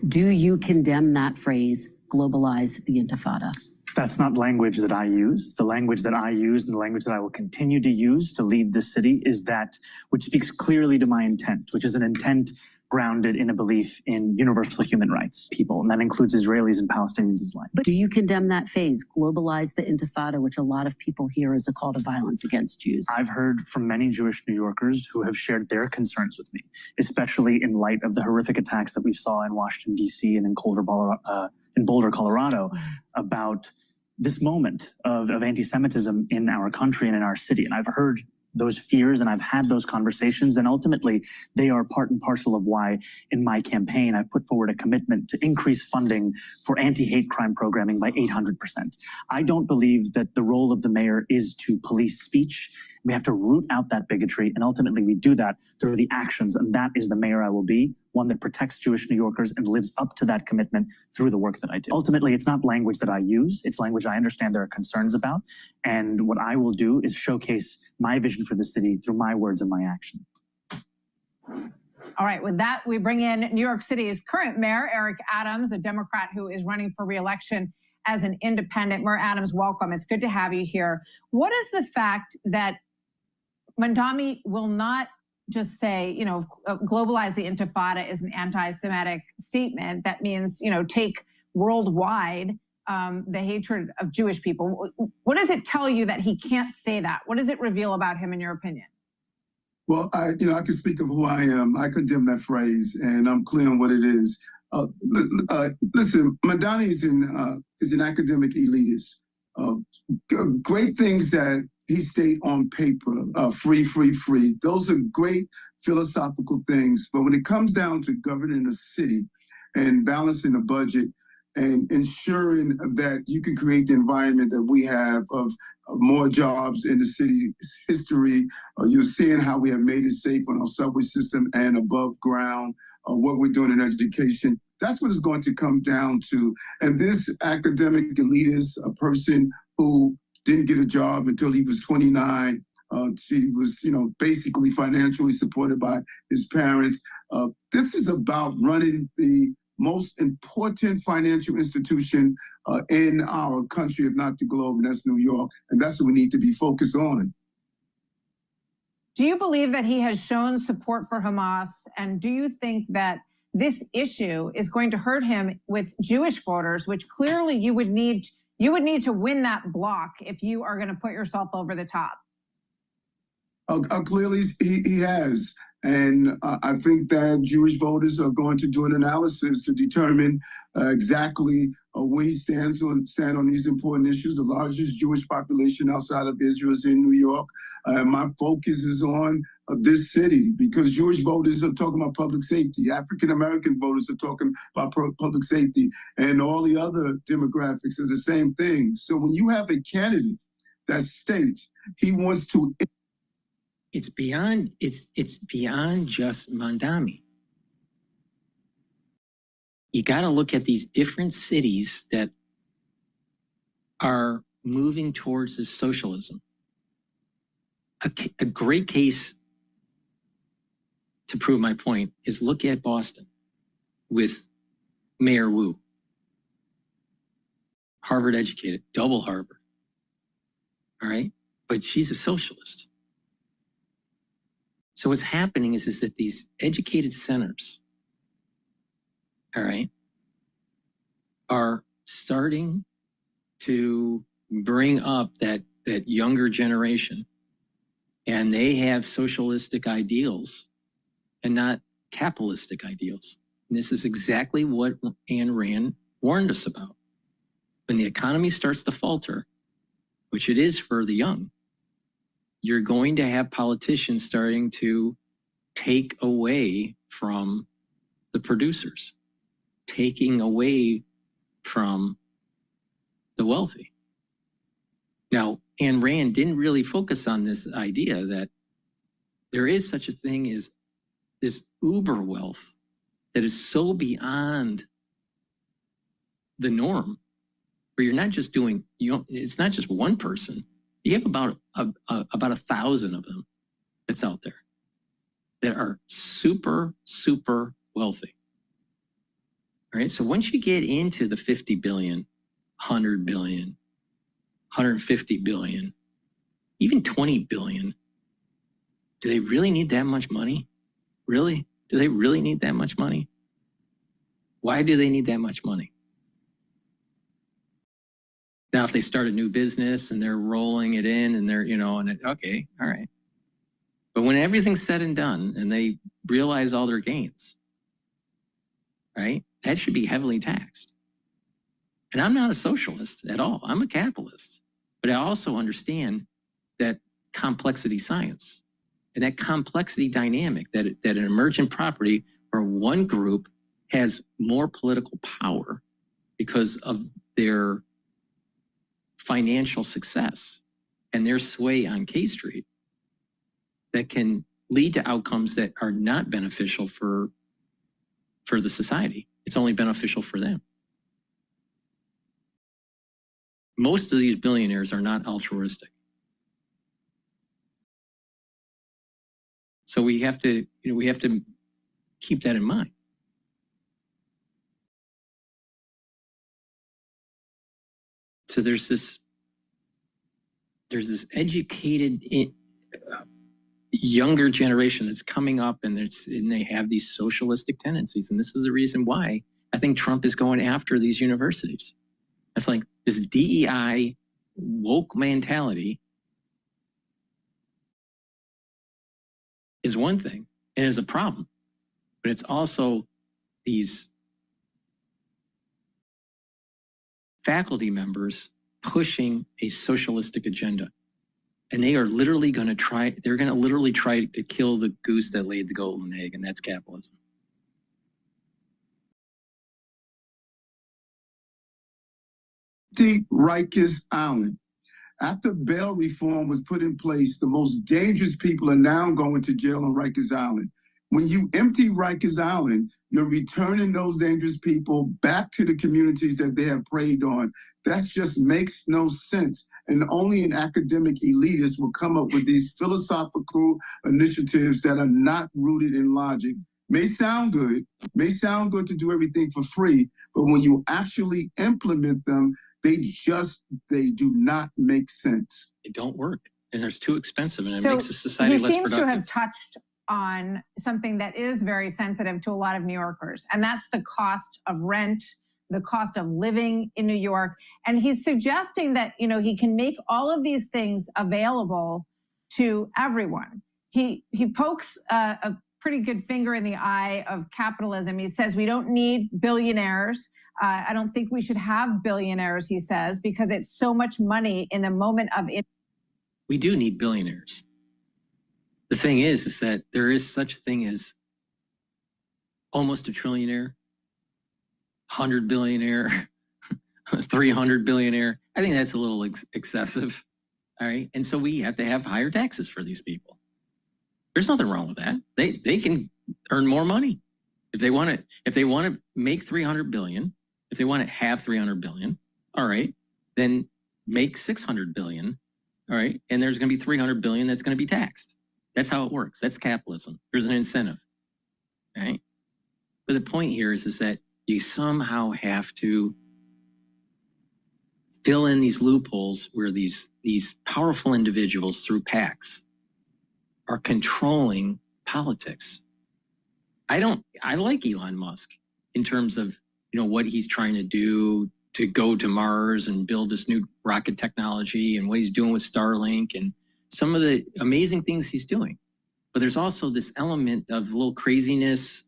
Do you condemn that phrase, globalize the intifada? That's not language that I use. The language that I use and the language that I will continue to use to lead the city is that which speaks clearly to my intent, which is an intent grounded in a belief in universal human rights, people, and that includes Israelis and Palestinians alike. But do you condemn that phase, globalize the intifada, which a lot of people hear as a call to violence against Jews? I've heard from many Jewish New Yorkers who have shared their concerns with me, especially in light of the horrific attacks that we saw in Washington, D.C. and in Boulder, Colorado, about this moment of anti-Semitism in our country and in our city. And I've heard those fears and I've had those conversations. And ultimately, they are part and parcel of why in my campaign, I've put forward a commitment to increase funding for anti-hate crime programming by 800%. I don't believe that the role of the mayor is to police speech. We have to root out that bigotry. And ultimately, we do that through the actions. And that is the mayor I will be, one that protects Jewish New Yorkers and lives up to that commitment through the work that I do. Ultimately, it's not language that I use. It's language I understand there are concerns about. And what I will do is showcase my vision for the city through my words and my action. All right, with that, we bring in New York City's current mayor, Eric Adams, a Democrat who is running for re-election as an independent. Mayor Adams, welcome. It's good to have you here. What is the fact that Mamdani will not just say, you know, globalize the Intifada is an anti-Semitic statement? That means, you know, take worldwide the hatred of Jewish people. What does it tell you that he can't say that? What does it reveal about him, in your opinion? Well, I can speak of who I am. I condemn that phrase, and I'm clear on what it is. Listen, Mamdani is an academic elitist. Great things that he state on paper, free, free, free. Those are great philosophical things. But when it comes down to governing a city and balancing a budget and ensuring that you can create the environment that we have of more jobs in the city's history, you're seeing how we have made it safe on our subway system and above ground, what we're doing in education. That's what it's going to come down to. And this academic elitist, a person who didn't get a job until he was 29. She was, you know, basically financially supported by his parents. This is about running the most important financial institution in our country, if not the globe, and that's New York. And that's what we need to be focused on. Do you believe that he has shown support for Hamas? And do you think that this issue is going to hurt him with Jewish voters, which clearly you would need to win that block if you are going to put yourself over the top? Clearly, he has. And I think that Jewish voters are going to do an analysis to determine exactly where he stands on these important issues. The largest Jewish population outside of Israel is in New York. My focus is on this city because Jewish voters are talking about public safety. African-American voters are talking about public safety. And all the other demographics are the same thing. So when you have a candidate that states he wants to... It's beyond just Mamdani. You got to look at these different cities that are moving towards this socialism. A great case to prove my point is look at Boston with Mayor Wu. Harvard educated, double Harvard. All right, but she's a socialist. So what's happening is that these educated centers, all right, are starting to bring up that younger generation, and they have socialistic ideals and not capitalistic ideals. And this is exactly what Ayn Rand warned us about. When the economy starts to falter, which it is for the young, you're going to have politicians starting to take away from the producers, taking away from the wealthy. Now, Ayn Rand didn't really focus on this idea that there is such a thing as this uber wealth that is so beyond the norm, where you're not just doing, it's not just one person. You have about 1,000 of them that's out there that are super, super wealthy. All right. So once you get into the 50 billion, 100 billion, 150 billion, even 20 billion, do they really need that much money? Really? Do they really need that much money? Why do they need that much money? Now, if they start a new business and they're rolling it in and they're, okay, all right. But when everything's said and done and they realize all their gains, right, that should be heavily taxed. And I'm not a socialist at all. I'm a capitalist. But I also understand that complexity science. And that complexity dynamic, that an emergent property where one group has more political power because of their financial success and their sway on K Street, that can lead to outcomes that are not beneficial for the society. It's only beneficial for them. Most of these billionaires are not altruistic. So we have to keep that in mind. So there's this educated younger generation that's coming up, and they have these socialistic tendencies. And this is the reason why I think Trump is going after these universities. It's like this DEI woke mentality is one thing and is a problem, but it's also these faculty members pushing a socialistic agenda. And they are literally going to try to kill the goose that laid the golden egg, and that's capitalism. Rikers Island. After bail reform was put in place, the most dangerous people are now going to jail on Rikers Island. When you empty Rikers Island, you're returning those dangerous people back to the communities that they have preyed on. That just makes no sense. And only an academic elitist will come up with these philosophical initiatives that are not rooted in logic. May sound good to do everything for free, but when you actually implement them, they do not make sense. They don't work, and they're too expensive, and it makes the society less productive. He seems to have touched on something that is very sensitive to a lot of New Yorkers, and that's the cost of rent, the cost of living in New York. And he's suggesting that, he can make all of these things available to everyone. He pokes a pretty good finger in the eye of capitalism. He says we don't need billionaires. I don't think we should have billionaires, he says, because it's so much money in the moment of it. We do need billionaires. The thing is that there is such a thing as almost a trillionaire, 100 billionaire, 300 billionaire. I think that's a little excessive. All right. And so we have to have higher taxes for these people. There's nothing wrong with that. They can earn more money. If they want to make 300 billion, if they want to have 300 billion, all right, then make 600 billion. All right. And there's going to be 300 billion that's going to be taxed. That's how it works. That's capitalism. There's an incentive. Right. But the point here is that you somehow have to fill in these loopholes where these powerful individuals through PACs are controlling politics. I like Elon Musk in terms of, what he's trying to do to go to Mars and build this new rocket technology and what he's doing with Starlink and some of the amazing things he's doing. But there's also this element of a little craziness,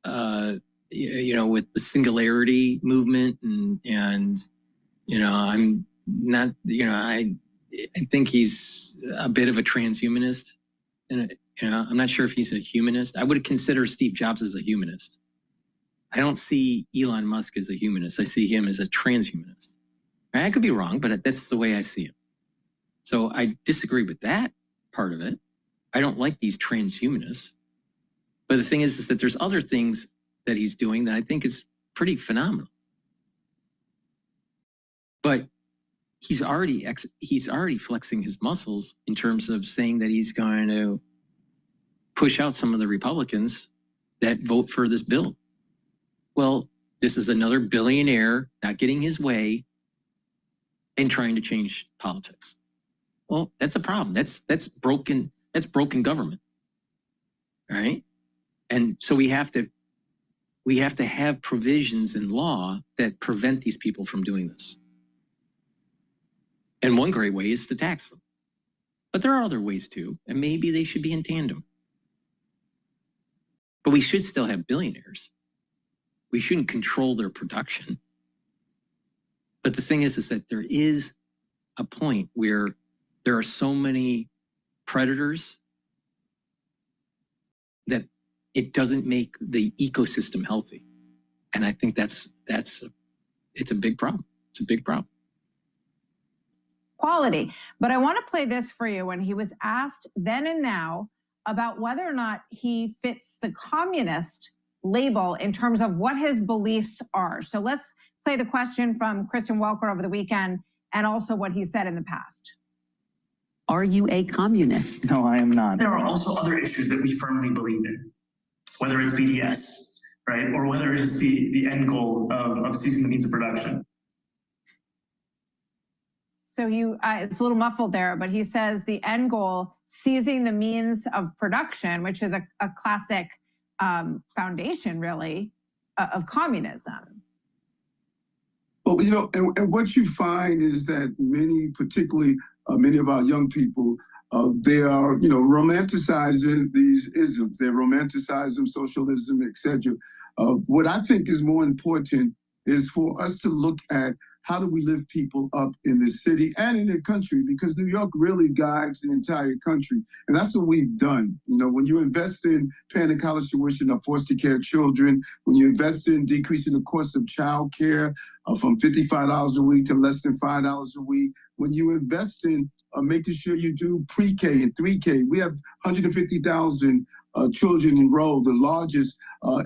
with the singularity movement and I'm not, I think he's a bit of a transhumanist, and I'm not sure if he's a humanist. I would consider Steve Jobs as a humanist. I don't see Elon Musk as a humanist. I see him as a transhumanist. I could be wrong, but that's the way I see him. So I disagree with that part of it. I don't like these transhumanists. But the thing is that there's other things that he's doing that I think is pretty phenomenal. But he's already flexing his muscles in terms of saying that he's going to push out some of the Republicans that vote for this bill. Well, this is another billionaire not getting his way and trying to change politics. Well, that's a problem. That's broken government. All right? And so we have to have provisions in law that prevent these people from doing this. And one great way is to tax them. But there are other ways too, and maybe they should be in tandem. But we should still have billionaires. We shouldn't control their production. But the thing is that there is a point where There are so many predators that it doesn't make the ecosystem healthy. And I think it's a big problem. It's a big problem. Quality. But I want to play this for you when he was asked then and now about whether or not he fits the communist label in terms of what his beliefs are. So let's play the question from Kristen Welker over the weekend and also what he said in the past. Are you a communist? No, I am not. There are also other issues that we firmly believe in, whether it's BDS, right, or whether it's the end goal of ceasing the means of production. So it's a little muffled there, but he says the end goal, seizing the means of production, which is a classic foundation, really, of communism. Well, you know, and what you find is that many, particularly many of our young people, they are, you know, romanticizing these isms. They're romanticizing socialism, etc. What I think is more important is for us to look at how do we lift people up in the city and in the country, because New York really guides the entire country. And that's what we've done. You know, when you invest in paying the college tuition of foster care children, when you invest in decreasing the cost of child care from $55 a week to less than $5 a week, when you invest in making sure you do pre-K and 3K, we have 150,000 children enrolled, the largest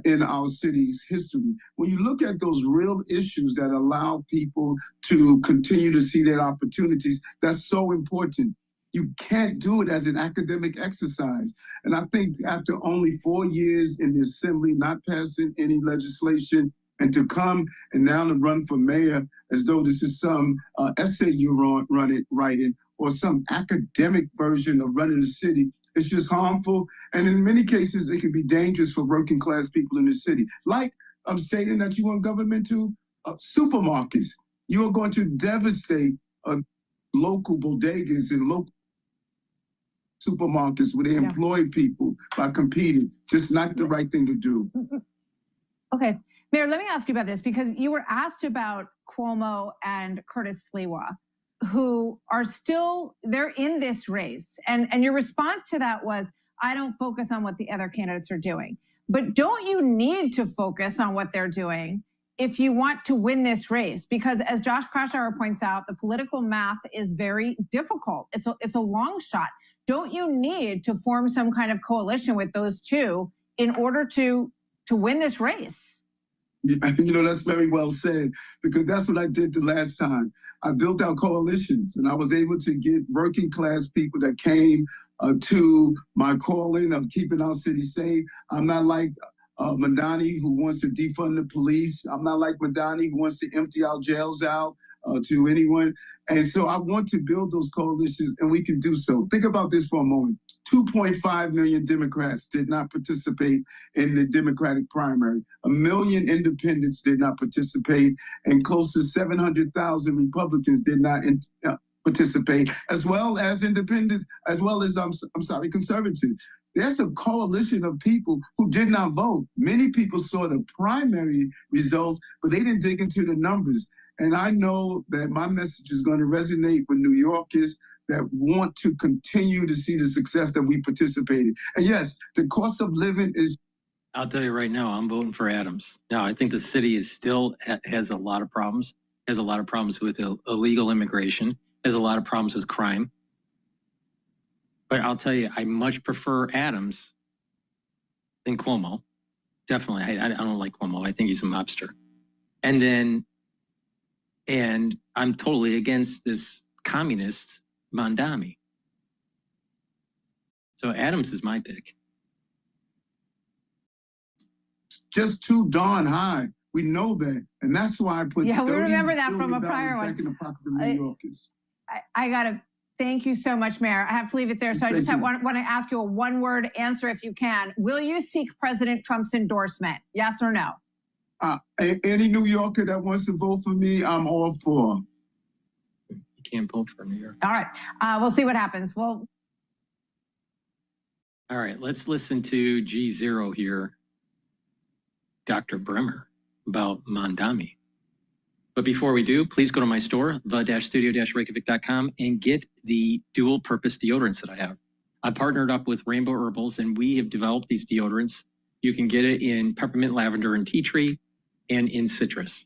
in our city's history. When you look at those real issues that allow people to continue to see their opportunities, that's so important. You can't do it as an academic exercise. And I think after only 4 years in the assembly, not passing any legislation, and to come and now to run for mayor as though this is some essay you're writing or some academic version of running the city, it's just harmful. And in many cases, it can be dangerous for working class people in the city. Like I'm stating that you want government to supermarkets. You are going to devastate local bodegas and local supermarkets where they employ people by competing. Just not the right thing to do. Okay. Mayor, let me ask you about this, because you were asked about Cuomo and Curtis Sliwa, who are still, they're in this race. And your response to that was, I don't focus on what the other candidates are doing. But don't you need to focus on what they're doing if you want to win this race? Because as Josh Krashauer points out, the political math is very difficult. It's a long shot. Don't you need to form some kind of coalition with those two in order to win this race? You know, that's very well said, because that's what I did the last time. I built out coalitions, and I was able to get working class people that came to my calling of keeping our city safe. I'm not like Mamdani, who wants to defund the police. I'm not like Mamdani, who wants to empty our jails out to anyone. And so I want to build those coalitions, and we can do so. Think about this for a moment. 2.5 million Democrats did not participate in the Democratic primary. 1 million independents did not participate, and close to 700,000 Republicans did not participate, as well as independents, as well as, conservatives. There's a coalition of people who did not vote. Many people saw the primary results, but they didn't dig into the numbers. And I know that my message is going to resonate with New Yorkers that want to continue to see the success that we participated. And yes, the cost of living is... I'll tell you right now, I'm voting for Adams. Now, I think the city is still has a lot of problems, has a lot of problems with illegal immigration, has a lot of problems with crime. But I'll tell you, I much prefer Adams than Cuomo. Definitely, I don't like Cuomo. I think he's a mobster. And I'm totally against this communist Mamdani. So Adams is my pick. Just too darn high. We know that. And that's why I put we remember that from a prior one. Back in the pockets of New Yorkers. I got to thank you so much, Mayor. I have to leave it there. So I just want to ask you a one-word answer if you can. Will you seek President Trump's endorsement? Yes or no? Any New Yorker that wants to vote for me, I'm all for. You can't vote for New York. All right. We'll see what happens. All right. Let's listen to G0 here, Dr. Bremer, about Mamdani. But before we do, please go to my store, the-studio-reykjavik.com, and get the dual purpose deodorants that I have. I partnered up with Rainbow Herbals, and we have developed these deodorants. You can get it in peppermint, lavender, and tea tree, and in citrus.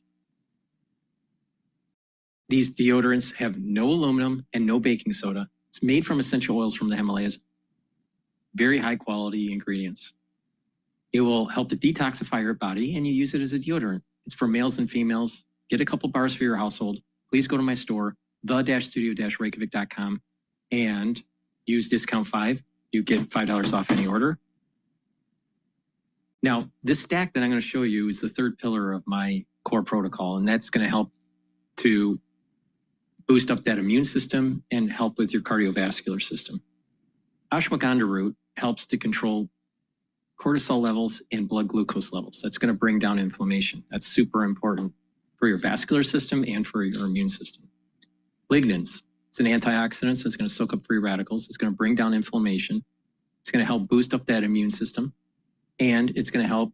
These deodorants have no aluminum and no baking soda. It's made from essential oils from the Himalayas. Very high quality ingredients. It will help to detoxify your body, and you use it as a deodorant. It's for males and females. Get a couple bars for your household. Please go to my store, the-studio-reykjavik.com, and use discount 5. You get $5 off any order. Now, this stack that I'm going to show you is the third pillar of my core protocol, and that's going to help to boost up that immune system and help with your cardiovascular system. Ashwagandha root helps to control cortisol levels and blood glucose levels. That's going to bring down inflammation. That's super important for your vascular system and for your immune system. Lignans, it's an antioxidant, so it's going to soak up free radicals. It's going to bring down inflammation. It's going to help boost up that immune system, and it's going to help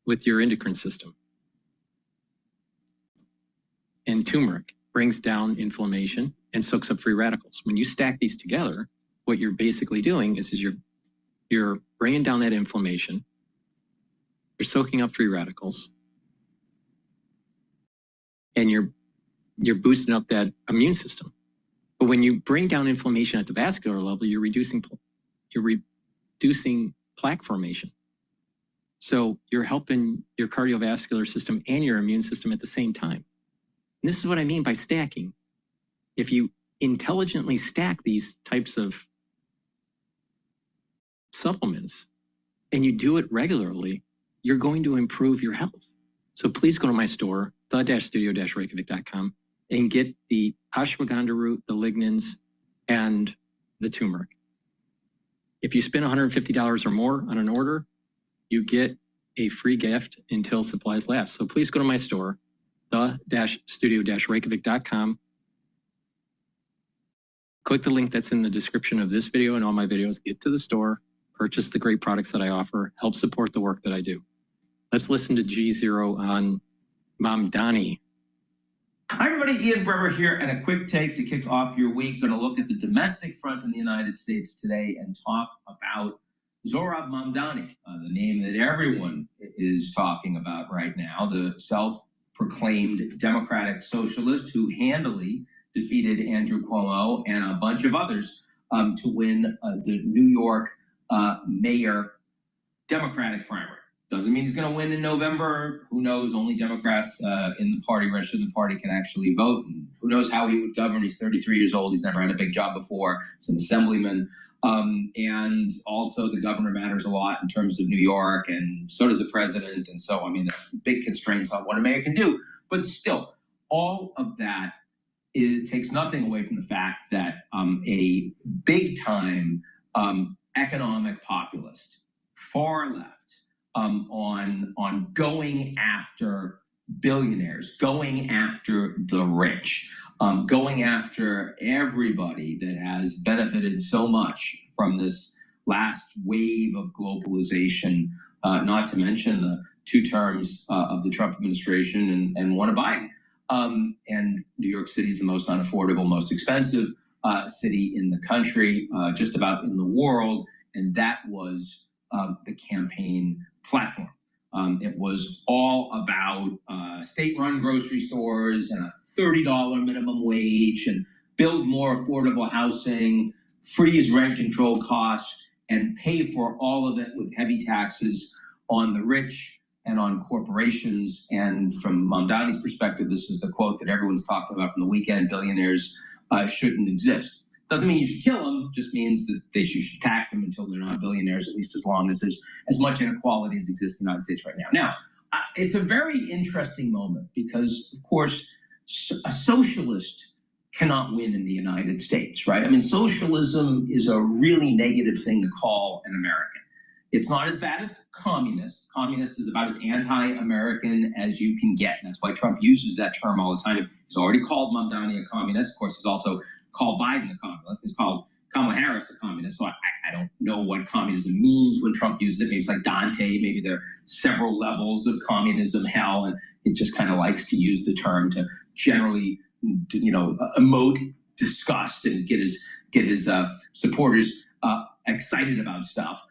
with your endocrine system. And turmeric brings down inflammation and soaks up free radicals. When you stack these together, what you're basically doing is you're bringing down that inflammation, you're soaking up free radicals, and you're boosting up that immune system. But when you bring down inflammation at the vascular level, you're reducing plaque formation. So you're helping your cardiovascular system and your immune system at the same time. And this is what I mean by stacking. If you intelligently stack these types of supplements and you do it regularly, you're going to improve your health. So please go to my store, the-studio-reykjavik.com, and get the ashwagandha root, the lignans, and the turmeric. If you spend $150 or more on an order, you get a free gift until supplies last. So please go to my store, the-studio-reykjavik.com. Click the link that's in the description of this video and all my videos. Get to the store, purchase the great products that I offer, help support the work that I do. Let's listen to G0 on Mamdani. Hi everybody, Ian Bremmer here, and a quick take to kick off your week. Going to look at the domestic front in the United States today and talk about Zohrab Mamdani, the name that everyone is talking about right now, the self-proclaimed Democratic socialist who handily defeated Andrew Cuomo and a bunch of others to win the New York mayor Democratic primary. Doesn't mean he's going to win in November. Who knows? Only Democrats in the party, registered in the party, can actually vote. And who knows how he would govern? He's 33 years old. He's never had a big job before. He's an assemblyman. And also the governor matters a lot in terms of New York, and so does the president. And so, I mean, big constraints on what a mayor can do. But still, all of that takes nothing away from the fact that a big-time economic populist, far left, on going after billionaires, going after the rich, going after everybody that has benefited so much from this last wave of globalization, not to mention the 2 terms of the Trump administration and one of Biden. And New York City is the most unaffordable, most expensive city in the country, just about in the world. And that was the campaign platform. It was all about state-run grocery stores and a $30 minimum wage, and build more affordable housing, freeze rent control costs, and pay for all of it with heavy taxes on the rich and on corporations. And from Mamdani's perspective, this is the quote that everyone's talking about from the weekend: billionaires shouldn't exist. Doesn't mean you should kill them, just means that you should tax them until they're not billionaires, at least as long as there's as much inequality as exists in the United States right now. Now, it's a very interesting moment because, of course, a socialist cannot win in the United States, right? I mean, socialism is a really negative thing to call an American. It's not as bad as communist. Communist is about as anti-American as you can get. And that's why Trump uses that term all the time. He's already called Mamdani a communist. Of course, he's also called Biden a communist. He's called Kamala Harris a communist. So I I don't know what communism means when Trump uses it. Maybe it's like Dante. Maybe there are several levels of communism hell, and it just kind of likes to use the term to generally, emote disgust and get his supporters excited about stuff.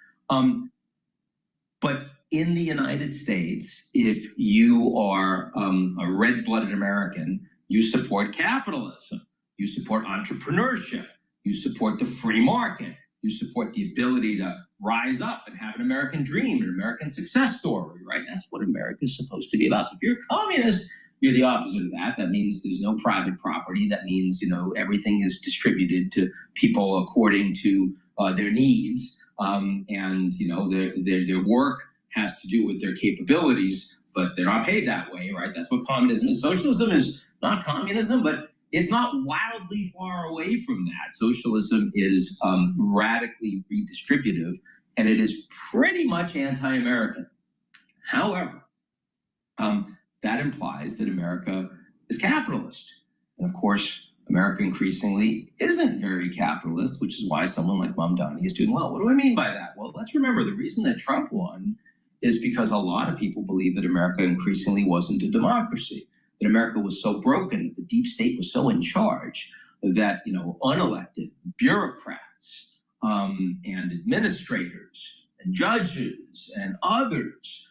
But in the United States, if you are a red-blooded American, you support capitalism, you support entrepreneurship, you support the free market, you support the ability to rise up and have an American dream, an American success story, right? That's what America is supposed to be about. So if you're a communist, you're the opposite of that. That means there's no private property. That means, everything is distributed to people according to their needs. Their work has to do with their capabilities, but they're not paid that way, right? That's what communism is. Socialism is not communism, but it's not wildly far away from that. Socialism is radically redistributive, and it is pretty much anti-American. However, that implies that America is capitalist. And of course, America increasingly isn't very capitalist, which is why someone like Mamdani is doing well. What do I mean by that? Well, let's remember the reason that Trump won is because a lot of people believe that America increasingly wasn't a democracy, that America was so broken, that the deep state was so in charge that, unelected bureaucrats and administrators and judges and others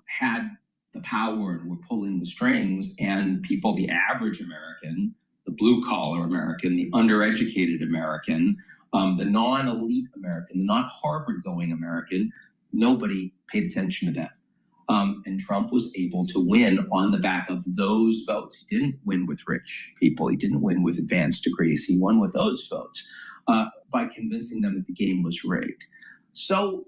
had the power and were pulling the strings, and people, the average American, the blue-collar American, the undereducated American, the non-elite American, the not Harvard-going American, nobody paid attention to that. And Trump was able to win on the back of those votes. He didn't win with rich people. He didn't win with advanced degrees. He won with those votes by convincing them that the game was rigged. So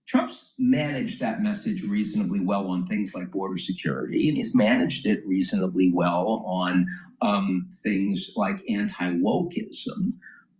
Trump's managed that message reasonably well on things like border security, and he's managed it reasonably well on things like anti-wokeism,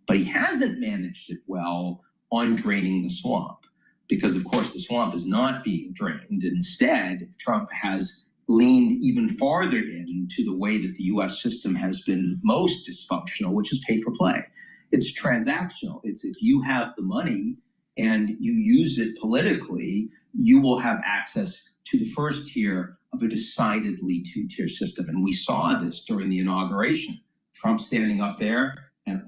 but he hasn't managed it well on draining the swamp, because of course the swamp is not being drained. Instead, Trump has leaned even farther into the way that the US system has been most dysfunctional, which is pay for play. It's transactional. It's if you have the money and you use it politically, you will have access to the first tier of a decidedly two-tier system. And we saw this during the inauguration. Trump standing up there and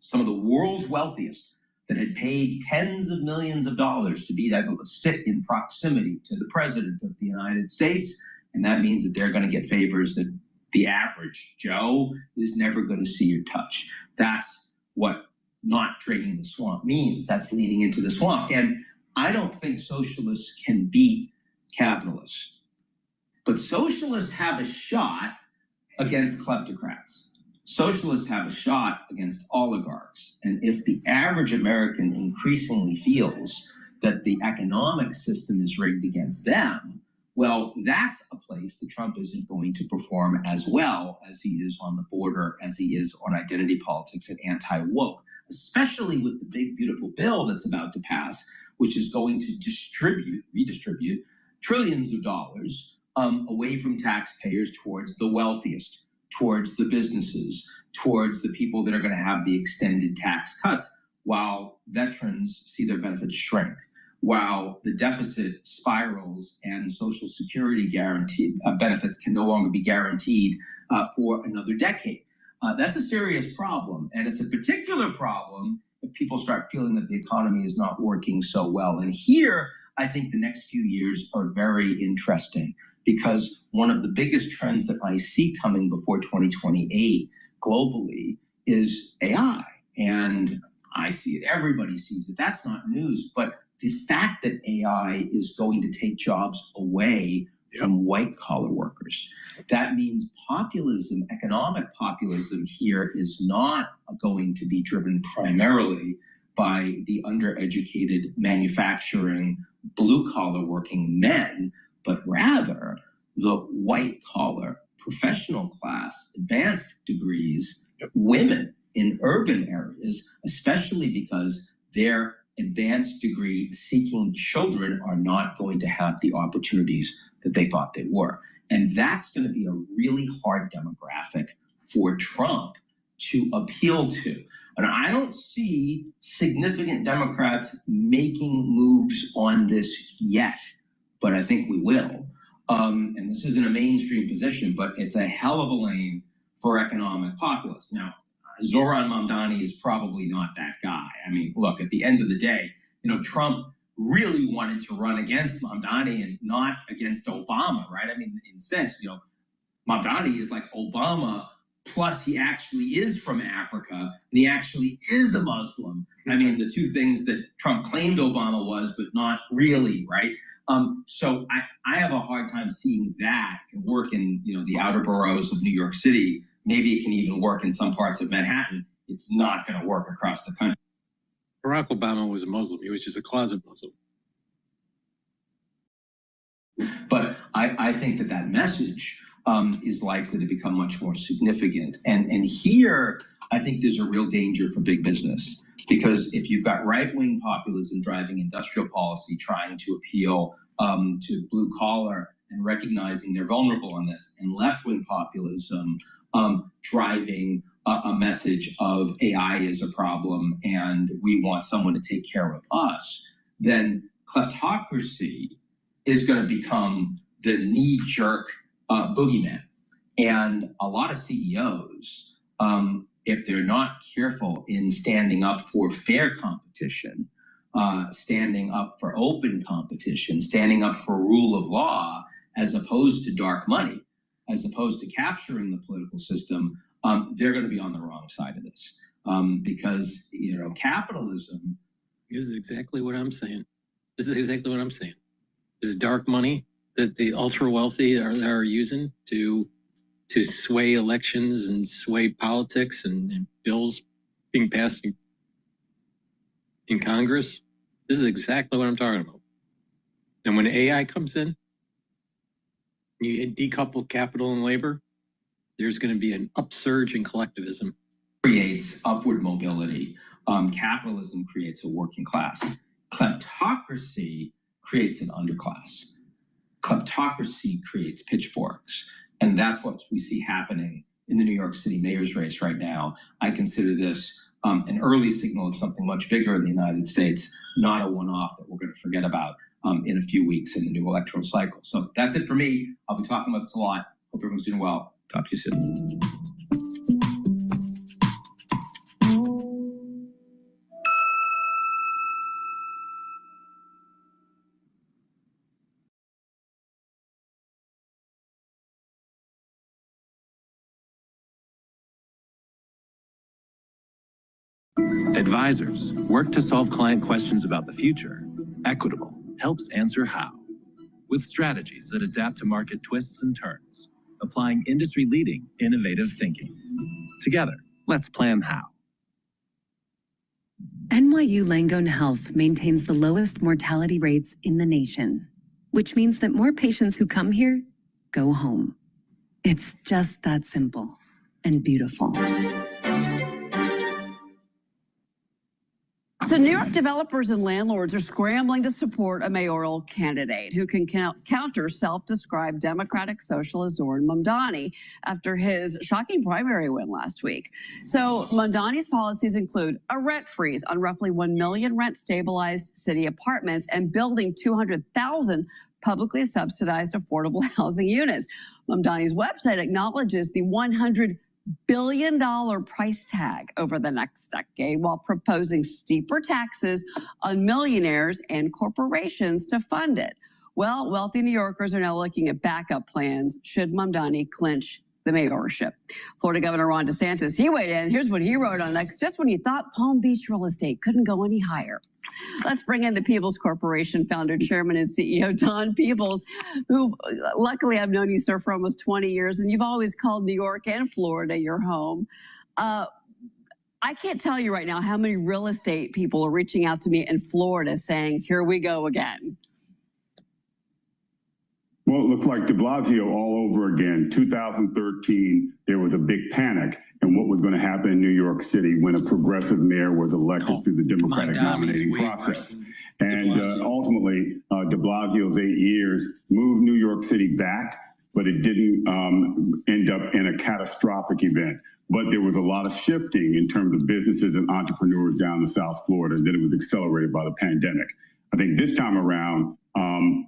some of the world's wealthiest that had paid tens of millions of dollars to be able to sit in proximity to the president of the United States. And that means that they're going to get favors that the average Joe is never going to see or touch. That's what not draining the swamp means. That's leaning into the swamp. And I don't think socialists can beat capitalists. But socialists have a shot against kleptocrats. Socialists have a shot against oligarchs. And if the average American increasingly feels that the economic system is rigged against them, well, that's a place that Trump isn't going to perform as well as he is on the border, as he is on identity politics and anti-woke, especially with the big, beautiful bill that's about to pass, which is going to redistribute trillions of dollars away from taxpayers towards the wealthiest, towards the businesses, towards the people that are going to have the extended tax cuts, while veterans see their benefits shrink, while the deficit spirals and Social Security benefits can no longer be guaranteed for another decade. That's a serious problem, and it's a particular problem if people start feeling that the economy is not working so well. And here, I think the next few years are very interesting, because one of the biggest trends that I see coming before 2028 globally is AI. And I see it, everybody sees it. That's not news, but the fact that AI is going to take jobs away from white-collar workers, that means populism, economic populism here is not going to be driven primarily by the undereducated manufacturing, blue-collar working men, but rather the white-collar, professional class, advanced degrees, women in urban areas, especially because their advanced degree seeking children are not going to have the opportunities that they thought they were. And that's going to be a really hard demographic for Trump to appeal to. And I don't see significant Democrats making moves on this yet, but I think we will. And this isn't a mainstream position, but it's a hell of a lane for economic populists. Now, Zoran Mamdani is probably not that guy. I mean, look, at the end of the day, you know, Trump really wanted to run against Mamdani and not against Obama, right? I mean, in a sense, you know, Mamdani is like Obama, plus he actually is from Africa, and he actually is a Muslim. I mean, the two things that Trump claimed Obama was, but not really, right? So I have a hard time seeing that can work in, you know, the outer boroughs of New York City. Maybe it can even work in some parts of Manhattan. It's not going to work across the country. Barack Obama was a Muslim. He was just a closet Muslim. But I think that that message is likely to become much more significant. And here, I think there's a real danger for big business. Because if you've got right-wing populism driving industrial policy, trying to appeal to blue collar and recognizing they're vulnerable on this, and left-wing populism driving a message of AI is a problem and we want someone to take care of us, then kleptocracy is going to become the knee-jerk boogeyman. And a lot of CEOs, if they're not careful in standing up for fair competition, standing up for open competition, standing up for rule of law, as opposed to dark money, as opposed to capturing the political system, they're going to be on the wrong side of this. Because, you know, capitalism. This is exactly what I'm saying. This is exactly what I'm saying. This dark money that the ultra wealthy are using to sway elections and sway politics and bills being passed in Congress. This is exactly what I'm talking about. And when AI comes in, you decouple capital and labor, there's going to be an upsurge in collectivism. Creates upward mobility. Capitalism creates a working class. Kleptocracy creates an underclass. Kleptocracy creates pitchforks. And that's what we see happening in the New York City mayor's race right now. I consider this an early signal of something much bigger in the United States, not a one-off that we're going to forget about in a few weeks in the new electoral cycle. So that's it for me. I'll be talking about this a lot. Hope everyone's doing well. Talk to you soon. Advisors work to solve client questions about the future. Equitable helps answer how, with strategies that adapt to market twists and turns, applying industry-leading innovative thinking. Together, let's plan how. NYU Langone Health maintains the lowest mortality rates in the nation, which means that more patients who come here go home. It's just that simple and beautiful. So New York developers and landlords are scrambling to support a mayoral candidate who can counter self-described Democratic socialist Zoran Mamdani after his shocking primary win last week. So Mamdani's policies include a rent freeze on roughly 1 million rent-stabilized city apartments and building 200,000 publicly subsidized affordable housing units. Mamdani's website acknowledges the $100 billion price tag over the next decade while proposing steeper taxes on millionaires and corporations to fund it. Well, wealthy New Yorkers are now looking at backup plans should Mamdani clinch the mayorship. Florida Governor Ron DeSantis, he weighed in. Here's what he wrote on X. Just when you thought Palm Beach real estate couldn't go any higher. Let's bring in the People's Corporation founder, chairman, and CEO, Don Peebles, who luckily I've known you, sir, for almost 20 years, and you've always called New York and Florida your home. I can't tell you right now how many real estate people are reaching out to me in Florida saying, here we go again. Well, it looks like de Blasio all over again. 2013, there was a big panic in what was going to happen in New York City when a progressive mayor was elected through the Democratic nominating process. And ultimately, de Blasio's 8 years moved New York City back, but it didn't end up in a catastrophic event. But there was a lot of shifting in terms of businesses and entrepreneurs down in South Florida, and then it was accelerated by the pandemic. I think this time around,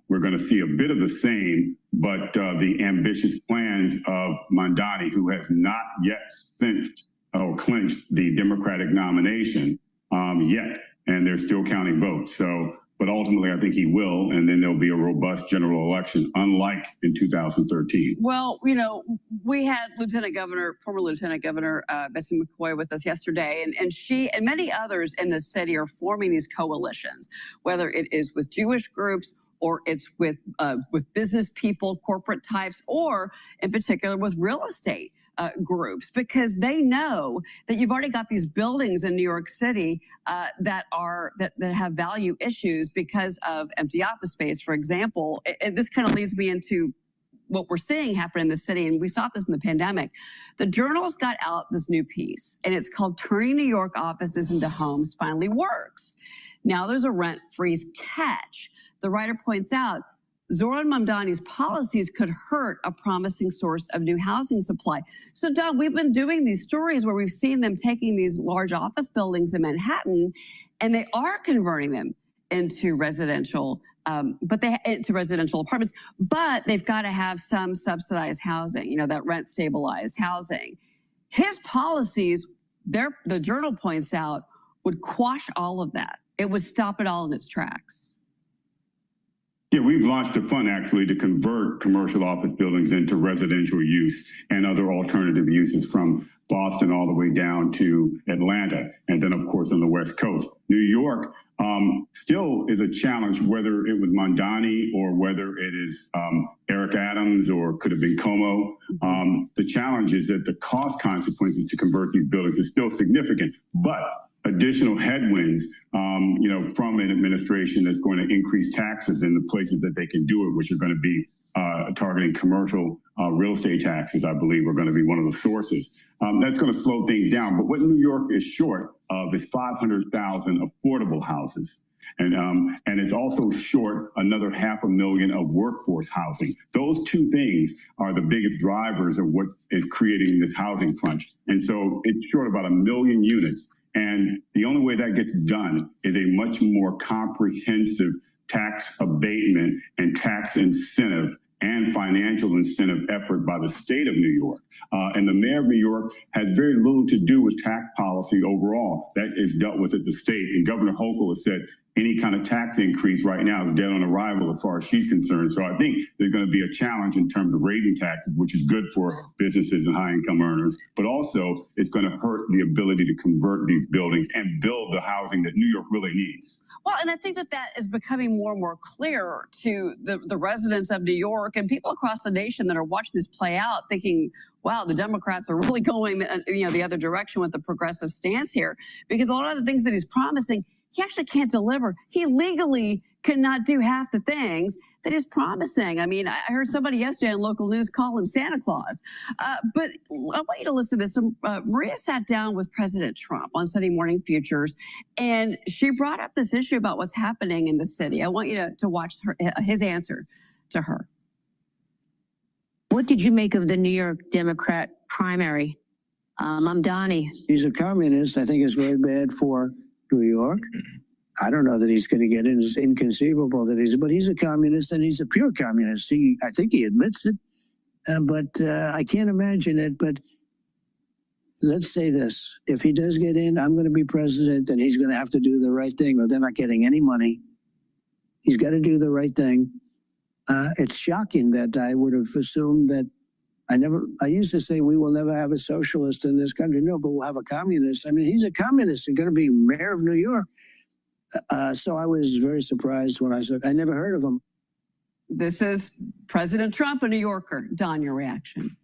we're going to see a bit of the same, but the ambitious plans of Mamdani, who has not yet cinched or clinched the Democratic nomination yet, and they're still counting votes. So, but ultimately, I think he will, and then there'll be a robust general election, unlike in 2013. Well, you know, we had former Lieutenant Governor Betsy McCoy with us yesterday, and she and many others in the city are forming these coalitions, whether it is with Jewish groups or it's with business people, corporate types, or in particular with real estate groups, because they know that you've already got these buildings in New York City that have value issues because of empty office space, for example. And this kind of leads me into what we're seeing happen in the city, and we saw this in the pandemic. The Journal's got out this new piece, and it's called "Turning New York Offices into Homes Finally Works." Now there's a rent freeze catch. The writer points out Zoran Mamdani's policies could hurt a promising source of new housing supply. So, Doug, we've been doing these stories where we've seen them taking these large office buildings in Manhattan, and they are converting them into residential, into residential apartments. But they've got to have some subsidized housing, you know, that rent stabilized housing. His policies, the Journal points out, would quash all of that. It would stop it all in its tracks. Yeah, we've launched a fund actually to convert commercial office buildings into residential use and other alternative uses from Boston all the way down to Atlanta, and then of course on the West Coast. New York still is a challenge, whether it was Mamdani or whether it is Eric Adams or could have been Como. The challenge is that the cost consequences to convert these buildings is still significant, but additional headwinds, you know, from an administration that's going to increase taxes in the places that they can do it, which are going to be targeting commercial real estate taxes, I believe, are going to be one of the sources. That's going to slow things down. But what New York is short of is 500,000 affordable houses. And it's also short another 500,000 of workforce housing. Those two things are the biggest drivers of what is creating this housing crunch. And so it's short about 1 million units. And the only way that gets done is a much more comprehensive tax abatement and tax incentive and financial incentive effort by the state of New York. And the mayor of New York has very little to do with tax policy overall. That is dealt with at the state. And Governor Hochul has said any kind of tax increase right now is dead on arrival as far as she's concerned. So I think there's going to be a challenge in terms of raising taxes, which is good for businesses and high income earners, but also it's going to hurt the ability to convert these buildings and build the housing that New York really needs. Well, and I think that is becoming more and more clear to the residents of New York and people across the nation that are watching this play out, thinking, wow, the Democrats are really going the other direction with the progressive stance here, because a lot of the things that he's promising, he actually can't deliver. He legally cannot do half the things that he's promising. I mean, I heard somebody yesterday on local news call him Santa Claus. But I want you to listen to this. So, Maria sat down with President Trump on Sunday Morning Futures, and she brought up this issue about what's happening in the city. I want you to watch his answer to her. What did you make of the New York Democrat primary? Mamdani. He's a communist. I think it's very bad for New York. I don't know that he's going to get in. It's inconceivable that but he's a communist, and he's a pure communist. I think he admits it, but I can't imagine it. But let's say this: if he does get in, I'm going to be president, and he's going to have to do the right thing, or they're not getting any money. He's got to do the right thing. It's shocking that I would have assumed that I used to say we will never have a socialist in this country. No, but we'll have a communist. I mean, he's a communist. He's going to be mayor of New York. So I was very surprised when I said, I never heard of him. This is President Trump, a New Yorker. Don, your reaction?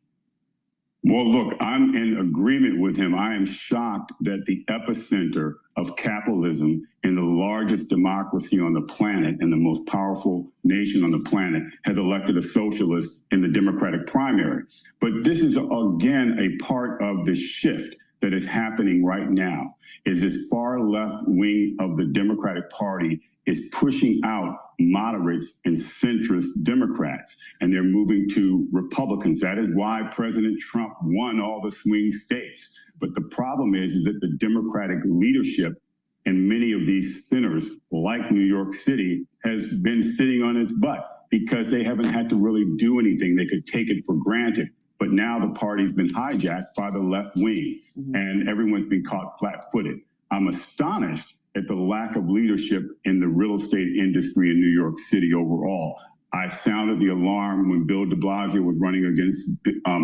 Well, look, I'm in agreement with him. I am shocked that the epicenter of capitalism in the largest democracy on the planet and the most powerful nation on the planet has elected a socialist in the Democratic primary. But this is, again, a part of the shift that is happening right now, is this far left wing of the Democratic Party is pushing out moderates and centrist Democrats, and they're moving to Republicans. That is why President Trump won all the swing states. But the problem is that the Democratic leadership in many of these centers, like New York City, has been sitting on its butt because they haven't had to really do anything. They could take it for granted. But now the party's been hijacked by the left wing, and everyone's been caught flat-footed. I'm astonished at the lack of leadership in the real estate industry in New York City overall. I sounded the alarm when Bill de Blasio was running against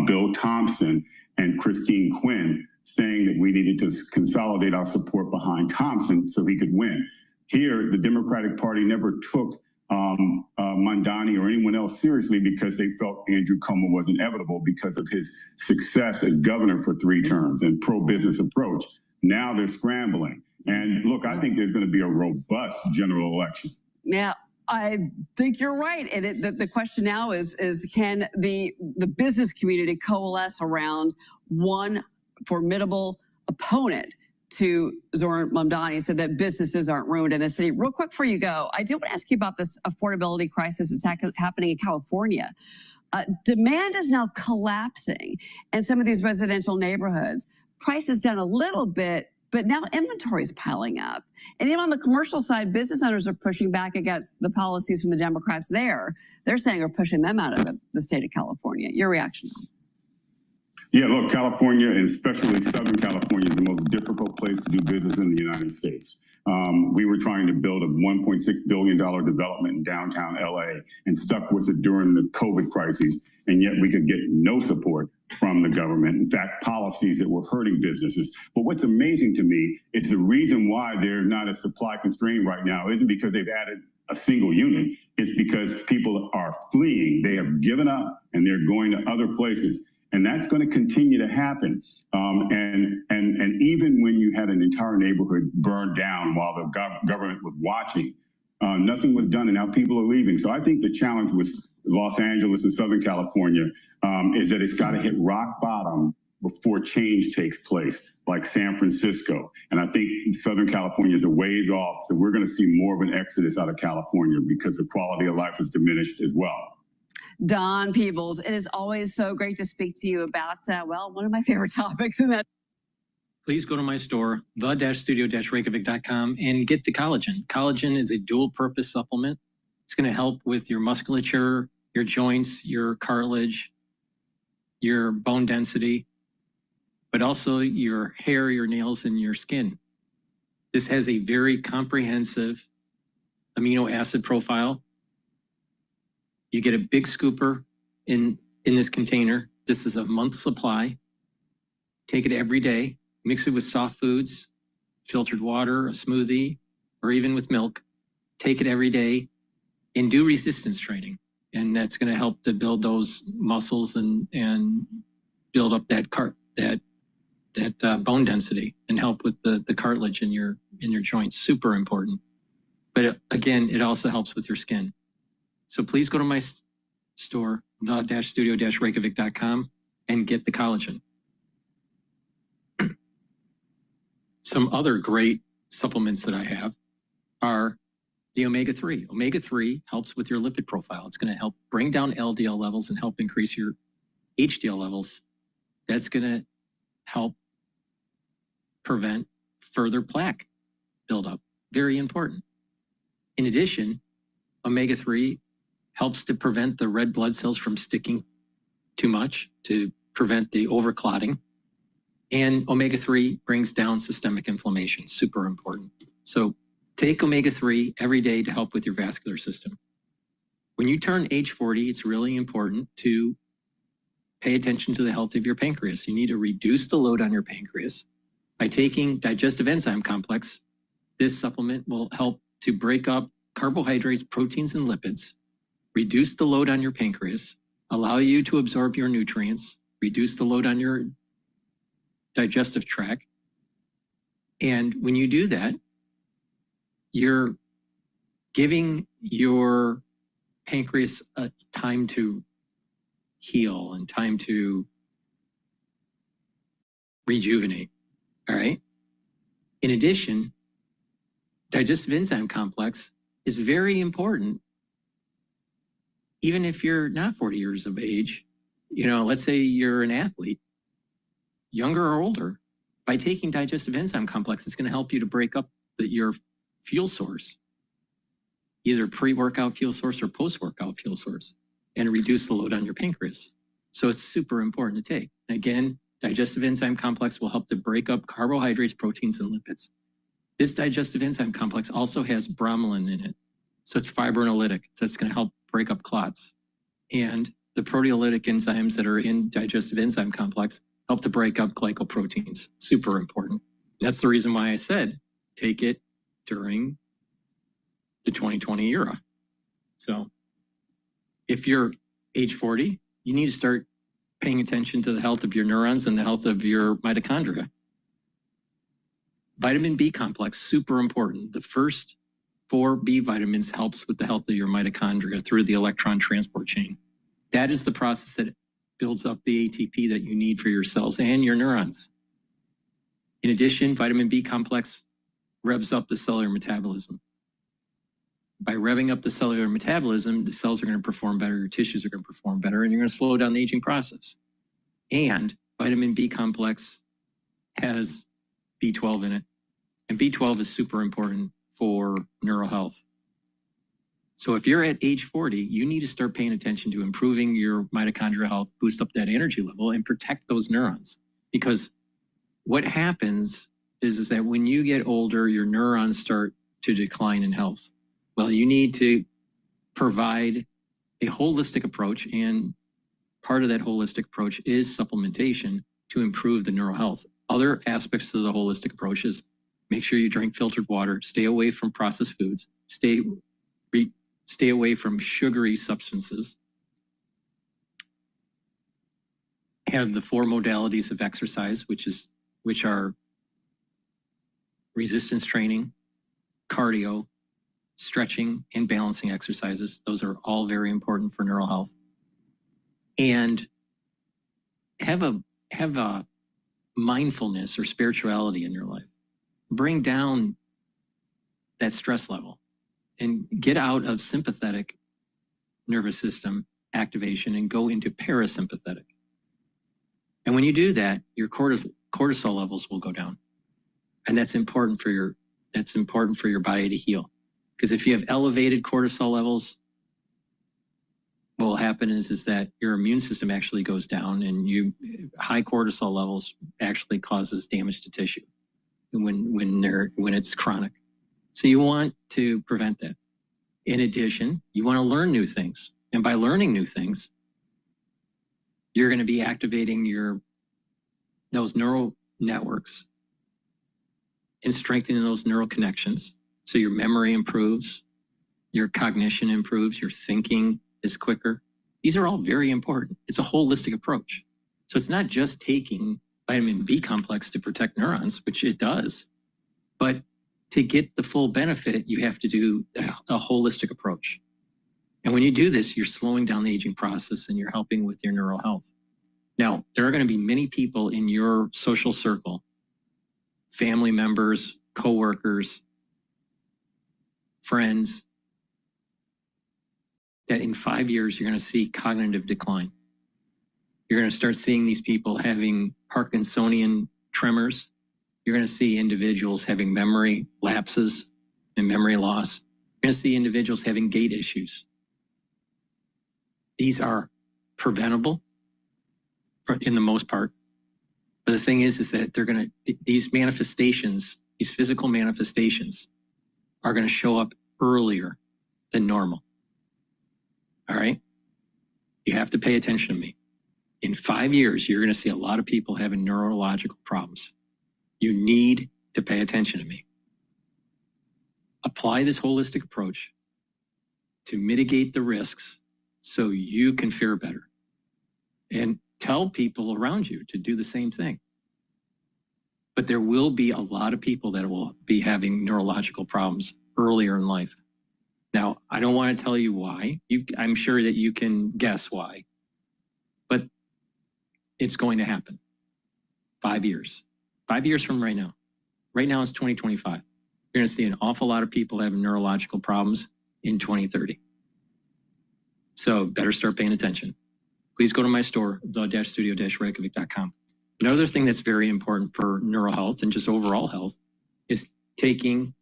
Bill Thompson and Christine Quinn, saying that we needed to consolidate our support behind Thompson so he could win. Here, the Democratic Party never took Mamdani or anyone else seriously because they felt Andrew Cuomo was inevitable because of his success as governor for 3 terms and pro-business approach. Now they're scrambling. And look, I think there's going to be a robust general election. Yeah, I think you're right. And the question now is can the business community coalesce around one formidable opponent to Zoran Mamdani so that businesses aren't ruined in the city? Real quick before you go, I do want to ask you about this affordability crisis that's happening in California. Demand is now collapsing in some of these residential neighborhoods. Price is down a little bit, but now inventory is piling up. And even on the commercial side, business owners are pushing back against the policies from the Democrats there. They're saying are pushing them out of the state of California. Your reaction? Yeah, look, California, and especially Southern California, is the most difficult place to do business in the United States. We were trying to build a $1.6 billion development in downtown LA and stuck with it during the COVID crisis, and yet we could get no support from the government. In fact, policies that were hurting businesses. But what's amazing to me, it's the reason why they're not a supply constraint right now isn't because they've added a single unit. It's because people are fleeing. They have given up and they're going to other places. And that's going to continue to happen. And even when you had an entire neighborhood burned down while the government was watching, nothing was done, and now people are leaving. So I think the challenge with Los Angeles and Southern California is that it's got to hit rock bottom before change takes place, like San Francisco. And I think Southern California is a ways off. So we're going to see more of an exodus out of California because the quality of life is diminished as well. Don Peebles, it is always so great to speak to you about, well, one of my favorite topics in that. Please go to my store, the-studio-reykjavik.com, and get the collagen. Collagen is a dual-purpose supplement. It's going to help with your musculature, your joints, your cartilage, your bone density, but also your hair, your nails, and your skin. This has a very comprehensive amino acid profile. You get a big scooper in this container. This is a month's supply. Take it every day. Mix it with soft foods, filtered water, a smoothie, or even with milk. Take it every day and do resistance training. And that's going to help to build those muscles and build up that bone density and help with the cartilage in your joints. Super important. But again, it also helps with your skin. So please go to my store, the-studio-reykjavik.com, and get the collagen. Some other great supplements that I have are the omega-3. Omega-3 helps with your lipid profile. It's going to help bring down LDL levels and help increase your HDL levels. That's going to help prevent further plaque buildup. Very important. In addition, omega-3 helps to prevent the red blood cells from sticking too much, to prevent the overclotting. And omega-3 brings down systemic inflammation, super important. So take omega-3 every day to help with your vascular system. When you turn age 40, it's really important to pay attention to the health of your pancreas. You need to reduce the load on your pancreas. By taking digestive enzyme complex, this supplement will help to break up carbohydrates, proteins, and lipids, reduce the load on your pancreas, allow you to absorb your nutrients, reduce the load on your digestive tract. And when you do that, you're giving your pancreas a time to heal and time to rejuvenate. All right. In addition, digestive enzyme complex is very important. Even if you're not 40 years of age, you know, let's say you're an athlete, younger or older, by taking digestive enzyme complex, it's going to help you to break up your fuel source, either pre-workout fuel source or post-workout fuel source, and reduce the load on your pancreas. So it's super important to take. Again, digestive enzyme complex will help to break up carbohydrates, proteins, and lipids. This digestive enzyme complex also has bromelain in it. So it's fibrinolytic. So it's going to help break up clots. And the proteolytic enzymes that are in digestive enzyme complex help to break up glycoproteins. Super important. That's the reason why I said take it during the 2020 era. So if you're age 40, you need to start paying attention to the health of your neurons and the health of your mitochondria. Vitamin B complex, super important. The first 4 B vitamins helps with the health of your mitochondria through the electron transport chain. That is the process that builds up the ATP that you need for your cells and your neurons. In addition, vitamin B complex revs up the cellular metabolism. By revving up the cellular metabolism, the cells are going to perform better, your tissues are going to perform better, and you're going to slow down the aging process. And vitamin B complex has B12 in it. And B12 is super important for neural health. So if you're at age 40, you need to start paying attention to improving your mitochondrial health, boost up that energy level, and protect those neurons. Because what happens is that when you get older, your neurons start to decline in health. Well, you need to provide a holistic approach, and part of that holistic approach is supplementation to improve the neural health. Other aspects of the holistic approach is make sure you drink filtered water, stay away from processed foods, stay away from sugary substances, have the 4 modalities of exercise, which are resistance training, cardio, stretching, and balancing exercises. Those are all very important for neural health. And have a mindfulness or spirituality in your life. Bring down that stress level and get out of sympathetic nervous system activation and go into parasympathetic. And when you do that, your cortisol levels will go down. And that's important for your body to heal. Because if you have elevated cortisol levels, what will happen is that your immune system actually goes down, and high cortisol levels actually causes damage to tissue when it's chronic. So you want to prevent that. In addition, you want to learn new things. And by learning new things, you're going to be activating those neural networks and strengthening those neural connections. So your memory improves, your cognition improves, your thinking is quicker. These are all very important. It's a holistic approach. So it's not just taking vitamin B complex to protect neurons, which it does, but to get the full benefit, you have to do a holistic approach. And when you do this, you're slowing down the aging process and you're helping with your neural health. Now, there are going to be many people in your social circle, family members, coworkers, friends, that in 5 years, you're going to see cognitive decline. You're going to start seeing these people having Parkinsonian tremors. You're going to see individuals having memory lapses and memory loss. You're going to see individuals having gait issues. These are preventable in the most part. But the thing is that these manifestations, these physical manifestations are going to show up earlier than normal. All right? You have to pay attention to me. In 5 years, you're going to see a lot of people having neurological problems. You need to pay attention to me. Apply this holistic approach to mitigate the risks so you can fare better. And tell people around you to do the same thing. But there will be a lot of people that will be having neurological problems earlier in life. Now, I don't want to tell you why. I'm sure that you can guess why. But it's going to happen. 5 years. 5 years from right now. Right now it's 2025. You're going to see an awful lot of people having neurological problems in 2030. So better start paying attention. Please go to my store, the-studio-reykjavik.com. Another thing that's very important for neural health and just overall health is taking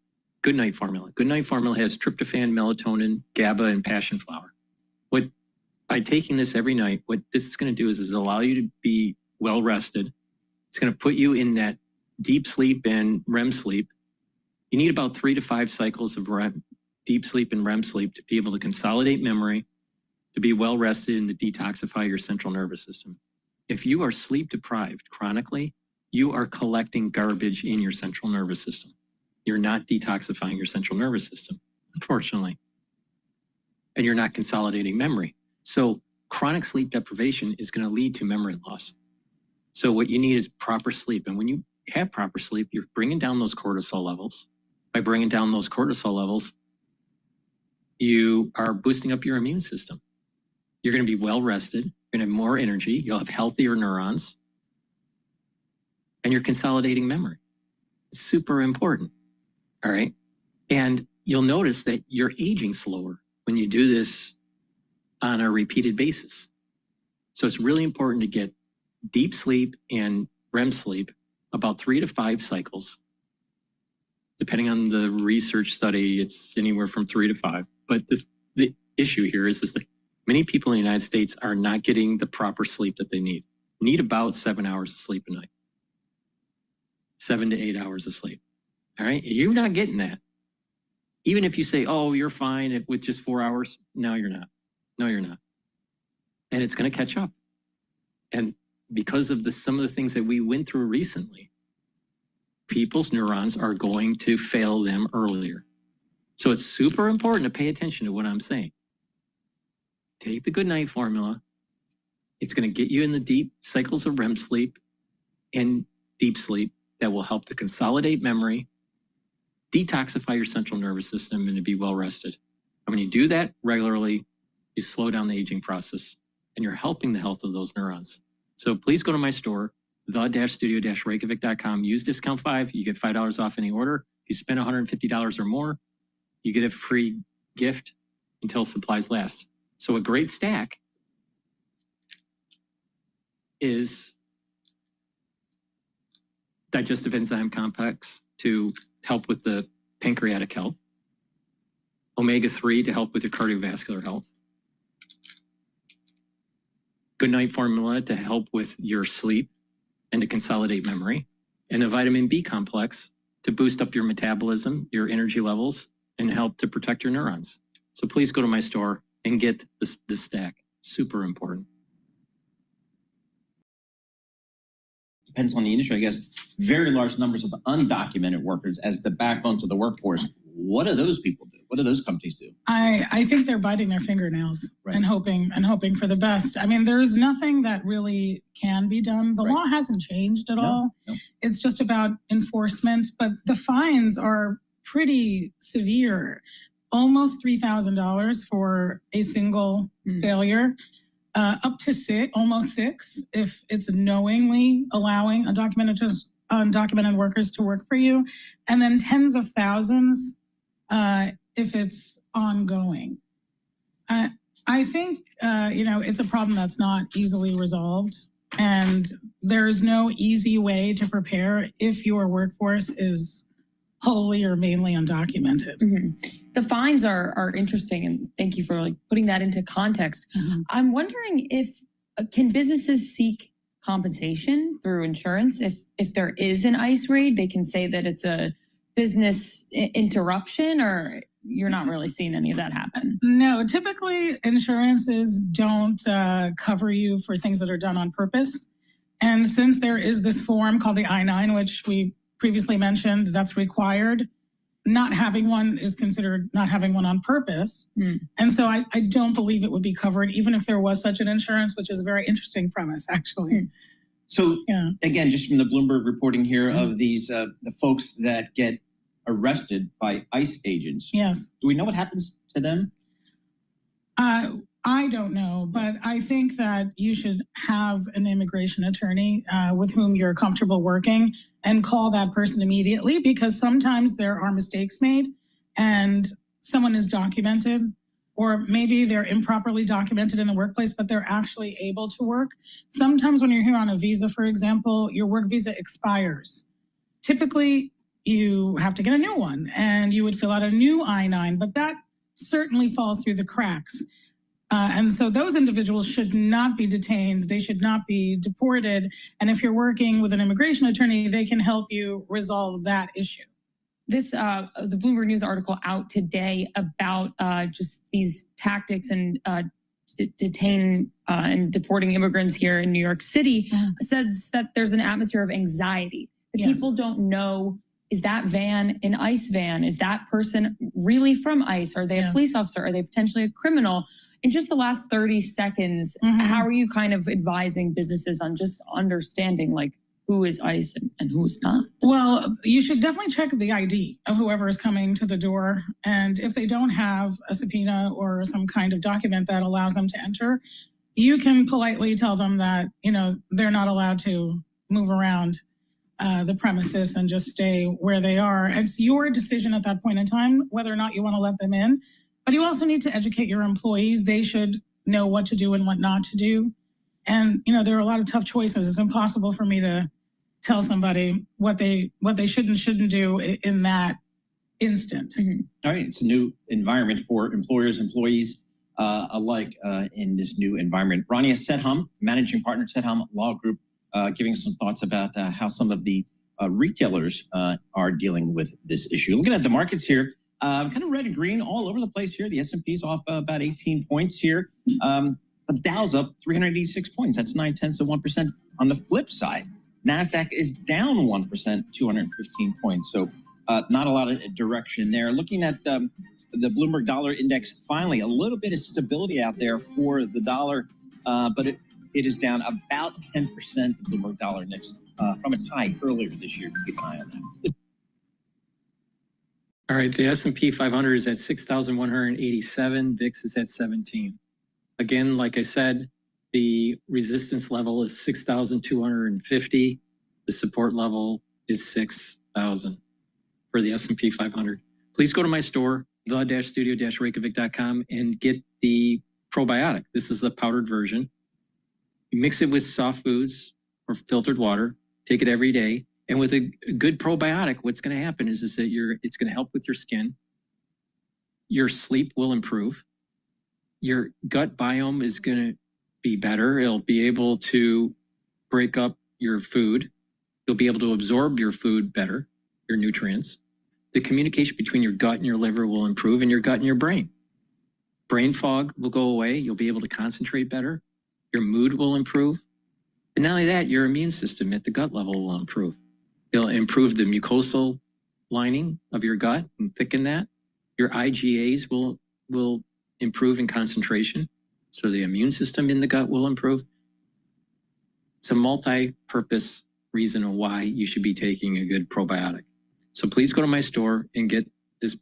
Goodnight formula. Goodnight formula has tryptophan, melatonin, GABA, and passion flower. By taking this every night, what this is going to do is allow you to be well rested. It's going to put you in that deep sleep and REM sleep. You need about 3 to 5 cycles of deep sleep and REM sleep to be able to consolidate memory, to be well rested, and to detoxify your central nervous system. If you are sleep deprived chronically, you are collecting garbage in your central nervous system. You're not detoxifying your central nervous system, unfortunately. And you're not consolidating memory. So chronic sleep deprivation is going to lead to memory loss. So what you need is proper sleep. And when you have proper sleep, you're bringing down those cortisol levels. By bringing down those cortisol levels, you are boosting up your immune system. You're going to be well rested. You're going to have more energy. You'll have healthier neurons. And you're consolidating memory. It's super important. All right. And you'll notice that you're aging slower when you do this on a repeated basis. So it's really important to get deep sleep and REM sleep about 3 to 5 cycles. Depending on the research study, it's anywhere from 3 to 5. But the issue here is that many people in the United States are not getting the proper sleep that they need. You need about 7 hours of sleep a night. 7 to 8 hours of sleep. All right. You're not getting that. Even if you say, oh, you're fine with just 4 hours. No, you're not. No, you're not. And it's going to catch up. And because of some of the things that we went through recently, people's neurons are going to fail them earlier. So it's super important to pay attention to what I'm saying. Take the Goodnight formula. It's going to get you in the deep cycles of REM sleep and deep sleep that will help to consolidate memory, detoxify your central nervous system, and to be well rested. And when you do that regularly, you slow down the aging process and you're helping the health of those neurons. So please go to my store, the-studio-reykjavik.com. Use discount 5. You get $5 off any order. If you spend $150 or more, you get a free gift until supplies last. So a great stack is digestive enzyme complex to help with the pancreatic health, omega-3 to help with your cardiovascular health, Goodnight formula to help with your sleep and to consolidate memory, and a vitamin B complex to boost up your metabolism, your energy levels, and help to protect your neurons. So please go to my store and get this stack. Super important. Depends on the industry, I guess. Very large numbers of undocumented workers as the backbone to the workforce. What do those people do? What do those companies do? I think they're biting their fingernails and hoping for the best. I mean, there's nothing that really can be done. The law hasn't changed at all. No. It's just about enforcement, but the fines are pretty severe. Almost $3,000 for a single failure, up to almost 6 if it's knowingly allowing undocumented workers to work for you, and then tens of thousands if it's ongoing. I think, it's a problem that's not easily resolved, and there's no easy way to prepare if your workforce is wholly or mainly undocumented. The fines are interesting, and thank you for putting that into context. I'm wondering can businesses seek compensation through insurance if there is an ICE raid? They can say that it's a business interruption, or you're not really seeing any of that happen? No, typically insurances don't cover you for things that are done on purpose. And since there is this form called the I-9, which we previously mentioned, that's required, not having one is considered not having one on purpose. And so I don't believe it would be covered, even if there was such an insurance, which is a very interesting premise, actually. So again, just from the Bloomberg reporting here of these, the folks that get arrested by ICE agents. Yes. Do we know what happens to them? I don't know, but I think that you should have an immigration attorney with whom you're comfortable working and call that person immediately, because sometimes there are mistakes made and someone is documented, or maybe they're improperly documented in the workplace, but they're actually able to work. Sometimes when you're here on a visa, for example, your work visa expires. Typically, you have to get a new one and you would fill out a new I-9, but that certainly falls through the cracks. And so those individuals should not be detained. They should not be deported. And if you're working with an immigration attorney, they can help you resolve that issue. This, the Bloomberg News article out today about just these tactics and detaining and deporting immigrants here in New York City says that there's an atmosphere of anxiety. The people don't know, is that van an ICE van? Is that person really from ICE? Are they a police officer? Are they potentially a criminal? In just the last 30 seconds, how are you kind of advising businesses on just understanding like who is ICE and who is not? Well, you should definitely check the ID of whoever is coming to the door. And if they don't have a subpoena or some kind of document that allows them to enter, you can politely tell them that, you know, they're not allowed to move around the premises and just stay where they are. It's your decision at that point in time whether or not you want to let them in. But you also need to educate your employees. They should know what to do and what not to do. And, you know, there are a lot of tough choices. It's impossible for me to tell somebody what they should and shouldn't do in that instant. All right, it's a new environment for employers, employees alike in this new environment. Rania Sedham, managing partner at Sedham Law Group, giving some thoughts about how some of the retailers are dealing with this issue. Looking at the markets here, kind of red and green all over the place here. The S&P's off about 18 points here. The Dow's up 386 points. That's 0.9%. On the flip side, NASDAQ is down 1%, 215 points. So not a lot of direction there. Looking at the Bloomberg Dollar Index, finally a little bit of stability out there for the dollar, but it is down about 10%, the Bloomberg Dollar Index, from its high earlier this year. Keep an eye on that. All right, the S&P 500 is at 6,187. VIX is at 17. Again, like I said, the resistance level is 6,250. The support level is 6,000 for the S&P 500. Please go to my store, the-studio-reykjavik.com, and get the probiotic. This is the powdered version. You mix it with soft foods or filtered water. Take it every day. And with a good probiotic, what's going to happen is that it's going to help with your skin. Your sleep will improve. Your gut biome is going to be better. It'll be able to break up your food. You'll be able to absorb your food better, your nutrients. The communication between your gut and your liver will improve, and your gut and your brain. Brain fog will go away. You'll be able to concentrate better. Your mood will improve. And not only that, your immune system at the gut level will improve. It'll improve the mucosal lining of your gut and thicken that. Your IgAs will improve in concentration. So the immune system in the gut will improve. It's a multi-purpose reason why you should be taking a good probiotic. So please go to my store and get this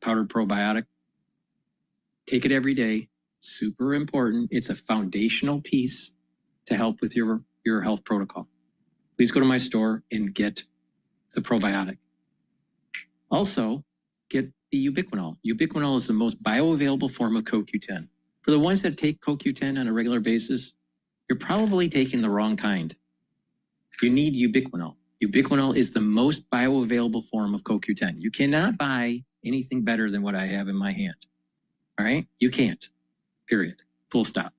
powdered probiotic. Take it every day. Super important. It's a foundational piece to help with your health protocol. Please go to my store and get the probiotic. Also, get the ubiquinol. Ubiquinol is the most bioavailable form of CoQ10. For the ones that take CoQ10 on a regular basis, you're probably taking the wrong kind. You need ubiquinol. Ubiquinol is the most bioavailable form of CoQ10. You cannot buy anything better than what I have in my hand. All right? You can't. Period. Full stop.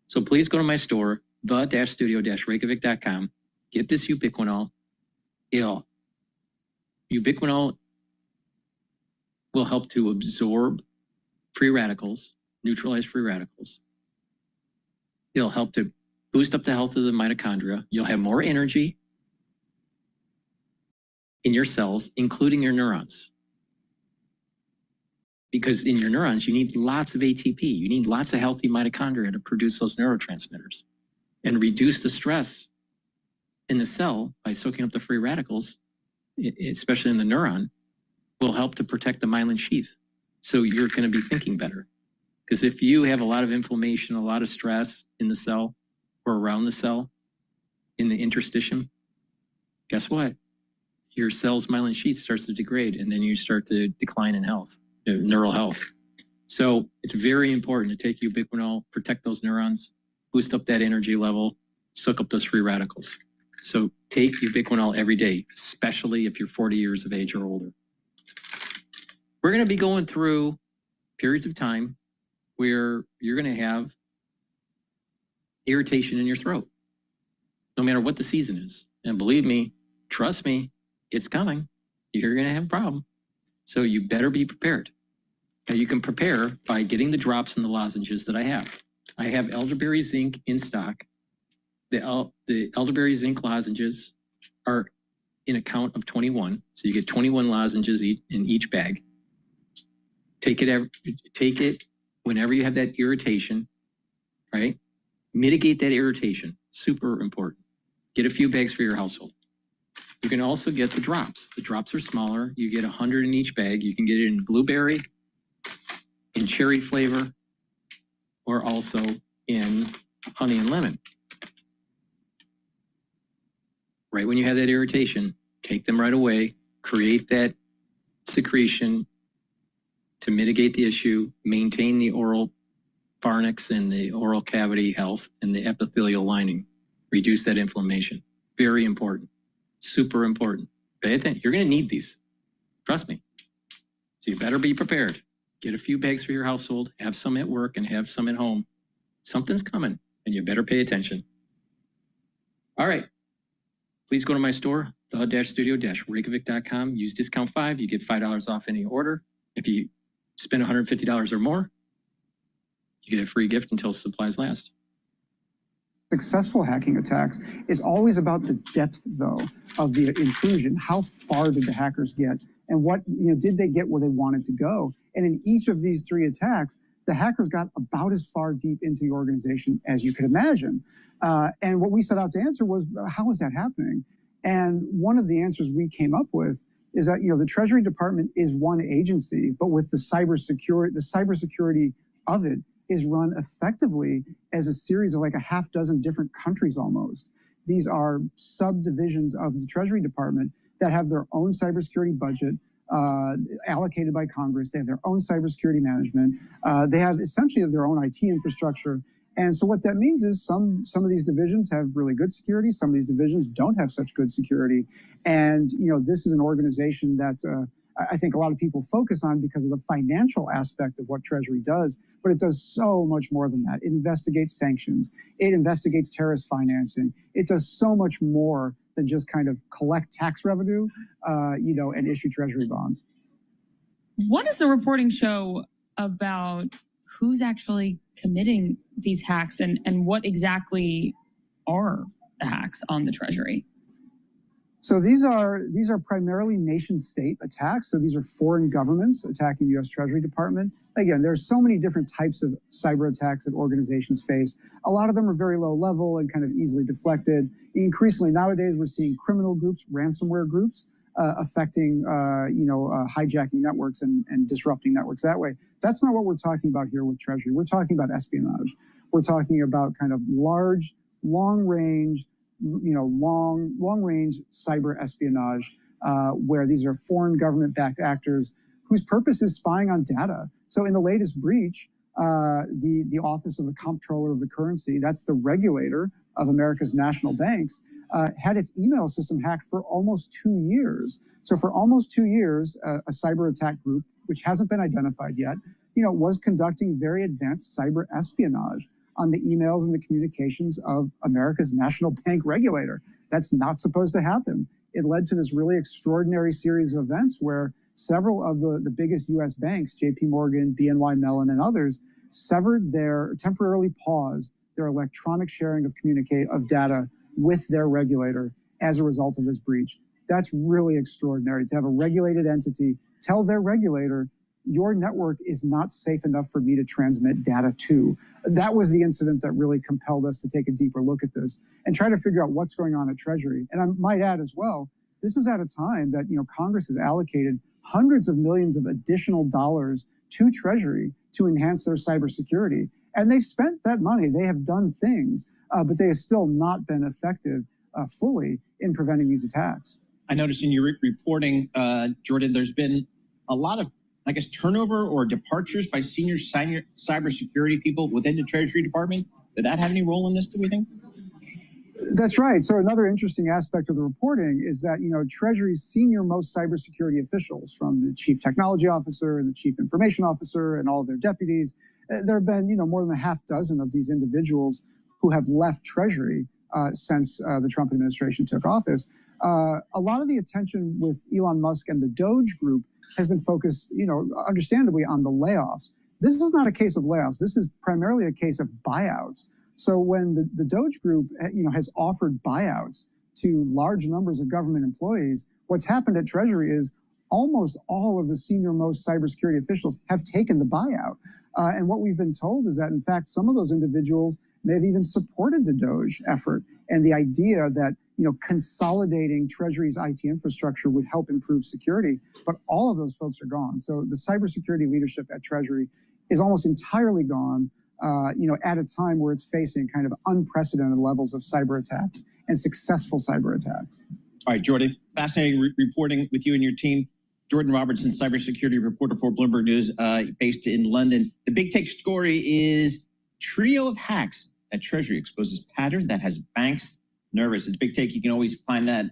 So please go to my store, the-studio-reykjavik.com. Get this ubiquinol. Ubiquinol will help to absorb free radicals, neutralize free radicals. It'll help to boost up the health of the mitochondria. You'll have more energy in your cells, including your neurons. Because in your neurons, you need lots of ATP. You need lots of healthy mitochondria to produce those neurotransmitters and reduce the stress in the cell by soaking up the free radicals, especially in the neuron, will help to protect the myelin sheath. So you're going to be thinking better. Because if you have a lot of inflammation, a lot of stress in the cell or around the cell, in the interstitium, guess what? your cells, myelin sheath starts to degrade, and then you start to decline in health, neural health. So it's very important to take ubiquinol, protect those neurons, boost up that energy level, suck up those free radicals. So take ubiquinol every day, especially if you're 40 years of age or older. We're going to be going through periods of time where you're going to have irritation in your throat, no matter what the season is. And believe me, trust me, it's coming. You're going to have a problem. So you better be prepared. Now you can prepare by getting the drops and the lozenges that I have. I have elderberry zinc in stock. The elderberry zinc lozenges are in a count of 21. So you get 21 lozenges in each bag. Take it whenever you have that irritation, right? Mitigate that irritation, super important. Get a few bags for your household. You can also get the drops. The drops are smaller. You get 100 in each bag. You can get it in blueberry, in cherry flavor, or also in honey and lemon. Right when you have that irritation, take them right away, create that secretion to mitigate the issue, maintain the oral pharynx and the oral cavity health and the epithelial lining, reduce that inflammation. Very important, super important. Pay attention, you're gonna need these, trust me. So you better be prepared. Get a few bags for your household, have some at work and have some at home. Something's coming and you better pay attention. All right, please go to my store, the-studio-reykjavik.com, use discount 5, you get $5 off any order. If you spend $150 or more, you get a free gift until supplies last. Successful hacking attacks is always about the depth, though, of the intrusion. How far did the hackers get? And what, did they get where they wanted to go? And in each of these 3 attacks, the hackers got about as far deep into the organization as you could imagine. And what we set out to answer was, how is that happening? And one of the answers we came up with is that, the Treasury Department is one agency, but with the cybersecurity of it is run effectively as a series of like a half dozen different countries almost. These are subdivisions of the Treasury Department that have their own cybersecurity budget allocated by Congress. They have their own cybersecurity management. They have essentially their own IT infrastructure. And so what that means is some of these divisions have really good security. Some of these divisions don't have such good security. And, this is an organization that I think a lot of people focus on because of the financial aspect of what Treasury does, but it does so much more than that. It investigates sanctions. It investigates terrorist financing. It does so much more than just kind of collect tax revenue, and issue Treasury bonds. What does the reporting show about who's actually committing these hacks and what exactly are the hacks on the Treasury? So these are primarily nation state attacks. So these are foreign governments attacking the U.S. Treasury Department. Again, there's so many different types of cyber attacks that organizations face. A lot of them are very low level and kind of easily deflected. Increasingly nowadays, we're seeing criminal groups, ransomware groups, affecting, hijacking networks and disrupting networks that way. That's not what we're talking about here with Treasury. We're talking about espionage. We're talking about kind of large, long-range cyber espionage, where these are foreign government-backed actors whose purpose is spying on data. So in the latest breach, the Office of the Comptroller of the Currency, that's the regulator of America's national banks, had its email system hacked for almost 2 years. So for almost 2 years, a cyber attack group, which hasn't been identified yet, was conducting very advanced cyber espionage on the emails and the communications of America's national bank regulator. That's not supposed to happen. It led to this really extraordinary series of events where several of the biggest US banks, JP Morgan, BNY Mellon, and others, temporarily paused their electronic sharing of data with their regulator as a result of this breach. That's really extraordinary to have a regulated entity tell their regulator, your network is not safe enough for me to transmit data to. That was the incident that really compelled us to take a deeper look at this and try to figure out what's going on at Treasury. And I might add as well, this is at a time that Congress has allocated hundreds of millions of additional dollars to Treasury to enhance their cybersecurity. And they've spent that money. They have done things, but they have still not been effective fully in preventing these attacks. I noticed in your reporting, Jordan, there's been a lot of, I guess, turnover or departures by senior cybersecurity people within the Treasury Department. Did that have any role in this, do we think? That's right. So another interesting aspect of the reporting is that, Treasury's senior most cybersecurity officials, from the chief technology officer and the chief information officer and all of their deputies, there have been, more than a half dozen of these individuals who have left Treasury since the Trump administration took office. A lot of the attention with Elon Musk and the Doge group has been focused, understandably, on the layoffs. This is not a case of layoffs. This is primarily a case of buyouts. So when the Doge group, has offered buyouts to large numbers of government employees, what's happened at Treasury is almost all of the senior most cybersecurity officials have taken the buyout. And what we've been told is that, in fact, some of those individuals may have even supported the Doge effort and the idea that, consolidating Treasury's IT infrastructure would help improve security. But all of those folks are gone. So the cybersecurity leadership at Treasury is almost entirely gone, at a time where it's facing kind of unprecedented levels of cyber attacks and successful cyber attacks. All right, Jordan, fascinating reporting with you and your team. Jordan Robertson, cybersecurity reporter for Bloomberg News, based in London. The big take story is trio of hacks at Treasury exposes pattern that has banks nervous. It's a big take. You can always find that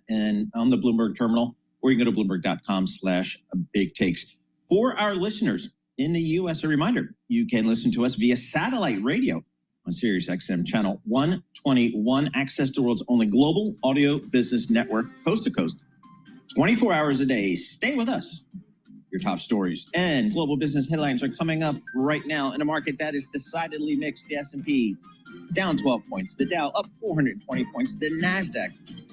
on the Bloomberg terminal, or you can go to bloomberg.com/big takes. For our listeners in the U.S., a reminder, you can listen to us via satellite radio on Sirius XM channel 121, access the world's only global audio business network, coast to coast, 24 hours a day. Stay with us. Your top stories and global business headlines are coming up right now in a market that is decidedly mixed. The S&P down 12 points, the Dow up 420 points, the NASDAQ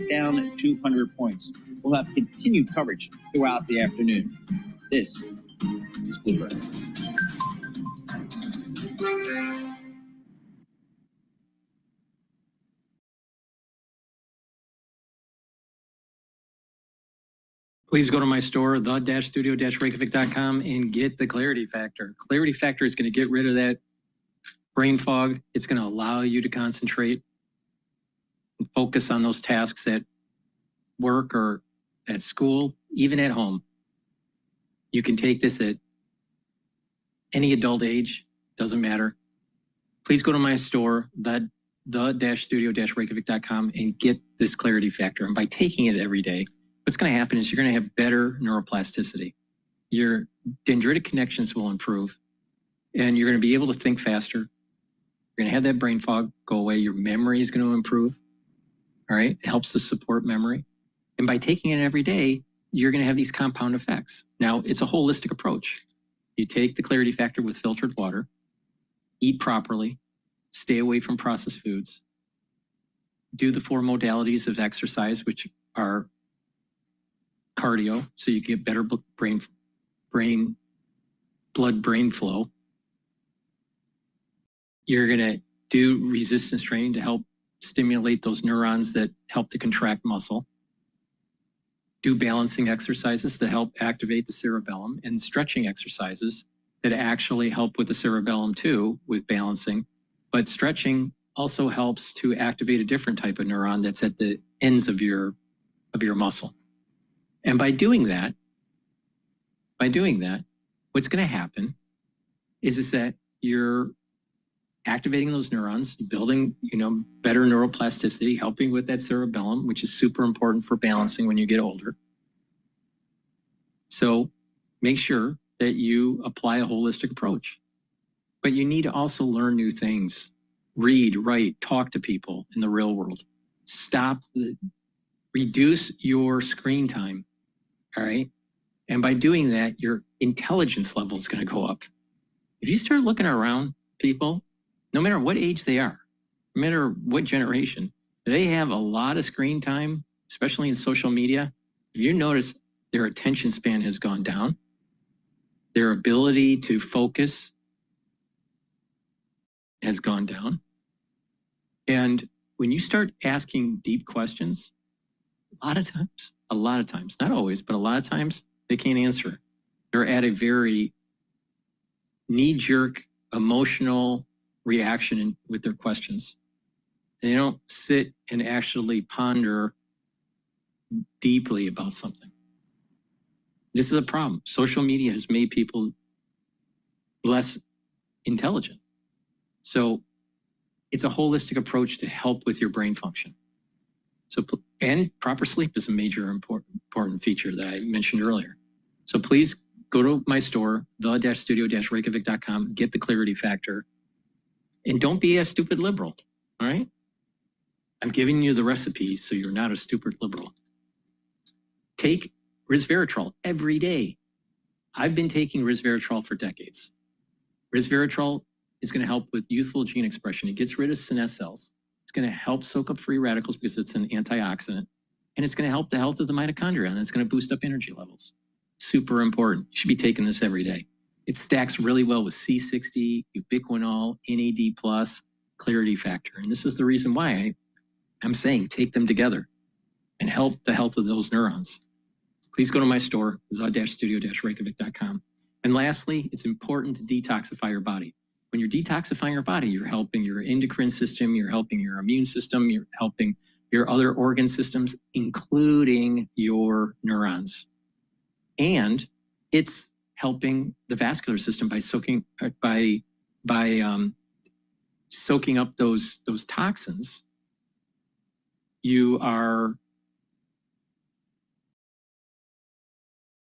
down 200 points. We'll have continued coverage throughout the afternoon. This is Bloomberg. Please go to my store, the-studio-reykjavik.com, and get the Clarity Factor. Clarity Factor is going to get rid of that brain fog. It's going to allow you to concentrate and focus on those tasks at work or at school, even at home. You can take this at any adult age, doesn't matter. Please go to my store, the-studio-reykjavik.com, and get this Clarity Factor. And by taking it every day, what's going to happen is you're going to have better neuroplasticity. Your dendritic connections will improve, and you're going to be able to think faster. You're going to have that brain fog go away. Your memory is going to improve. All right. It helps to support memory. And by taking it every day, you're going to have these compound effects. Now, it's a holistic approach. You take the Clarity Factor with filtered water, eat properly, stay away from processed foods, do the 4 modalities of exercise, which are cardio, so you get better blood-brain flow. You're going to do resistance training to help stimulate those neurons that help to contract muscle. Do balancing exercises to help activate the cerebellum, and stretching exercises that actually help with the cerebellum too, with balancing. But stretching also helps to activate a different type of neuron that's at the ends of your muscle. And by doing that, what's going to happen is that you're activating those neurons, building, better neuroplasticity, helping with that cerebellum, which is super important for balancing when you get older. So make sure that you apply a holistic approach. But you need to also learn new things. Read, write, talk to people in the real world. Reduce your screen time. All right. And by doing that, your intelligence level is going to go up. If you start looking around people, no matter what age they are, no matter what generation, they have a lot of screen time, especially in social media. If you notice, their attention span has gone down. Their ability to focus has gone down. And when you start asking deep questions, a lot of times, not always, but a lot of times they can't answer. They're at a very knee-jerk, emotional reaction with their questions. They don't sit and actually ponder deeply about something. This is a problem. Social media has made people less intelligent. So it's a holistic approach to help with your brain function. So, and proper sleep is a major important feature that I mentioned earlier. So please go to my store, the-studio-reykjavik.com, get the clarity factor, and don't be a stupid liberal, all right? I'm giving you the recipe so you're not a stupid liberal. Take resveratrol every day. I've been taking resveratrol for decades. Resveratrol is going to help with youthful gene expression. It gets rid of senescent cells. It's going to help soak up free radicals because it's an antioxidant. And it's going to help the health of the mitochondria, and it's going to boost up energy levels. Super important. You should be taking this every day. It stacks really well with C60, ubiquinol, NAD+, clarity factor. And this is the reason why I'm saying take them together and help the health of those neurons. Please go to my store, the-studio-reykjavik.com. And lastly, it's important to detoxify your body. When you're detoxifying your body, you're helping your endocrine system, you're helping your immune system, you're helping your other organ systems, including your neurons. And it's helping the vascular system by soaking up those toxins. You are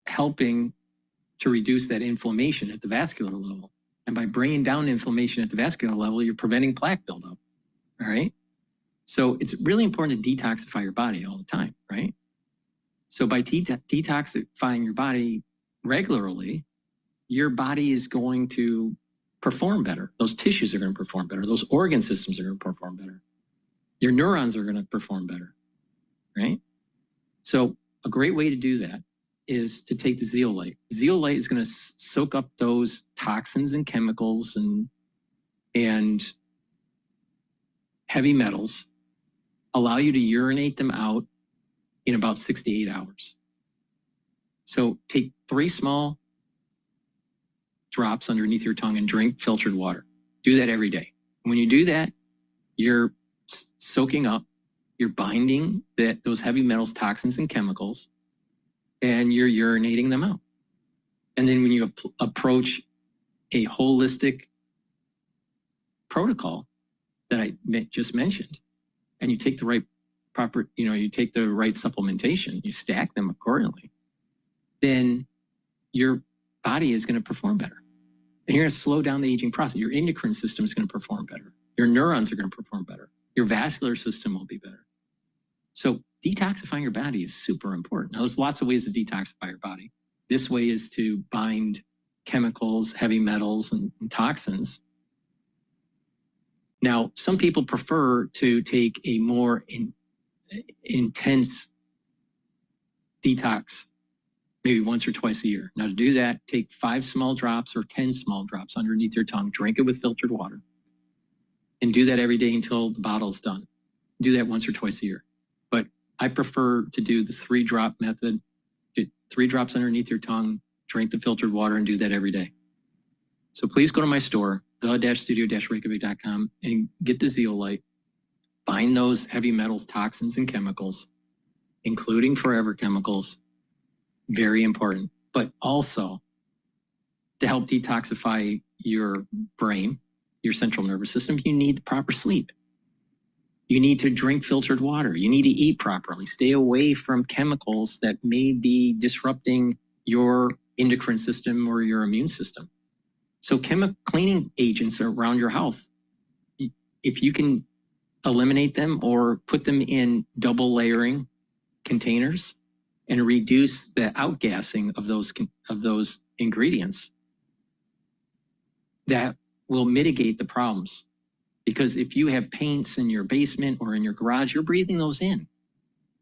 helping to reduce that inflammation at the vascular level. And by bringing down inflammation at the vascular level, you're preventing plaque buildup, all right? So it's really important to detoxify your body all the time, right? So by detoxifying your body regularly, your body is going to perform better. Those tissues are going to perform better. Those organ systems are going to perform better. Your neurons are going to perform better, right? So a great way to do that is to take the zeolite. Zeolite is going to soak up those toxins and chemicals and heavy metals, allow you to urinate them out in about 6 to 8 hours. So take 3 small drops underneath your tongue and drink filtered water. Do that every day. When you do that, you're soaking up, you're binding those heavy metals, toxins, and chemicals, and you're urinating them out. And then when you approach a holistic protocol that I just mentioned, and you take the right you take the right supplementation, you stack them accordingly, then your body is going to perform better. And you're going to slow down the aging process. Your endocrine system is going to perform better. Your neurons are going to perform better. Your vascular system will be better. So detoxifying your body is super important. Now, there's lots of ways to detoxify your body. This way is to bind chemicals, heavy metals, and toxins. Now, some people prefer to take a more intense detox, maybe once or twice a year. Now, to do that, take 5 small drops or 10 small drops underneath your tongue, drink it with filtered water, and do that every day until the bottle's done. Do that once or twice a year. But I prefer to do the 3-drop method. 3 drops underneath your tongue, drink the filtered water, and do that every day. So please go to my store, the-studio-reykjavik.com, and get the zeolite. Bind those heavy metals, toxins, and chemicals, including forever chemicals. Very important. But also to help detoxify your brain, your central nervous system, you need proper sleep. You need to drink filtered water. You need to eat properly. Stay away from chemicals that may be disrupting your endocrine system or your immune system. So chemical cleaning agents around your house, if you can eliminate them or put them in double layering containers and reduce the outgassing of those ingredients, that will mitigate the problems. Because if you have paints in your basement or in your garage, you're breathing those in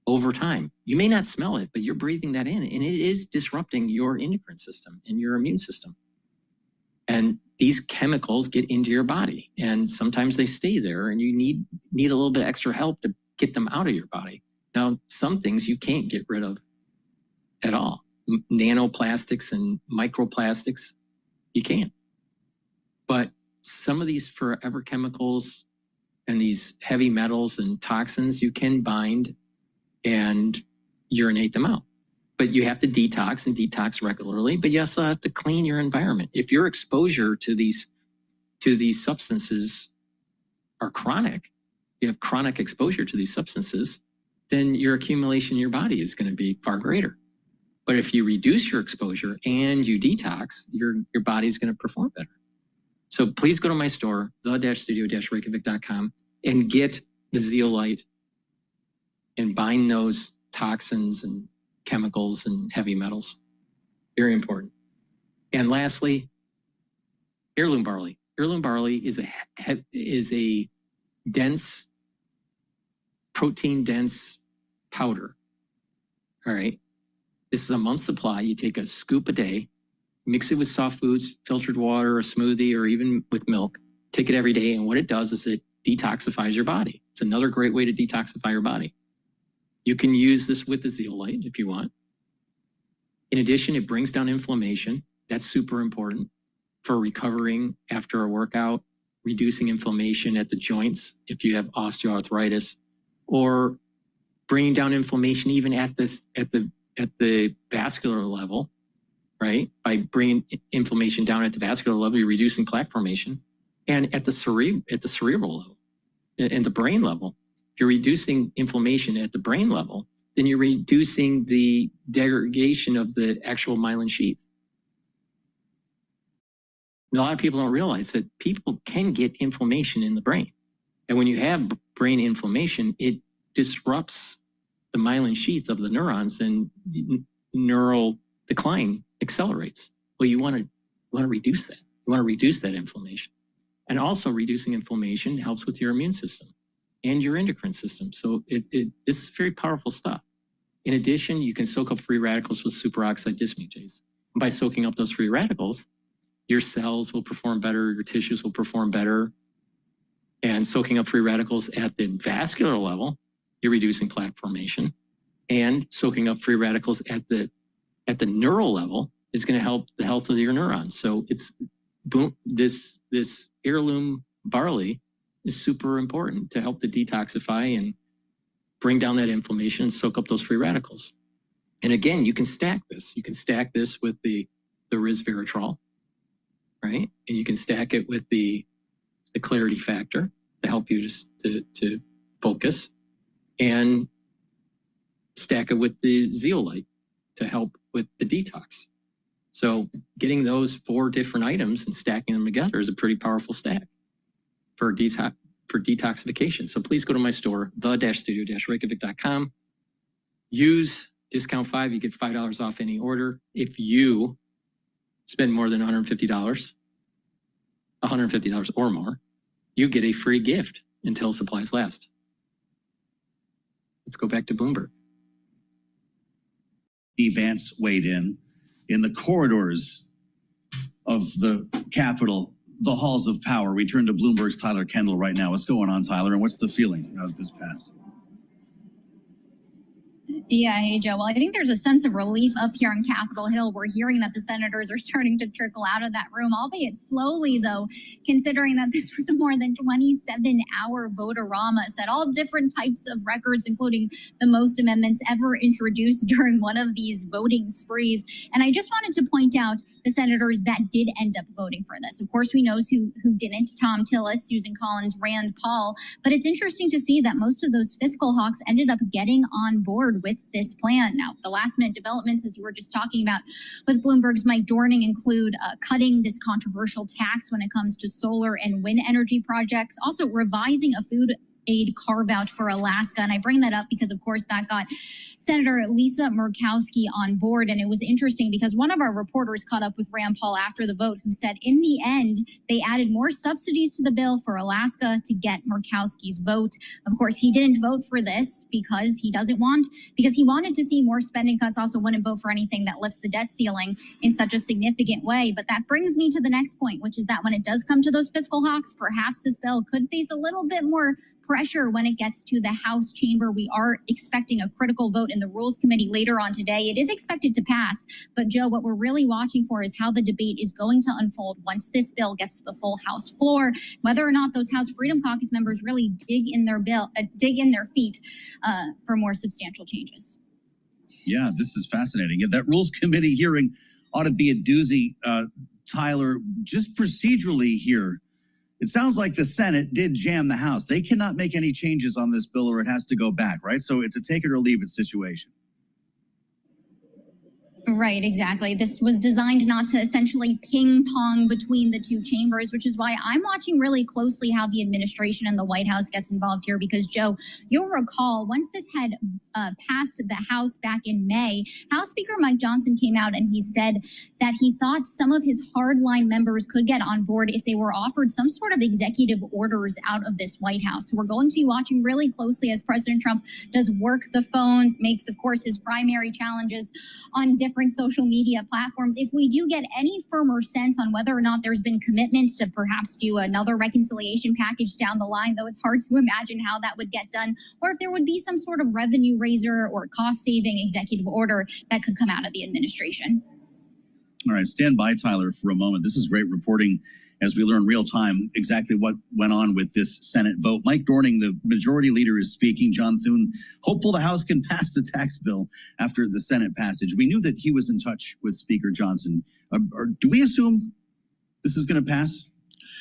over time. You may not smell it, but you're breathing that in, and it is disrupting your endocrine system and your immune system. And these chemicals get into your body, and sometimes they stay there, and you need a little bit extra help to get them out of your body. Now, some things you can't get rid of at all. Nanoplastics and microplastics, you can't. But some of these forever chemicals and these heavy metals and toxins you can bind and urinate them out. But you have to detox and detox regularly, but you also have to clean your environment. If your exposure to these substances are chronic, you have chronic exposure to these substances, then your accumulation in your body is going to be far greater. But if you reduce your exposure and you detox, your body is going to perform better. So please go to my store, the-studio-reykjavik.com, and get the zeolite and bind those toxins and chemicals and heavy metals. Very important. And lastly, heirloom barley. Heirloom barley is a dense, protein-dense powder. All right. This is a month's supply. You take a scoop a day, mix it with soft foods, filtered water, a smoothie, or even with milk. Take it every day, and what it does is it detoxifies your body. It's another great way to detoxify your body. You can use this with the zeolite if you want. In addition, it brings down inflammation. That's super important for recovering after a workout, reducing inflammation at the joints if you have osteoarthritis, or bringing down inflammation even at the vascular level, right? By bringing inflammation down at the vascular level, you're reducing plaque formation, and at the cerebral level, and the brain level. If you're reducing inflammation at the brain level, then you're reducing the degradation of the actual myelin sheath. And a lot of people don't realize that people can get inflammation in the brain. And when you have brain inflammation, it disrupts the myelin sheath of the neurons, and neural decline accelerates. Well, you want to reduce that. You want to reduce that inflammation. And also reducing inflammation helps with your immune system and your endocrine system. So this is very powerful stuff. In addition, you can soak up free radicals with superoxide dismutase. And by soaking up those free radicals, your cells will perform better, your tissues will perform better. And soaking up free radicals at the vascular level, you're reducing plaque formation. And soaking up free radicals at the neural level is going to help the health of your neurons. So it's boom, this heirloom barley is super important to help to detoxify and bring down that inflammation and soak up those free radicals. And again, you can stack this. You can stack this with the resveratrol, right? And you can stack it with the clarity factor to help you to focus, and stack it with the zeolite to help with the detox. So getting those 4 different items and stacking them together is a pretty powerful stack for detoxification. So please go to my store, the-studio-reykjavik.com. Use discount 5, you get $5 off any order. If you spend more than $150 or more, you get a free gift until supplies last. Let's go back to Bloomberg. Vance weighed in the corridors of the Capitol, the halls of power. We turn to Bloomberg's Tyler Kendall right now. What's going on, Tyler, and what's the feeling of this past? Yeah, hey, Joe. Well, I think there's a sense of relief up here on Capitol Hill. We're hearing that the senators are starting to trickle out of that room, albeit slowly, though, considering that this was a more than 27-hour vote-a-rama, set all different types of records, including the most amendments ever introduced during one of these voting sprees. And I just wanted to point out the senators that did end up voting for this. Of course, we know who didn't: Tom Tillis, Susan Collins, Rand Paul. But it's interesting to see that most of those fiscal hawks ended up getting on board with this plan. Now, the last minute developments, as you were just talking about with Bloomberg's Mike Dorning, include cutting this controversial tax when it comes to solar and wind energy projects, also revising a food aid carve out for Alaska. And I bring that up because, of course, that got Senator Lisa Murkowski on board. And it was interesting because one of our reporters caught up with Rand Paul after the vote, who said in the end, they added more subsidies to the bill for Alaska to get Murkowski's vote. Of course, he didn't vote for this because he wanted to see more spending cuts, also wouldn't vote for anything that lifts the debt ceiling in such a significant way. But that brings me to the next point, which is that when it does come to those fiscal hawks, perhaps this bill could face a little bit more pressure when it gets to the House chamber. We are expecting a critical vote in the Rules Committee later on today. It is expected to pass, but Joe, what we're really watching for is how the debate is going to unfold once this bill gets to the full House floor, whether or not those House Freedom Caucus members really dig in their feet for more substantial changes. Yeah, this is fascinating. That Rules Committee hearing ought to be a doozy. Tyler, just procedurally here, it sounds like the Senate did jam the House. They cannot make any changes on this bill or it has to go back, right? So it's a take it or leave it situation. Right, exactly. This was designed not to essentially ping pong between the two chambers, which is why I'm watching really closely how the administration and the White House gets involved here. Because, Joe, you'll recall once this had passed the House back in May, House Speaker Mike Johnson came out and he said that he thought some of his hardline members could get on board if they were offered some sort of executive orders out of this White House. So we're going to be watching really closely as President Trump does work the phones, makes, of course, his primary challenges on different social media platforms. If we do get any firmer sense on whether or not there's been commitments to perhaps do another reconciliation package down the line, though it's hard to imagine how that would get done, or if there would be some sort of revenue raiser or cost-saving executive order that could come out of the administration. All right, stand by, Tyler, for a moment. This is great reporting as we learn real time exactly what went on with this Senate vote. Mike Dorning, the majority leader, is speaking. John Thune, hopeful the House can pass the tax bill after the Senate passage. We knew that he was in touch with Speaker Johnson. Or do we assume this is going to pass?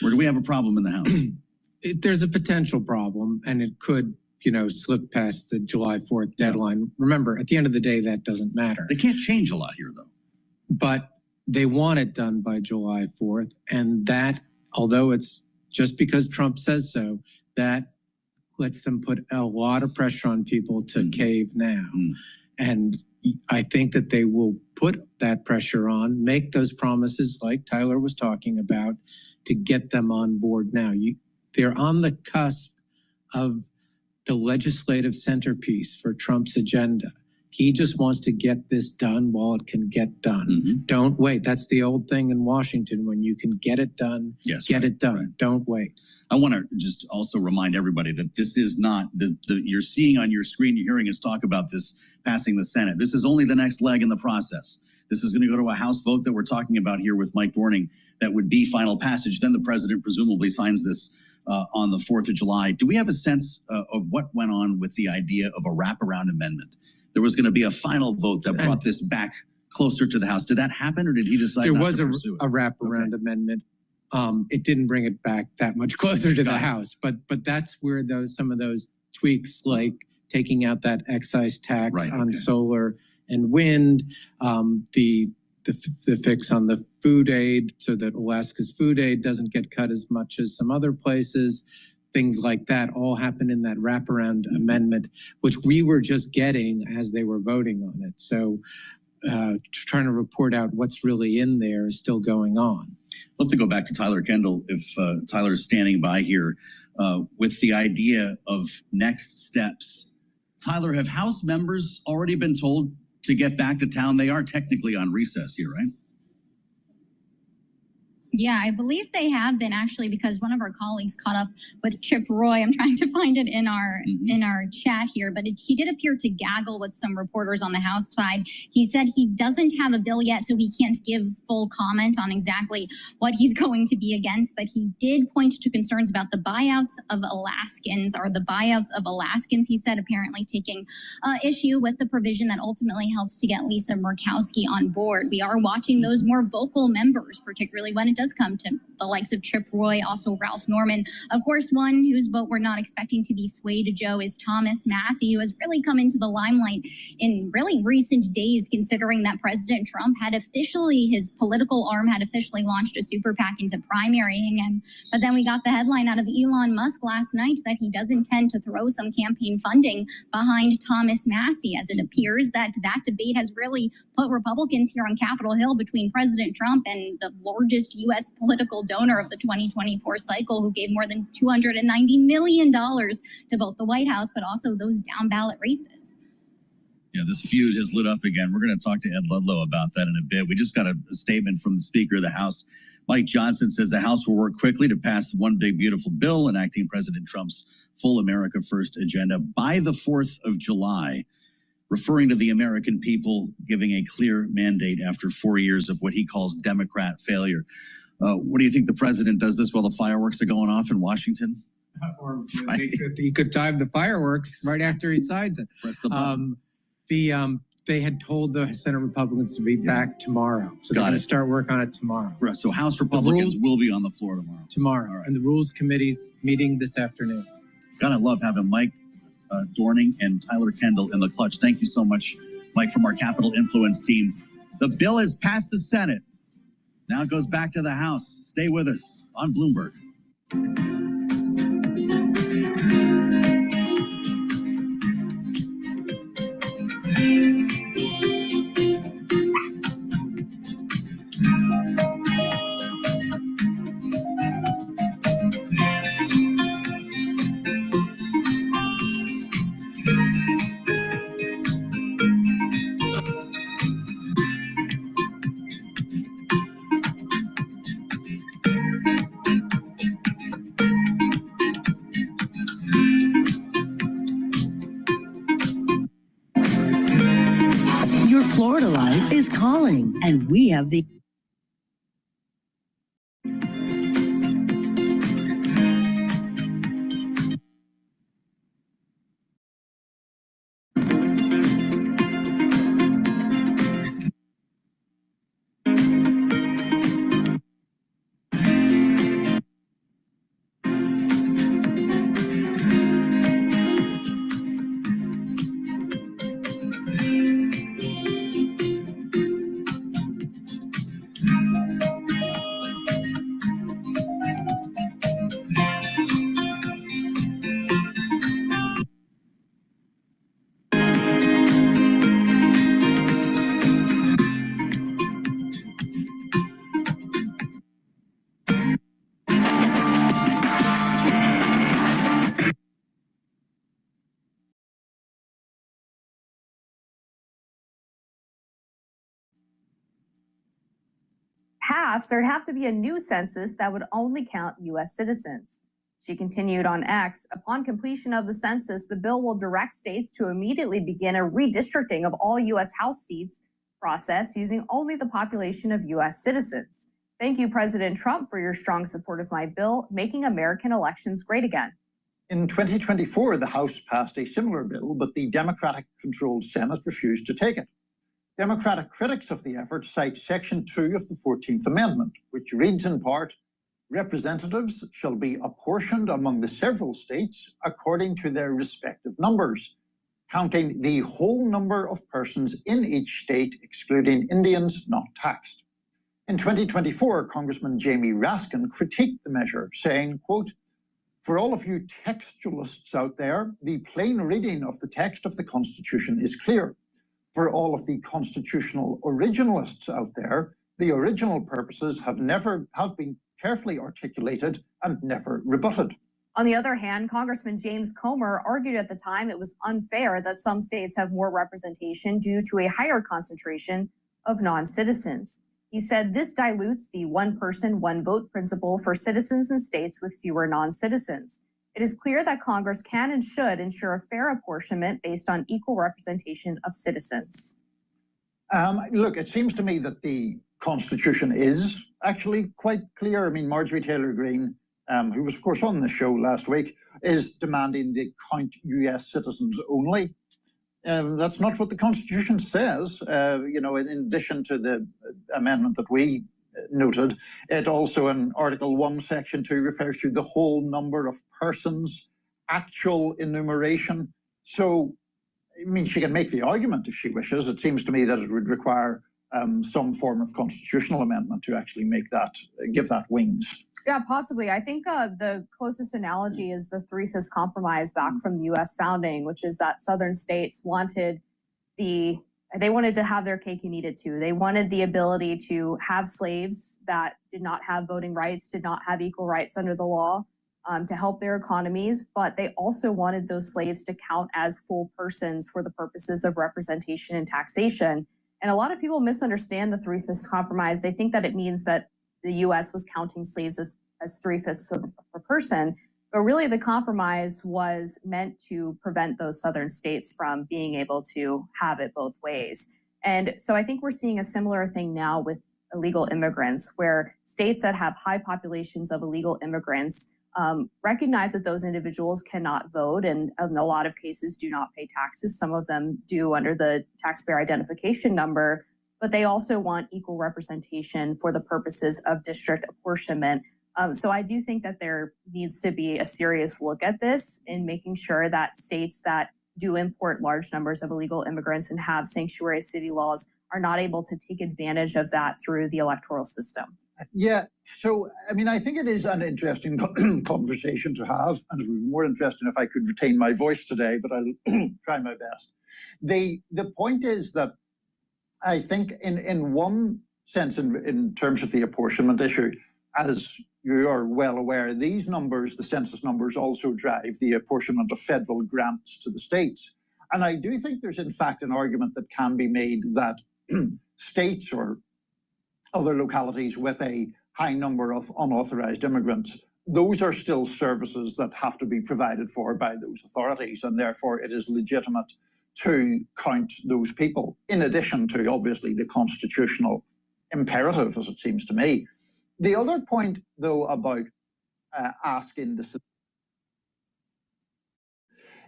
Or do we have a problem in the House? There's a potential problem, and it could, slip past the July 4th deadline. Yeah. Remember, at the end of the day, that doesn't matter. They can't change a lot here, though. But they want it done by July 4th. And that, although it's just because Trump says so, that lets them put a lot of pressure on people to cave now. And I think that they will put that pressure on, make those promises like Tyler was talking about to get them on board now. They're on the cusp of the legislative centerpiece for Trump's agenda. He just wants to get this done while it can get done. Don't wait. That's the old thing in Washington. When you can get it done, get it done. Right. Don't wait. I want to just also remind everybody that this is not you're seeing on your screen, you're hearing us talk about this passing the Senate. This is only the next leg in the process. This is going to go to a House vote that we're talking about here with Mike Dorning. That would be final passage. Then the president presumably signs this on the 4th of July. Do we have a sense of what went on with the idea of a wraparound amendment? There was going to be a final vote that brought this back closer to the House. Did that happen, or did he decide not to pursue it? There was a wraparound amendment. It didn't bring it back that much closer to the House, but that's where some of those tweaks, like taking out that excise tax on solar and wind, the fix on the food aid so that Alaska's food aid doesn't get cut as much as some other places. Things like that all happened in that wraparound amendment, which we were just getting as they were voting on it. So trying to report out what's really in there is still going on. I'd love to go back to Tyler Kendall, if Tyler is standing by here, with the idea of next steps. Tyler, have House members already been told to get back to town? They are technically on recess here, right? Yeah, I believe they have been, actually, because one of our colleagues caught up with Chip Roy. I'm trying to find it in our chat here, but he did appear to gaggle with some reporters on the House side. He said he doesn't have a bill yet, so he can't give full comment on exactly what he's going to be against, but he did point to concerns about the buyouts of Alaskans, he said, apparently taking issue with the provision that ultimately helps to get Lisa Murkowski on board. We are watching those more vocal members, particularly when it does come to the likes of Chip Roy, also Ralph Norman. Of course, one whose vote we're not expecting to be swayed, Joe, is Thomas Massie, who has really come into the limelight in really recent days, considering that President Trump had his political arm had officially launched a super PAC into primarying him. But then we got the headline out of Elon Musk last night that he does intend to throw some campaign funding behind Thomas Massie, as it appears that debate has really put Republicans here on Capitol Hill between President Trump and the largest U.S. political donor of the 2024 cycle, who gave more than $290 million to both the White House, but also those down ballot races. Yeah, this feud has lit up again. We're going to talk to Ed Ludlow about that in a bit. We just got a statement from the Speaker of the House. Mike Johnson says the House will work quickly to pass one big, beautiful bill enacting President Trump's full America First agenda by the 4th of July, referring to the American people, giving a clear mandate after 4 years of what he calls Democrat failure. What do you think? The president does this while the fireworks are going off in Washington? Or he could time the fireworks right after he signs it. Press the button. They had told the Senate Republicans to be back tomorrow. So they're Got going it. to start work on it tomorrow. Right, so House Republicans will be on the floor tomorrow. Tomorrow. All right. And the Rules Committee's meeting this afternoon. Gotta love having Mike Dorning and Tyler Kendall in the clutch. Thank you so much, Mike, from our Capital Influence team. The bill is passed the Senate. Now it goes back to the House. Stay with us on Bloomberg. Your Florida life is calling, and we have the passed, there'd have to be a new census that would only count U.S. citizens. She continued on X, upon completion of the census, the bill will direct states to immediately begin a redistricting of all U.S. House seats process using only the population of U.S. citizens. Thank you, President Trump, for your strong support of my bill, making American elections great again. In 2024, the House passed a similar bill, but the Democratic-controlled Senate refused to take it. Democratic critics of the effort cite Section 2 of the 14th Amendment, which reads in part, representatives shall be apportioned among the several states according to their respective numbers, counting the whole number of persons in each state, excluding Indians not taxed. In 2024, Congressman Jamie Raskin critiqued the measure, saying, quote, for all of you textualists out there, the plain reading of the text of the Constitution is clear. For all of the constitutional originalists out there, the original purposes have been carefully articulated and never rebutted. On the other hand, Congressman James Comer argued at the time it was unfair that some states have more representation due to a higher concentration of non-citizens. He said this dilutes the one person, one vote principle for citizens in states with fewer non-citizens. It is clear that Congress can and should ensure a fair apportionment based on equal representation of citizens. Look, it seems to me that the Constitution is actually quite clear. I mean, Marjorie Taylor Greene, who was, of course, on the show last week, is demanding they count U.S. citizens only. That's not what the Constitution says. In addition to the amendment that we noted, it also in Article 1, Section 2 refers to the whole number of persons, actual enumeration. So, I mean, she can make the argument if she wishes. It seems to me that it would require some form of constitutional amendment to actually make that, give that wings. Yeah, possibly. I think the closest analogy is the Three-Fifths Compromise back from the U.S. founding, which is that Southern states wanted to have their cake and eat it too. They wanted the ability to have slaves that did not have voting rights, did not have equal rights under the law, to help their economies, but they also wanted those slaves to count as full persons for the purposes of representation and taxation. And a lot of people misunderstand the Three-Fifths Compromise. They think that it means that the U.S. was counting slaves as three-fifths of a person, but really the compromise was meant to prevent those Southern states from being able to have it both ways. And so I think we're seeing a similar thing now with illegal immigrants, where states that have high populations of illegal immigrants recognize that those individuals cannot vote and in a lot of cases do not pay taxes. Some of them do under the taxpayer identification number, but they also want equal representation for the purposes of district apportionment. So I do think that there needs to be a serious look at this in making sure that states that do import large numbers of illegal immigrants and have sanctuary city laws are not able to take advantage of that through the electoral system. Yeah, so I mean, I think it is an interesting conversation to have, and it would be more interesting if I could retain my voice today, but I'll try my best. The point is that I think in one sense, in terms of the apportionment issue, as you are well aware, these numbers, the census numbers, also drive the apportionment of federal grants to the states. And I do think there's in fact an argument that can be made that states or other localities with a high number of unauthorized immigrants, those are still services that have to be provided for by those authorities, and therefore it is legitimate to count those people, in addition to obviously the constitutional imperative, as it seems to me. The other point, though, about asking this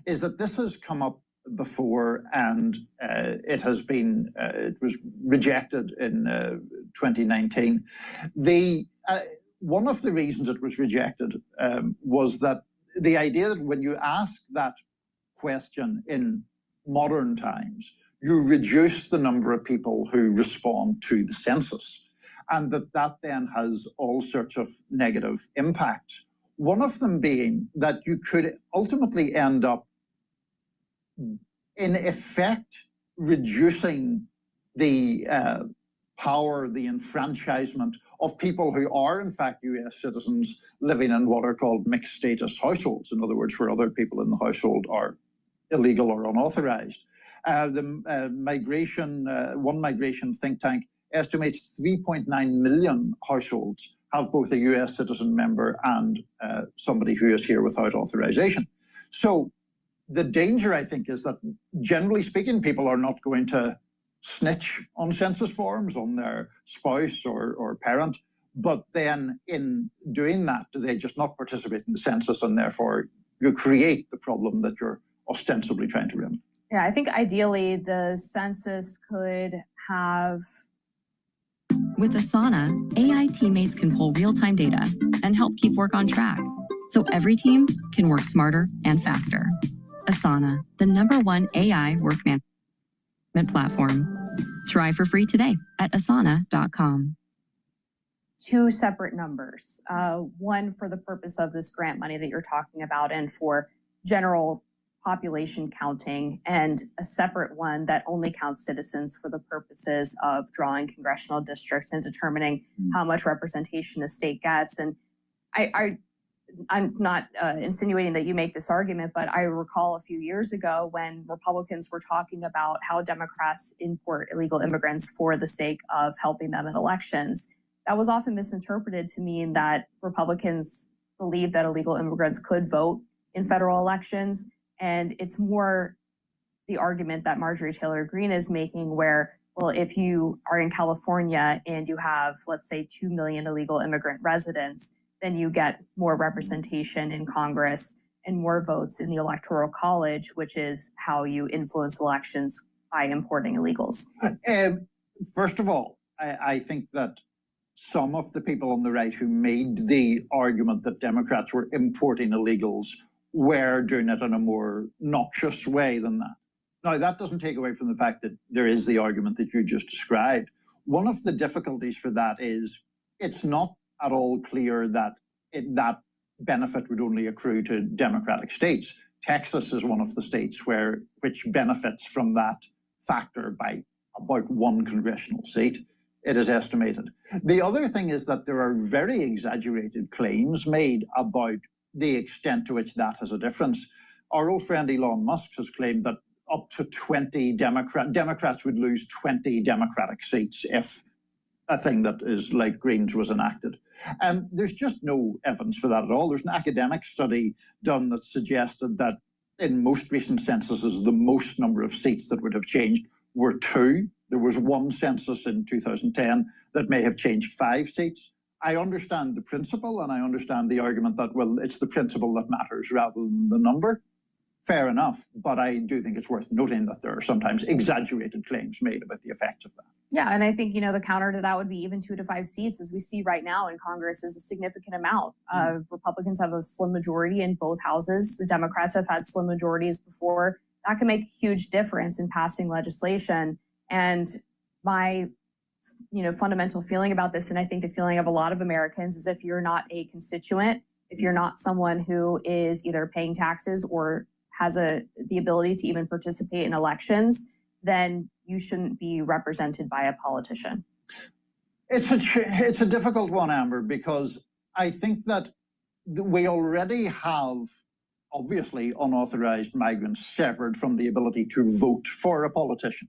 is that this has come up before, and it has been it was rejected in 2019. One of the reasons it was rejected was that the idea that when you ask that question in modern times, you reduce the number of people who respond to the census, and that then has all sorts of negative impacts. One of them being that you could ultimately end up in effect reducing the power, the enfranchisement of people who are in fact US citizens living in what are called mixed status households. In other words, where other people in the household are illegal or unauthorized. One migration think tank estimates 3.9 million households have both a US citizen member and somebody who is here without authorization. So the danger, I think, is that generally speaking, people are not going to snitch on census forms on their spouse or parent, but then in doing that, do they just not participate in the census, and therefore you create the problem that you're ostensibly trying to remedy? Yeah, I think ideally the census could have... With Asana, AI teammates can pull real-time data and help keep work on track, so every team can work smarter and faster. Asana, the #1 AI work management platform. Try for free today at asana.com. Two separate numbers, one for the purpose of this grant money that you're talking about and for general population counting, and a separate one that only counts citizens for the purposes of drawing congressional districts and determining how much representation a state gets. And I'm not insinuating that you make this argument, but I recall a few years ago when Republicans were talking about how Democrats import illegal immigrants for the sake of helping them in elections. That was often misinterpreted to mean that Republicans believed that illegal immigrants could vote in federal elections. And it's more the argument that Marjorie Taylor Greene is making where, well, if you are in California and you have, let's say, 2 million illegal immigrant residents, then you get more representation in Congress and more votes in the Electoral College, which is how you influence elections by importing illegals. First of all, I think that some of the people on the right who made the argument that Democrats were importing illegals were doing it in a more noxious way than that. Now, that doesn't take away from the fact that there is the argument that you just described. One of the difficulties for that is it's not at all clear that that benefit would only accrue to Democratic states. Texas is one of the states which benefits from that factor by about 1 congressional seat, it is estimated. The other thing is that there are very exaggerated claims made about the extent to which that has a difference. Our old friend Elon Musk has claimed that up to 20 Democrats would lose 20 Democratic seats if a thing that is like Greens was enacted. And there's just no evidence for that at all. There's an academic study done that suggested that in most recent censuses, the most number of seats that would have changed were 2. There was one census in 2010 that may have changed 5 seats. I understand the principle, and I understand the argument that, well, it's the principle that matters rather than the number. Fair enough, but I do think it's worth noting that there are sometimes exaggerated claims made about the effects of that. Yeah, and I think, the counter to that would be even 2 to 5 seats, as we see right now in Congress, is a significant amount. Republicans have a slim majority in both houses. The Democrats have had slim majorities before. That can make a huge difference in passing legislation. And my fundamental feeling about this, and I think the feeling of a lot of Americans, is if you're not a constituent, if you're not someone who is either paying taxes or has the ability to even participate in elections, then you shouldn't be represented by a politician. It's a difficult one, Amber, because I think that we already have, obviously, unauthorized migrants severed from the ability to vote for a politician.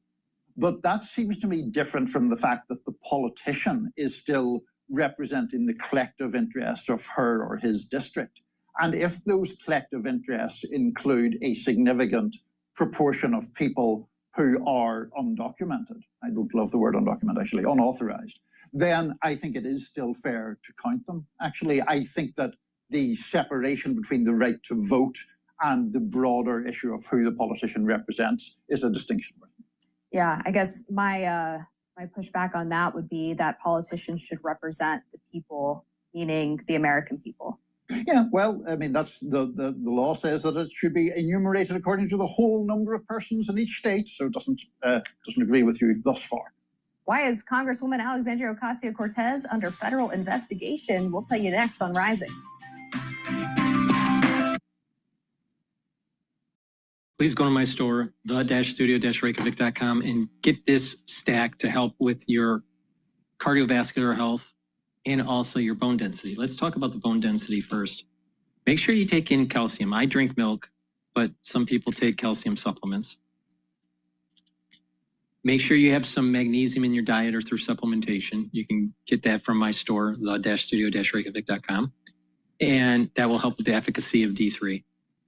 But that seems to me different from the fact that the politician is still representing the collective interests of her or his district. And if those collective interests include a significant proportion of people who are undocumented, I don't love the word undocumented, actually, unauthorized, then I think it is still fair to count them. Actually, I think that the separation between the right to vote and the broader issue of who the politician represents is a distinction worth making. Yeah, I guess my pushback on that would be that politicians should represent the people, meaning the American people. Yeah, well, I mean, that's the law says that it should be enumerated according to the whole number of persons in each state, so it doesn't agree with you thus far. Why is Congresswoman Alexandria Ocasio-Cortez under federal investigation? We'll tell you next on Rising. Please go to my store, the-studio-reykjavik.com, and get this stack to help with your cardiovascular health and also your bone density. Let's talk about the bone density first. Make sure you take in calcium. I drink milk, but some people take calcium supplements. Make sure you have some magnesium in your diet or through supplementation. You can get that from my store, the-studio-reykjavik.com, and that will help with the efficacy of D3.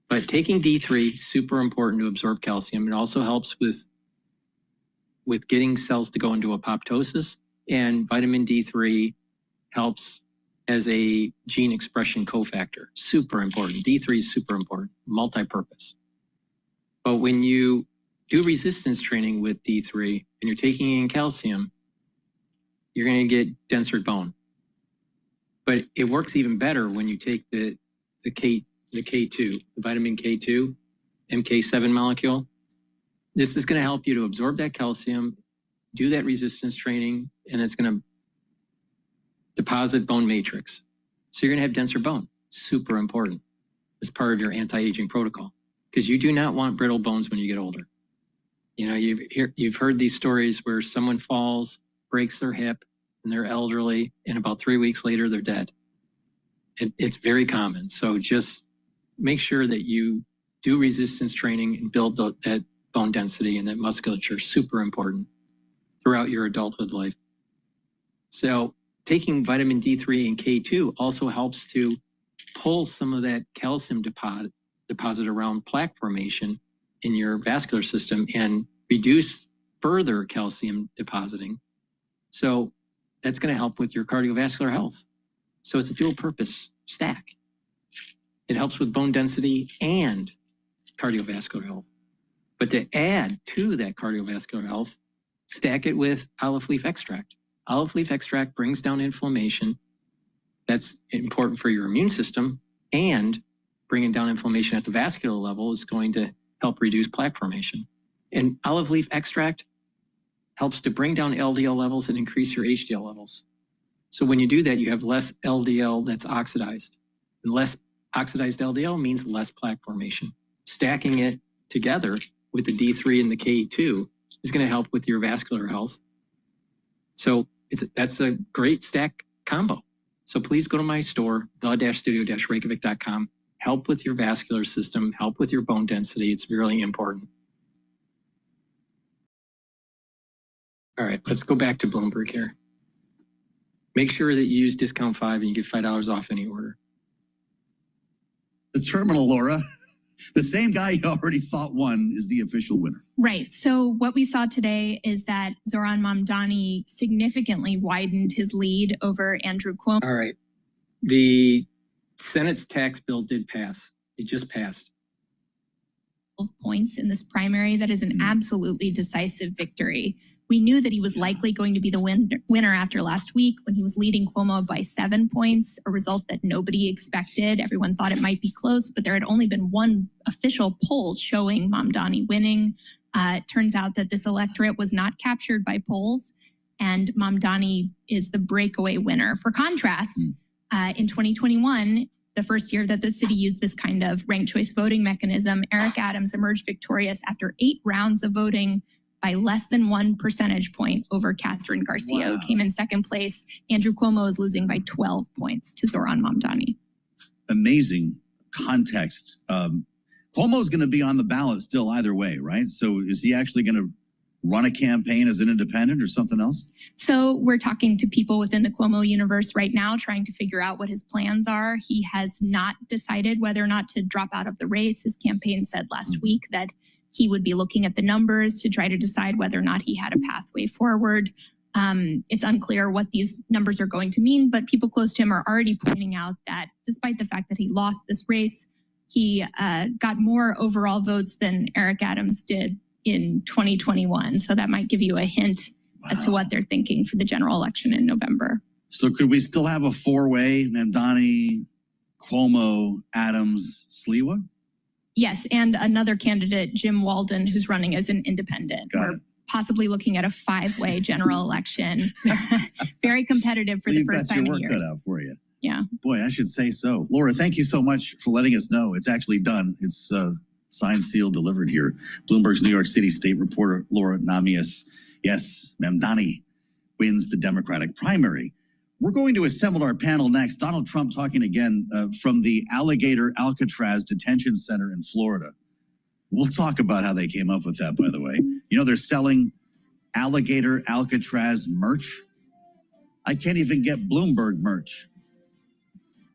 But taking D3, super important to absorb calcium. It also helps with getting cells to go into apoptosis, and vitamin D3 helps as a gene expression cofactor. Super important. D3 is super important, multi-purpose. But when you do resistance training with D3 and you're taking in calcium, you're going to get denser bone. But it works even better when you take the K2, the vitamin K2, MK7 molecule. This is going to help you to absorb that calcium, do that resistance training, and it's going to deposit bone matrix. So you're going to have denser bone. Super important as part of your anti-aging protocol, because you do not want brittle bones when you get older. You know, you've heard these stories where someone falls, breaks their hip, and they're elderly, and about 3 weeks later, they're dead. It's very common. So just make sure that you do resistance training and build that bone density and that musculature. Super important throughout your adulthood life. So taking vitamin D3 and K2 also helps to pull some of that calcium deposit around plaque formation in your vascular system and reduce further calcium depositing. So that's going to help with your cardiovascular health. So it's a dual purpose stack. It helps with bone density and cardiovascular health. But to add to that cardiovascular health, stack it with olive leaf extract. Olive leaf extract brings down inflammation. That's important for your immune system, and bringing down inflammation at the vascular level is going to help reduce plaque formation. And olive leaf extract helps to bring down LDL levels and increase your HDL levels. So when you do that, you have less LDL that's oxidized. And less oxidized LDL means less plaque formation. Stacking it together with the D3 and the K2 is going to help with your vascular health. So that's a great stack combo. So please go to my store, the-studio-reykjavik.com. Help with your vascular system, help with your bone density. It's really important. All right, let's go back to Bloomberg here. Make sure that you use discount 5 and you get $5 off any order. The terminal, Laura. The same guy you already thought won is the official winner. Right. So what we saw today is that Zoran Mamdani significantly widened his lead over Andrew Cuomo. All right. The Senate's tax bill did pass. It just passed. Points in this primary. That is an absolutely decisive victory. We knew that he was likely going to be the winner after last week when he was leading Cuomo by 7 points, a result that nobody expected. Everyone thought it might be close, but there had only been one official poll showing Mamdani winning. It turns out that this electorate was not captured by polls, and Mamdani is the breakaway winner. For contrast, in 2021, the first year that the city used this kind of ranked choice voting mechanism, Eric Adams emerged victorious after 8 rounds of voting by less than 1 percentage point over Catherine Garcia, who came in second place. Andrew Cuomo is losing by 12 points to Zoran Mamdani. Amazing context. Cuomo's going to be on the ballot still either way, right? So is he actually going to run a campaign as an independent or something else? So we're talking to people within the Cuomo universe right now, trying to figure out what his plans are. He has not decided whether or not to drop out of the race. His campaign said last week that he would be looking at the numbers to try to decide whether or not he had a pathway forward. It's unclear what these numbers are going to mean, but people close to him are already pointing out that despite the fact that he lost this race, he got more overall votes than Eric Adams did in 2021. So that might give you a hint as to what they're thinking for the general election in November. So could we still have a 4-way, Mamdani, Cuomo, Adams, Sliwa? Yes, and another candidate, Jim Walden, who's running as an independent. We're possibly looking at a 5-way general election. Very competitive for the first time in years. You've got your work cut out for you. Yeah. Boy, I should say so. Laura, thank you so much for letting us know. It's actually done. It's signed, sealed, delivered here. Bloomberg's New York City state reporter, Laura Namias. Yes, Mamdani wins the Democratic primary. We're going to assemble our panel next. Donald Trump talking again from the Alligator Alcatraz Detention Center in Florida. We'll talk about how they came up with that, by the way. You know, they're selling Alligator Alcatraz merch. I can't even get Bloomberg merch,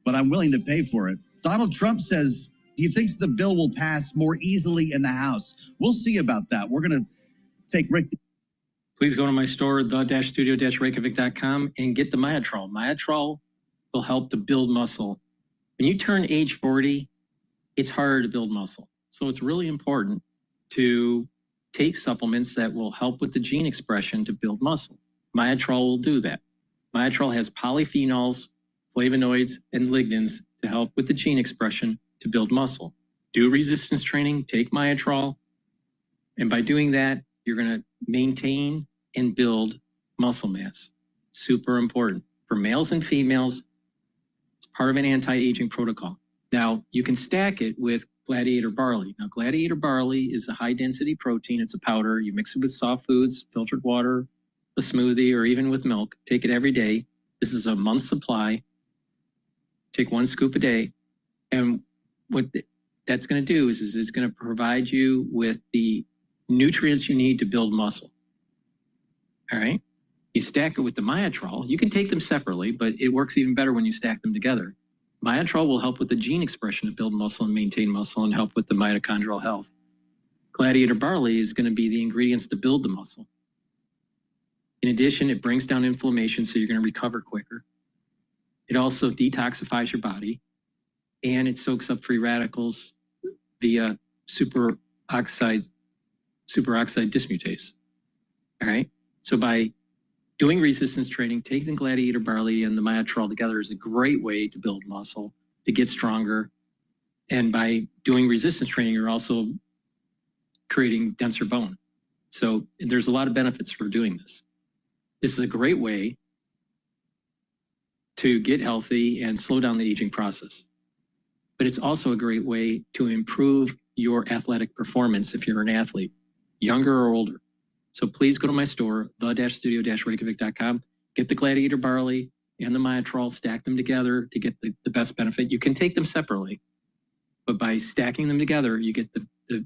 but I'm willing to pay for it. Donald Trump says he thinks the bill will pass more easily in the House. We'll see about that. We're going to take Rick. Please go to my store, the-studio-reykjavik.com, and get the Myotrol. Myotrol will help to build muscle. When you turn age 40, it's harder to build muscle. So it's really important to take supplements that will help with the gene expression to build muscle. Myotrol will do that. Myotrol has polyphenols, flavonoids, and lignans to help with the gene expression to build muscle. Do resistance training, take Myotrol, and by doing that, you're going to maintain and build muscle mass. Super important. For males and females, it's part of an anti-aging protocol. Now, you can stack it with Gladiator barley. Now, Gladiator barley is a high-density protein. It's a powder. You mix it with soft foods, filtered water, a smoothie, or even with milk. Take it every day. This is a month's supply. Take 1 scoop a day. And what that's going to do is it's going to provide you with the nutrients you need to build muscle. All right. You stack it with the Myotrol. You can take them separately, but it works even better when you stack them together. Myotrol will help with the gene expression to build muscle and maintain muscle and help with the mitochondrial health. Gladiator barley is going to be the ingredients to build the muscle. In addition, it brings down inflammation, so you're going to recover quicker. It also detoxifies your body, and it soaks up free radicals via superoxide dismutase. All right. So by doing resistance training, taking Gladiator barley and the Myotrol together is a great way to build muscle, to get stronger. And by doing resistance training, you're also creating denser bone. So there's a lot of benefits for doing this. This is a great way to get healthy and slow down the aging process. But it's also a great way to improve your athletic performance if you're an athlete, younger or older. So please go to my store, the-studio-reykjavik.com, get the Gladiator barley and the Myotrol, stack them together to get the best benefit. You can take them separately, but by stacking them together, you get the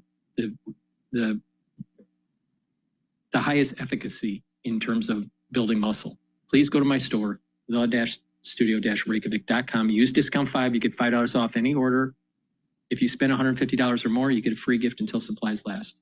highest efficacy in terms of building muscle. Please go to my store, the-studio-reykjavik.com. Use discount 5. You get $5 off any order. If you spend $150 or more, you get a free gift until supplies last.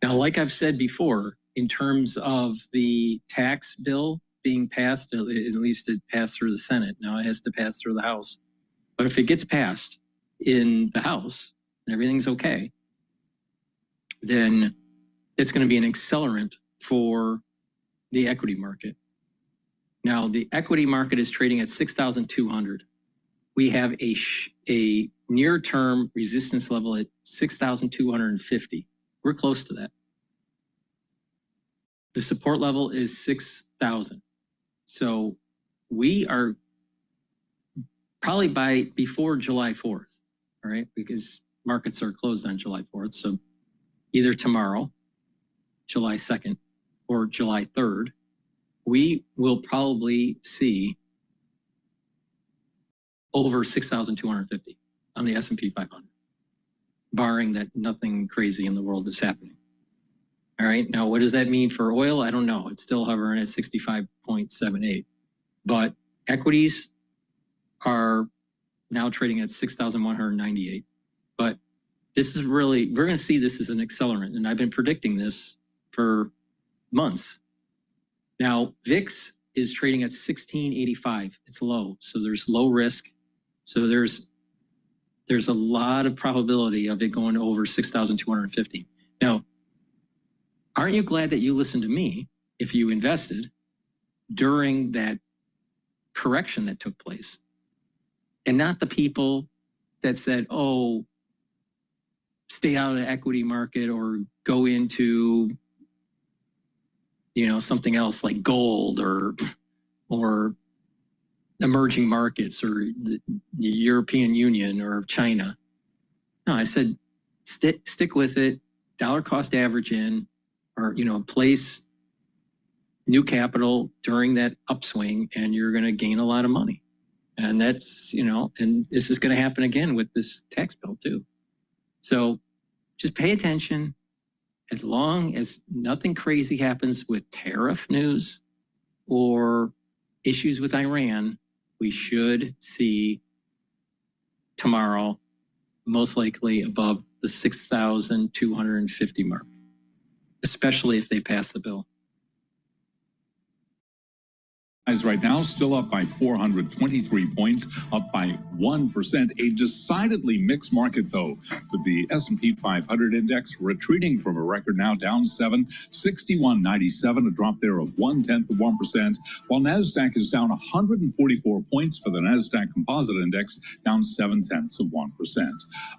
Now, like I've said before, in terms of the tax bill being passed, at least it passed through the Senate. Now it has to pass through the House. But if it gets passed in the House and everything's okay, then it's going to be an accelerant for the equity market. Now, the equity market is trading at 6,200. We have a near-term resistance level at 6,250. We're close to that. The support level is 6,000. So we are probably before July 4th, all right? Because markets are closed on July 4th. So either tomorrow, July 2nd, or July 3rd, we will probably see over 6,250 on the S&P 500, barring that nothing crazy in the world is happening. All right, now what does that mean for oil? I don't know. It's still hovering at 65.78. But equities are now trading at 6,198. But this is really, we're going to see this as an accelerant. And I've been predicting this for months. Now, VIX is trading at 1685. It's low. So there's low risk. So there's a lot of probability of it going over 6,250. Now, aren't you glad that you listened to me if you invested during that correction that took place? And not the people that said, oh, stay out of the equity market or go into, you know, something else like gold or emerging markets or the European Union or China. No, I said, stick with it, dollar cost average in, or, you know, place new capital during that upswing and you're going to gain a lot of money. And that's, you know, and this is going to happen again with this tax bill too. So just pay attention. As long as nothing crazy happens with tariff news or issues with Iran, we should see tomorrow most likely above the 6,250 mark, especially if they pass the bill. Right now, still up by 423 points, up by 1%. A decidedly mixed market, though, with the S&P 500 index retreating from a record now down 61.97, a drop there of 0.1%, while NASDAQ is down 144 points for the NASDAQ Composite Index, down 0.7%.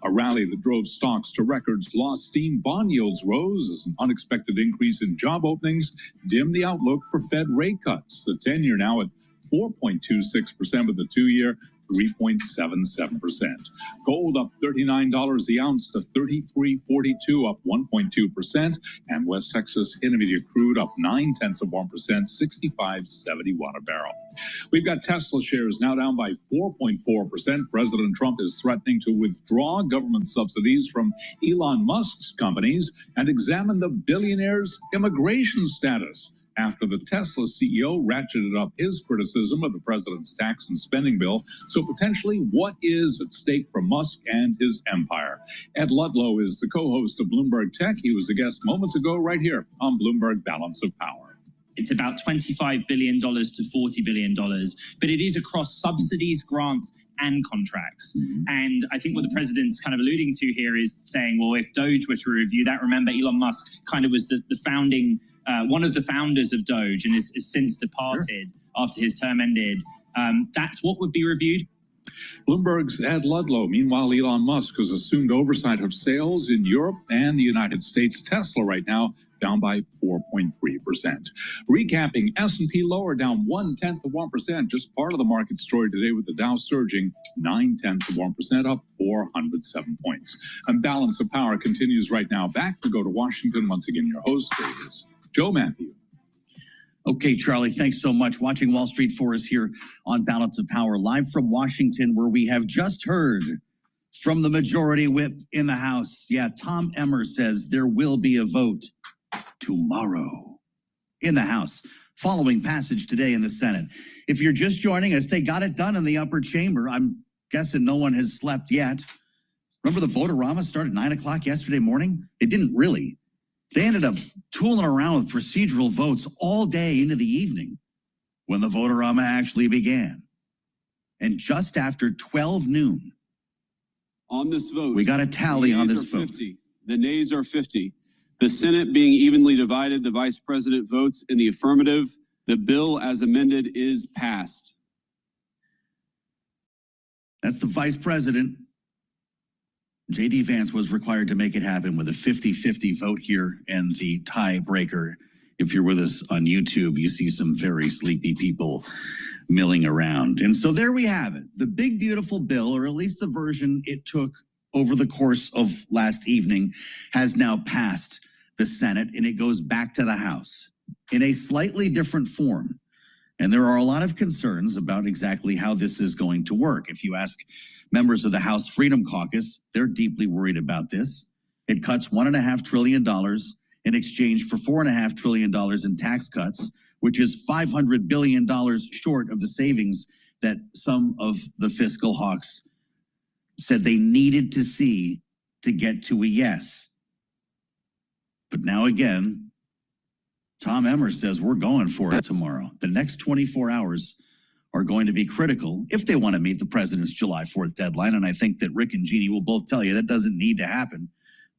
A rally that drove stocks to records lost steam. Bond yields rose as an unexpected increase in job openings dimmed the outlook for Fed rate cuts. The 10-year now at 4.26%, with the 2-year 3.77%. Gold up $39 the ounce to $33.42, up 1.2%. And West Texas Intermediate crude up 0.9%, $65.71 a barrel. We've got Tesla shares now down by 4.4%. President Trump is threatening to withdraw government subsidies from Elon Musk's companies and examine the billionaire's immigration status after the Tesla CEO ratcheted up his criticism of the president's tax and spending bill. So potentially, what is at stake for Musk and his empire? Ed Ludlow is the co-host of Bloomberg Tech. He was a guest moments ago right here on Bloomberg Balance of Power. It's about $25 billion to $40 billion, but it is across subsidies, grants, and contracts. And I think what the president's kind of alluding to here is saying, well, if Doge were to review that, remember Elon Musk kind of was the founding, one of the founders of Doge and is since departed after his term ended. That's what would be reviewed. Bloomberg's Ed Ludlow. Meanwhile, Elon Musk has assumed oversight of sales in Europe and the United States. Tesla right now down by 4.3%. Recapping, S&P lower, down 0.1%, just part of the market story today, with the Dow surging 0.9%, up 407 points. And Balance of Power continues right now. Back to go to Washington. Once again, your host is Joe Matthew. Okay, Charlie, thanks so much. Watching Wall Street for us here on Balance of Power, live from Washington, where we have just heard from the majority whip in the House. Yeah, Tom Emmer says there will be a vote tomorrow in the House, following passage today in the Senate. If you're just joining us, they got it done in the upper chamber. I'm guessing no one has slept yet. Remember the vote-a-rama started 9 o'clock yesterday morning? It didn't really. They ended up tooling around with procedural votes all day into the evening when the vote-a-rama actually began. And just after 12 noon, on this vote, we got a tally on this vote. 50. The nays are 50. The Senate being evenly divided, the Vice President votes in the affirmative. The bill as amended is passed. That's the Vice President. J.D. Vance was required to make it happen with a 50-50 vote here, and the tiebreaker. If you're with us on YouTube, you see some very sleepy people milling around. And so there we have it. The big, beautiful bill, or at least the version it took over the course of last evening, has now passed the Senate, and it goes back to the House in a slightly different form. And there are a lot of concerns about exactly how this is going to work. If you ask members of the House Freedom Caucus, they're deeply worried about this. It cuts $1.5 trillion in exchange for $4.5 trillion in tax cuts, which is $500 billion short of the savings that some of the fiscal hawks said they needed to see to get to a yes. But now again, Tom Emmer says we're going for it tomorrow. The next 24 hours are going to be critical if they want to meet the president's July 4th deadline. And I think that Rick and Jeannie will both tell you that doesn't need to happen.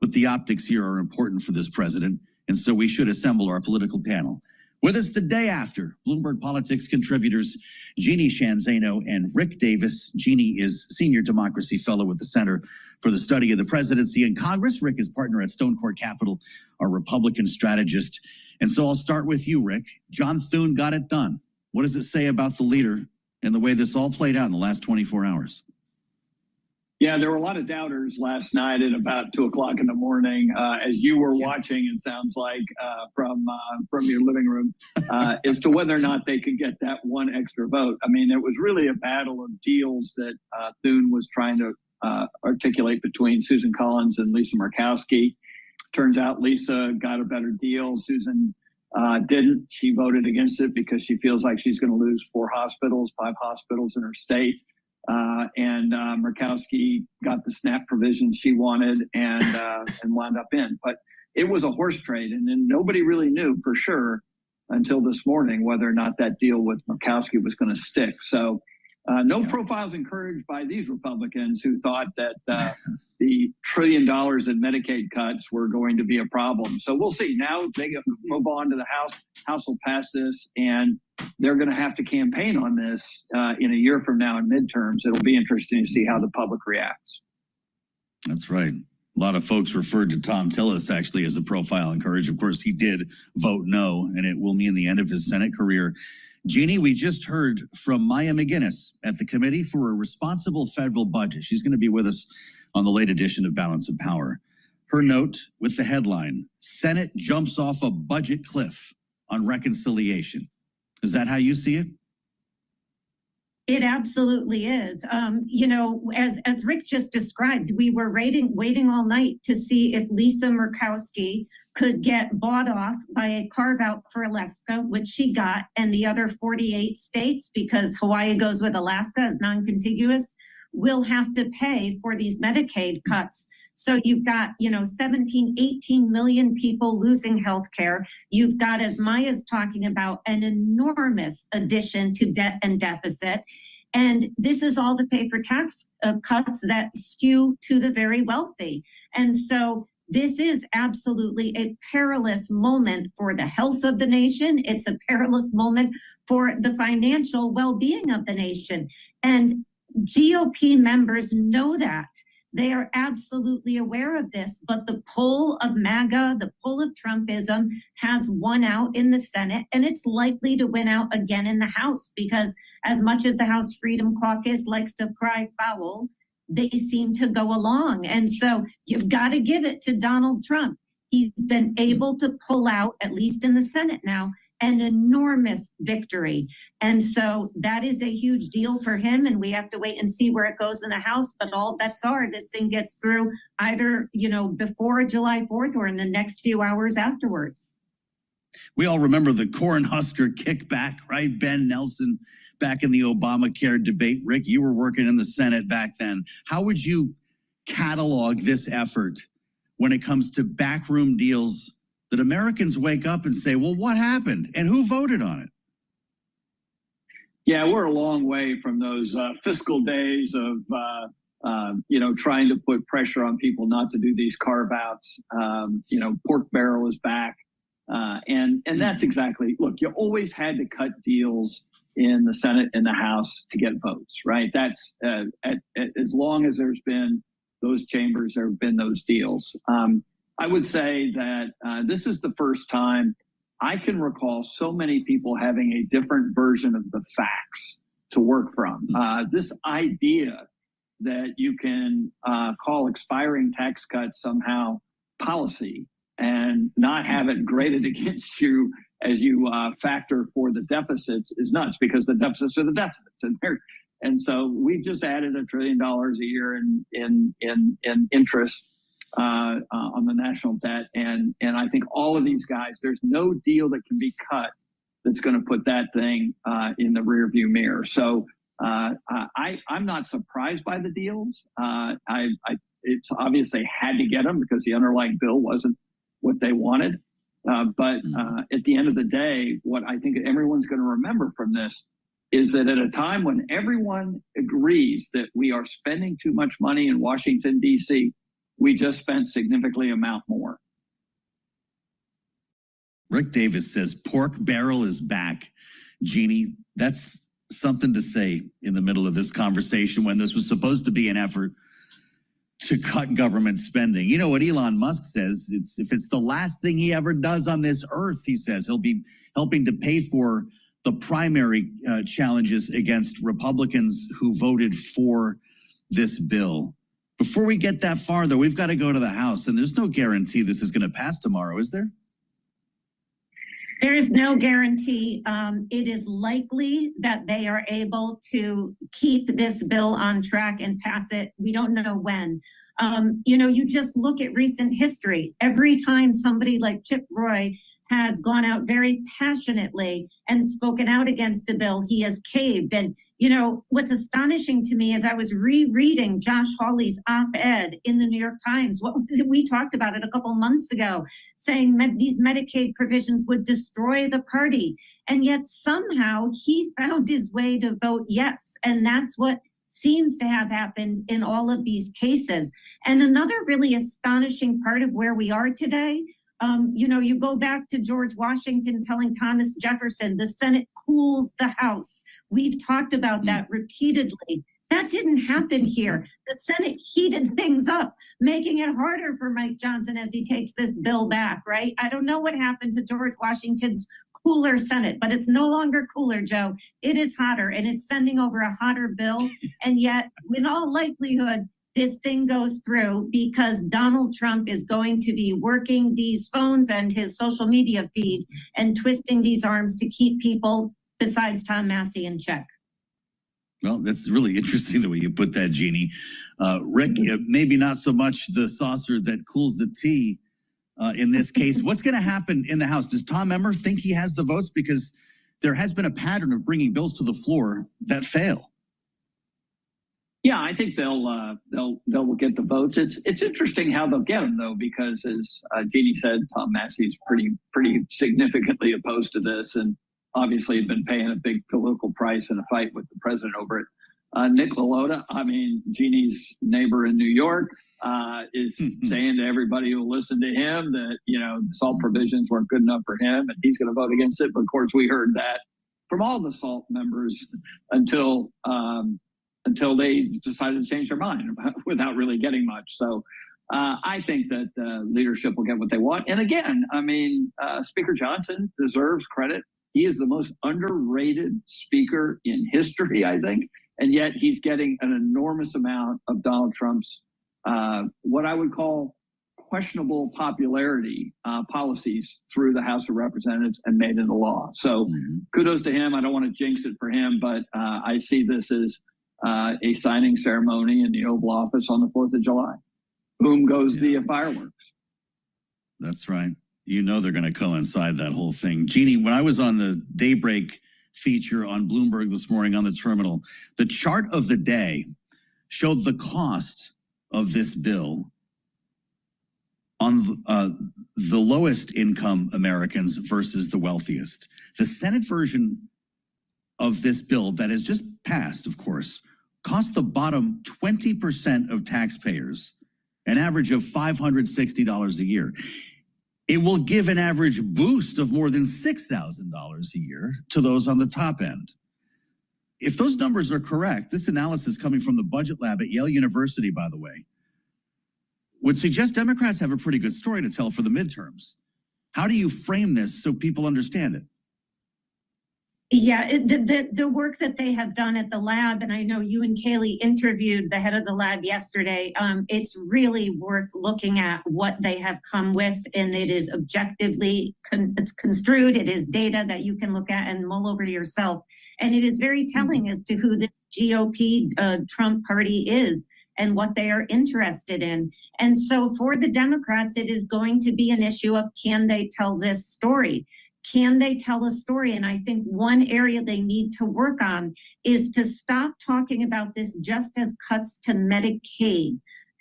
But the optics here are important for this president. And so we should assemble our political panel. With us the day after, Bloomberg Politics contributors Jeannie Shanzano and Rick Davis. Jeannie is Senior Democracy Fellow with the Center for the Study of the Presidency and Congress. Rick is partner at Stone Court Capital, our Republican strategist. And so I'll start with you, Rick. John Thune got it done. What does it say about the leader and the way this all played out in the last 24 hours? Yeah, there were a lot of doubters last night at about 2 o'clock in the morning, as you were watching, it sounds like, from your living room, as to whether or not they could get that one extra vote. I mean, it was really a battle of deals that Thune was trying to articulate between Susan Collins and Lisa Murkowski. Turns out Lisa got a better deal. Susan didn't. She voted against it because she feels like she's going to lose 5 hospitals in her state. And Murkowski got the SNAP provisions she wanted and wound up in. But it was a horse trade, and then nobody really knew for sure until this morning whether or not that deal with Murkowski was going to stick. So no profiles encouraged by these Republicans who thought that the $1 trillion in Medicaid cuts were going to be a problem. So we'll see. Now they move on to the House. House will pass this, and they're going to have to campaign on this in a year from now in midterms. It'll be interesting to see how the public reacts. That's right. A lot of folks referred to Tom Tillis actually as a profile encouraged. Of course, he did vote no, and it will mean the end of his Senate career. Jeannie, we just heard from Maya McGinnis at the Committee for a Responsible Federal Budget. She's going to be with us on the late edition of Balance of Power. Her note with the headline, Senate jumps off a budget cliff on reconciliation. Is that how you see it? It absolutely is. You know, as Rick just described, we were waiting all night to see if Lisa Murkowski could get bought off by a carve out for Alaska, which she got, and the other 48 states, because Hawaii goes with Alaska as non-contiguous, will have to pay for these Medicaid cuts. So you've got, 17, 18 million people losing health care. You've got, as Maya's talking about, an enormous addition to debt and deficit. And this is all to pay for tax cuts that skew to the very wealthy. And so this is absolutely a perilous moment for the health of the nation. It's a perilous moment for the financial well-being of the nation. And GOP members know that. They are absolutely aware of this, but the pull of MAGA, the pull of Trumpism has won out in the Senate, and it's likely to win out again in the House, because as much as the House Freedom Caucus likes to cry foul, they seem to go along. And so you've got to give it to Donald Trump. He's been able to pull out, at least in the Senate now, an enormous victory. And so that is a huge deal for him. And we have to wait and see where it goes in the House. But all bets are this thing gets through either, before July 4th or in the next few hours afterwards. We all remember the Cornhusker kickback, right? Ben Nelson back in the Obamacare debate. Rick, you were working in the Senate back then. How would you catalog this effort when it comes to backroom deals that Americans wake up and say, well, what happened and who voted on it? Yeah, we're a long way from those fiscal days of, trying to put pressure on people not to do these carve-outs. Pork barrel is back. And that's exactly, look, you always had to cut deals in the Senate and the House to get votes, right? That's as long as there's been those chambers, there have been those deals. I would say that this is the first time I can recall so many people having a different version of the facts to work from. This idea that you can call expiring tax cuts somehow policy and not have it graded against you as you factor for the deficits is nuts, because the deficits are the deficits. And so we just added $1 trillion a year in interest on the national debt. And I think all of these guys, there's no deal that can be cut that's going to put that thing in the rearview mirror. So I'm not surprised by the deals. It's obvious they had to get them because the underlying bill wasn't what they wanted. But at the end of the day, what I think everyone's going to remember from this is that at a time when everyone agrees that we are spending too much money in Washington, D.C., we just spent significantly amount more. Rick Davis says pork barrel is back. Jeannie, that's something to say in the middle of this conversation when this was supposed to be an effort to cut government spending. You know what Elon Musk says? If it's the last thing he ever does on this earth, he says he'll be helping to pay for the primary challenges against Republicans who voted for this bill. Before we get that far, though, we've got to go to the House, and there's no guarantee this is going to pass tomorrow, is there? There is no guarantee. It is likely that they are able to keep this bill on track and pass it. We don't know when. You just look at recent history. Every time somebody like Chip Roy has gone out very passionately and spoken out against a bill, he has caved. And, what's astonishing to me is I was rereading Josh Hawley's op-ed in the New York Times. What was it? We talked about it a couple months ago, saying these Medicaid provisions would destroy the party. And yet somehow he found his way to vote yes. And that's what seems to have happened in all of these cases. And another really astonishing part of where we are today, you go back to George Washington telling Thomas Jefferson, the Senate cools the House. We've talked about that repeatedly. That didn't happen here. The Senate heated things up, making it harder for Mike Johnson as he takes this bill back, right? I don't know what happened to George Washington's cooler Senate, but it's no longer cooler, Joe. It is hotter, and it's sending over a hotter bill. And yet, in all likelihood, this thing goes through because Donald Trump is going to be working these phones and his social media feed and twisting these arms to keep people besides Tom Massey in check. Well, that's really interesting the way you put that, Jeannie. Rick, maybe not so much the saucer that cools the tea in this case. What's going to happen in the House? Does Tom Emmer think he has the votes? Because there has been a pattern of bringing bills to the floor that fail. Yeah, I think they'll get the votes. It's interesting how they'll get them though, because as Jeannie said, Tom Massey's pretty significantly opposed to this, and obviously had been paying a big political price in a fight with the president over it. Nick LaLota, Jeannie's neighbor in New York, is saying to everybody who listened to him that SALT provisions weren't good enough for him, and he's going to vote against it. But of course, we heard that from all the SALT members until until they decided to change their mind without really getting much. So I think that leadership will get what they want. And again, I mean, Speaker Johnson deserves credit. He is the most underrated speaker in history, I think. And yet he's getting an enormous amount of Donald Trump's, what I would call questionable popularity policies through the House of Representatives and made into law. So kudos to him. I don't want to jinx it for him, but I see this as a signing ceremony in the Oval Office on the 4th of July. Boom goes the fireworks. That's right. You know they're going to coincide that whole thing. Jeannie, when I was on the Daybreak feature on Bloomberg this morning on the terminal, the chart of the day showed the cost of this bill on the lowest income Americans versus the wealthiest. The Senate version of this bill that has just passed, of course, cost the bottom 20% of taxpayers an average of $560 a year. It will give an average boost of more than $6,000 a year to those on the top end. If those numbers are correct, this analysis coming from the Budget Lab at Yale University, by the way, would suggest Democrats have a pretty good story to tell for the midterms. How do you frame this so people understand it? Yeah, the work that they have done at the lab, and I know you and Kaylee interviewed the head of the lab yesterday, it's really worth looking at what they have come with, and it is objectively, it's construed, it is data that you can look at and mull over yourself. And it is very telling as to who this GOP Trump party is and what they are interested in. And so for the Democrats, it is going to be an issue of, can they tell this story? Can they tell a story? And I think one area they need to work on is to stop talking about this just as cuts to Medicaid.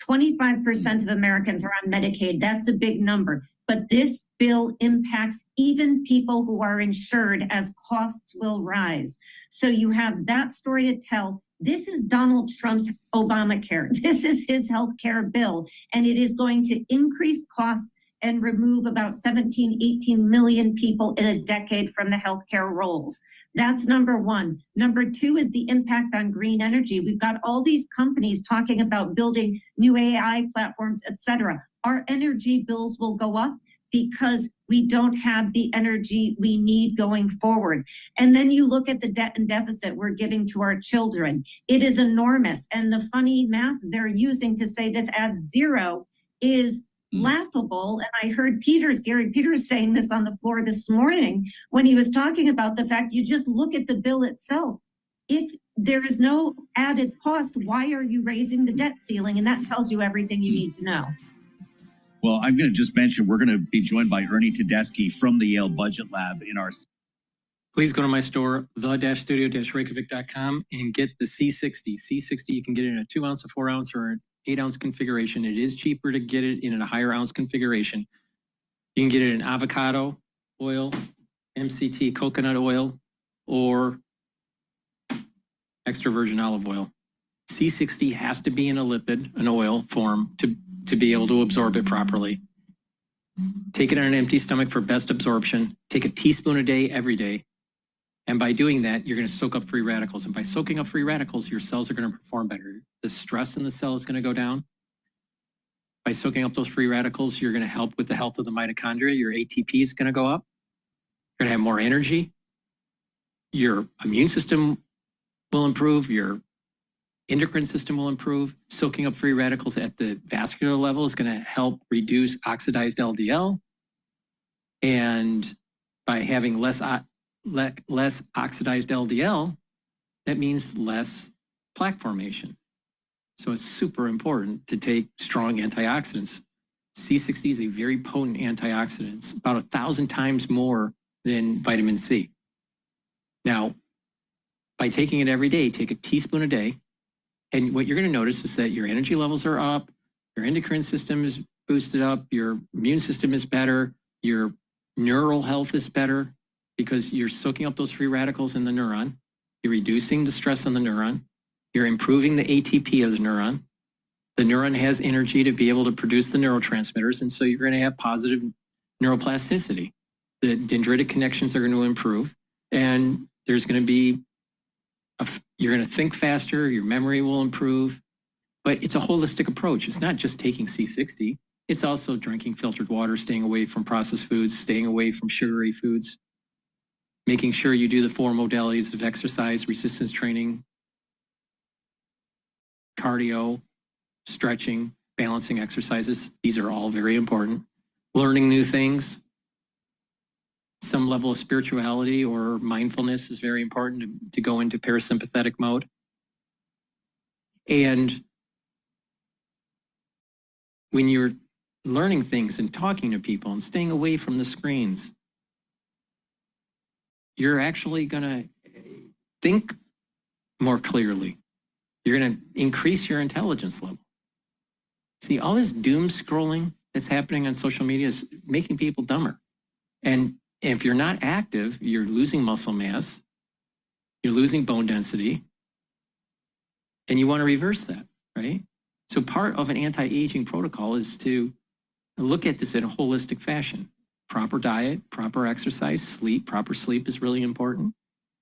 25% of Americans are on Medicaid. That's a big number. But this bill impacts even people who are insured as costs will rise. So you have that story to tell. This is Donald Trump's Obamacare. This is his health care bill, and it is going to increase costs and remove about 17, 18 million people in a decade from the healthcare rolls. That's number one. Number two is the impact on green energy. We've got all these companies talking about building new AI platforms, et cetera. Our energy bills will go up because we don't have the energy we need going forward. And then you look at the debt and deficit we're giving to our children. It is enormous. And the funny math they're using to say this adds zero is laughable. And I heard Gary Peters saying this on the floor this morning when he was talking about the fact you just look at the bill itself. If there is no added cost, why are you raising the debt ceiling? And that tells you everything you need to know. Well, I'm going to just mention we're going to be joined by Ernie Tedeschi from the Yale Budget Lab in our... Please go to my store, the-studio-reykjavik.com, and get the C60. C60, you can get it in a 2 ounce, a 4 ounce, or an 8 ounce configuration. It is cheaper to get it in a higher ounce configuration. You can get it in avocado oil, MCT coconut oil, or extra virgin olive oil. C60 has to be in a lipid, an oil form to be able to absorb it properly. Take it on an empty stomach for best absorption. Take a teaspoon a day, every day. And by doing that, you're going to soak up free radicals. And by soaking up free radicals, your cells are going to perform better. The stress in the cell is going to go down. By soaking up those free radicals, you're going to help with the health of the mitochondria. Your ATP is going to go up. You're going to have more energy. Your immune system will improve. Your endocrine system will improve. Soaking up free radicals at the vascular level is going to help reduce oxidized LDL. And by having less oxidized LDL, that means less plaque formation. So it's super important to take strong antioxidants. C60 is a very potent antioxidant. It's about 1,000 times more than vitamin C. Now, by taking it every day, take a teaspoon a day, and what you're going to notice is that your energy levels are up, your endocrine system is boosted up, your immune system is better, your neural health is better, because you're soaking up those free radicals in the neuron. You're reducing the stress on the neuron. You're improving the ATP of the neuron. The neuron has energy to be able to produce the neurotransmitters, and so you're going to have positive neuroplasticity. The dendritic connections are going to improve, and there's going to be You're going to think faster, your memory will improve, but it's a holistic approach. It's not just taking C60. It's also drinking filtered water, staying away from processed foods, staying away from sugary foods, making sure you do the 4 modalities of exercise, resistance training, cardio, stretching, balancing exercises. These are all very important. Learning new things. Some level of spirituality or mindfulness is very important to go into parasympathetic mode. And when you're learning things and talking to people and staying away from the screens, you're actually going to think more clearly. You're going to increase your intelligence level. See, all this doom scrolling that's happening on social media is making people dumber. And if you're not active, you're losing muscle mass, you're losing bone density, and you want to reverse that, right? So part of an anti-aging protocol is to look at this in a holistic fashion. Proper diet, proper exercise, sleep. Proper sleep is really important.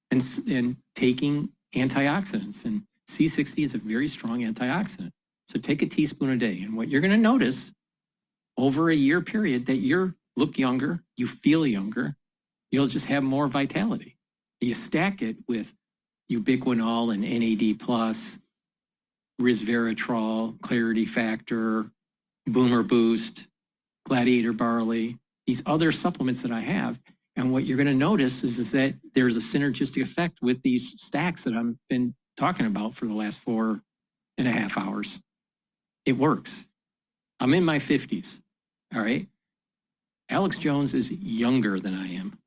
And taking antioxidants. And C60 is a very strong antioxidant. So take a teaspoon a day. And what you're going to notice over a year period that you look younger, you feel younger, you'll just have more vitality. You stack it with ubiquinol and NAD+, resveratrol, clarity factor, boomer boost, gladiator barley, these other supplements that I have. And what you're going to notice is that there's a synergistic effect with these stacks that I've been talking about for the last 4.5 hours. It works. I'm in my 50s, all right? Alex Jones is younger than I am.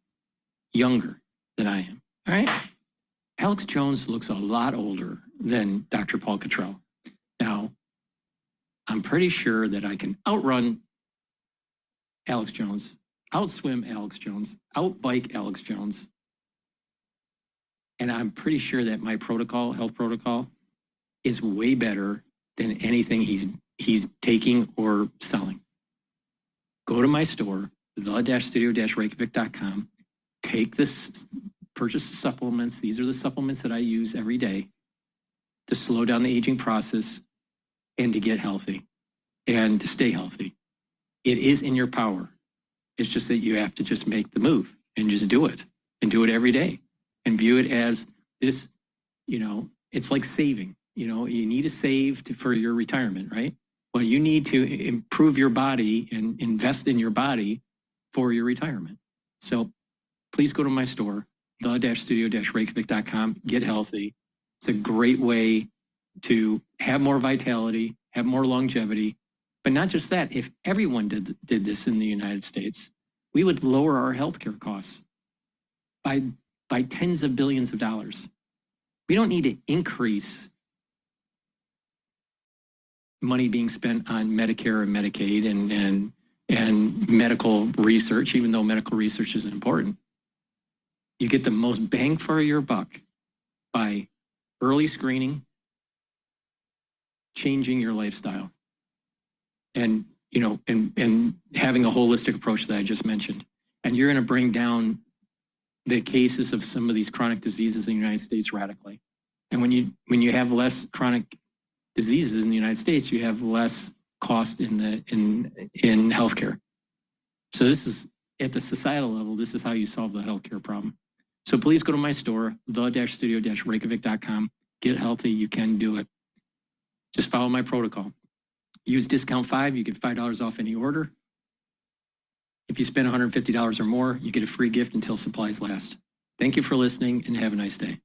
Younger than I am, all right? Alex Jones looks a lot older than Dr. Paul Cottrell. Now, I'm pretty sure that I can outrun Alex Jones, outswim Alex Jones, outbike Alex Jones. And I'm pretty sure that my protocol, health protocol, is way better than anything he's taking or selling. Go to my store, the-studio-reykjavik.com, take this, purchase the supplements. These are the supplements that I use every day to slow down the aging process and to get healthy and to stay healthy. It is in your power. It's just that you have to just make the move and just do it and do it every day and view it as this, it's like saving. You need to save for your retirement, right? Well, you need to improve your body and invest in your body for your retirement. So please go to my store, the-studio-reykjavik.com, get healthy. It's a great way to have more vitality, have more longevity. But not just that, if everyone did this in the United States, we would lower our healthcare costs by tens of billions of dollars. We don't need to increase money being spent on Medicare and Medicaid and medical research, even though medical research is important. You get the most bang for your buck by early screening, changing your lifestyle, and having a holistic approach that I just mentioned. And you're going to bring down the cases of some of these chronic diseases in the United States radically. And when you have less chronic diseases in the United States, you have less cost in healthcare. So this is at the societal level, this is how you solve the healthcare problem. So please go to my store, the-studio-reykjavik.com. Get healthy, you can do it. Just follow my protocol. Use discount 5, you get $5 off any order. If you spend $150 or more, you get a free gift until supplies last. Thank you for listening and have a nice day.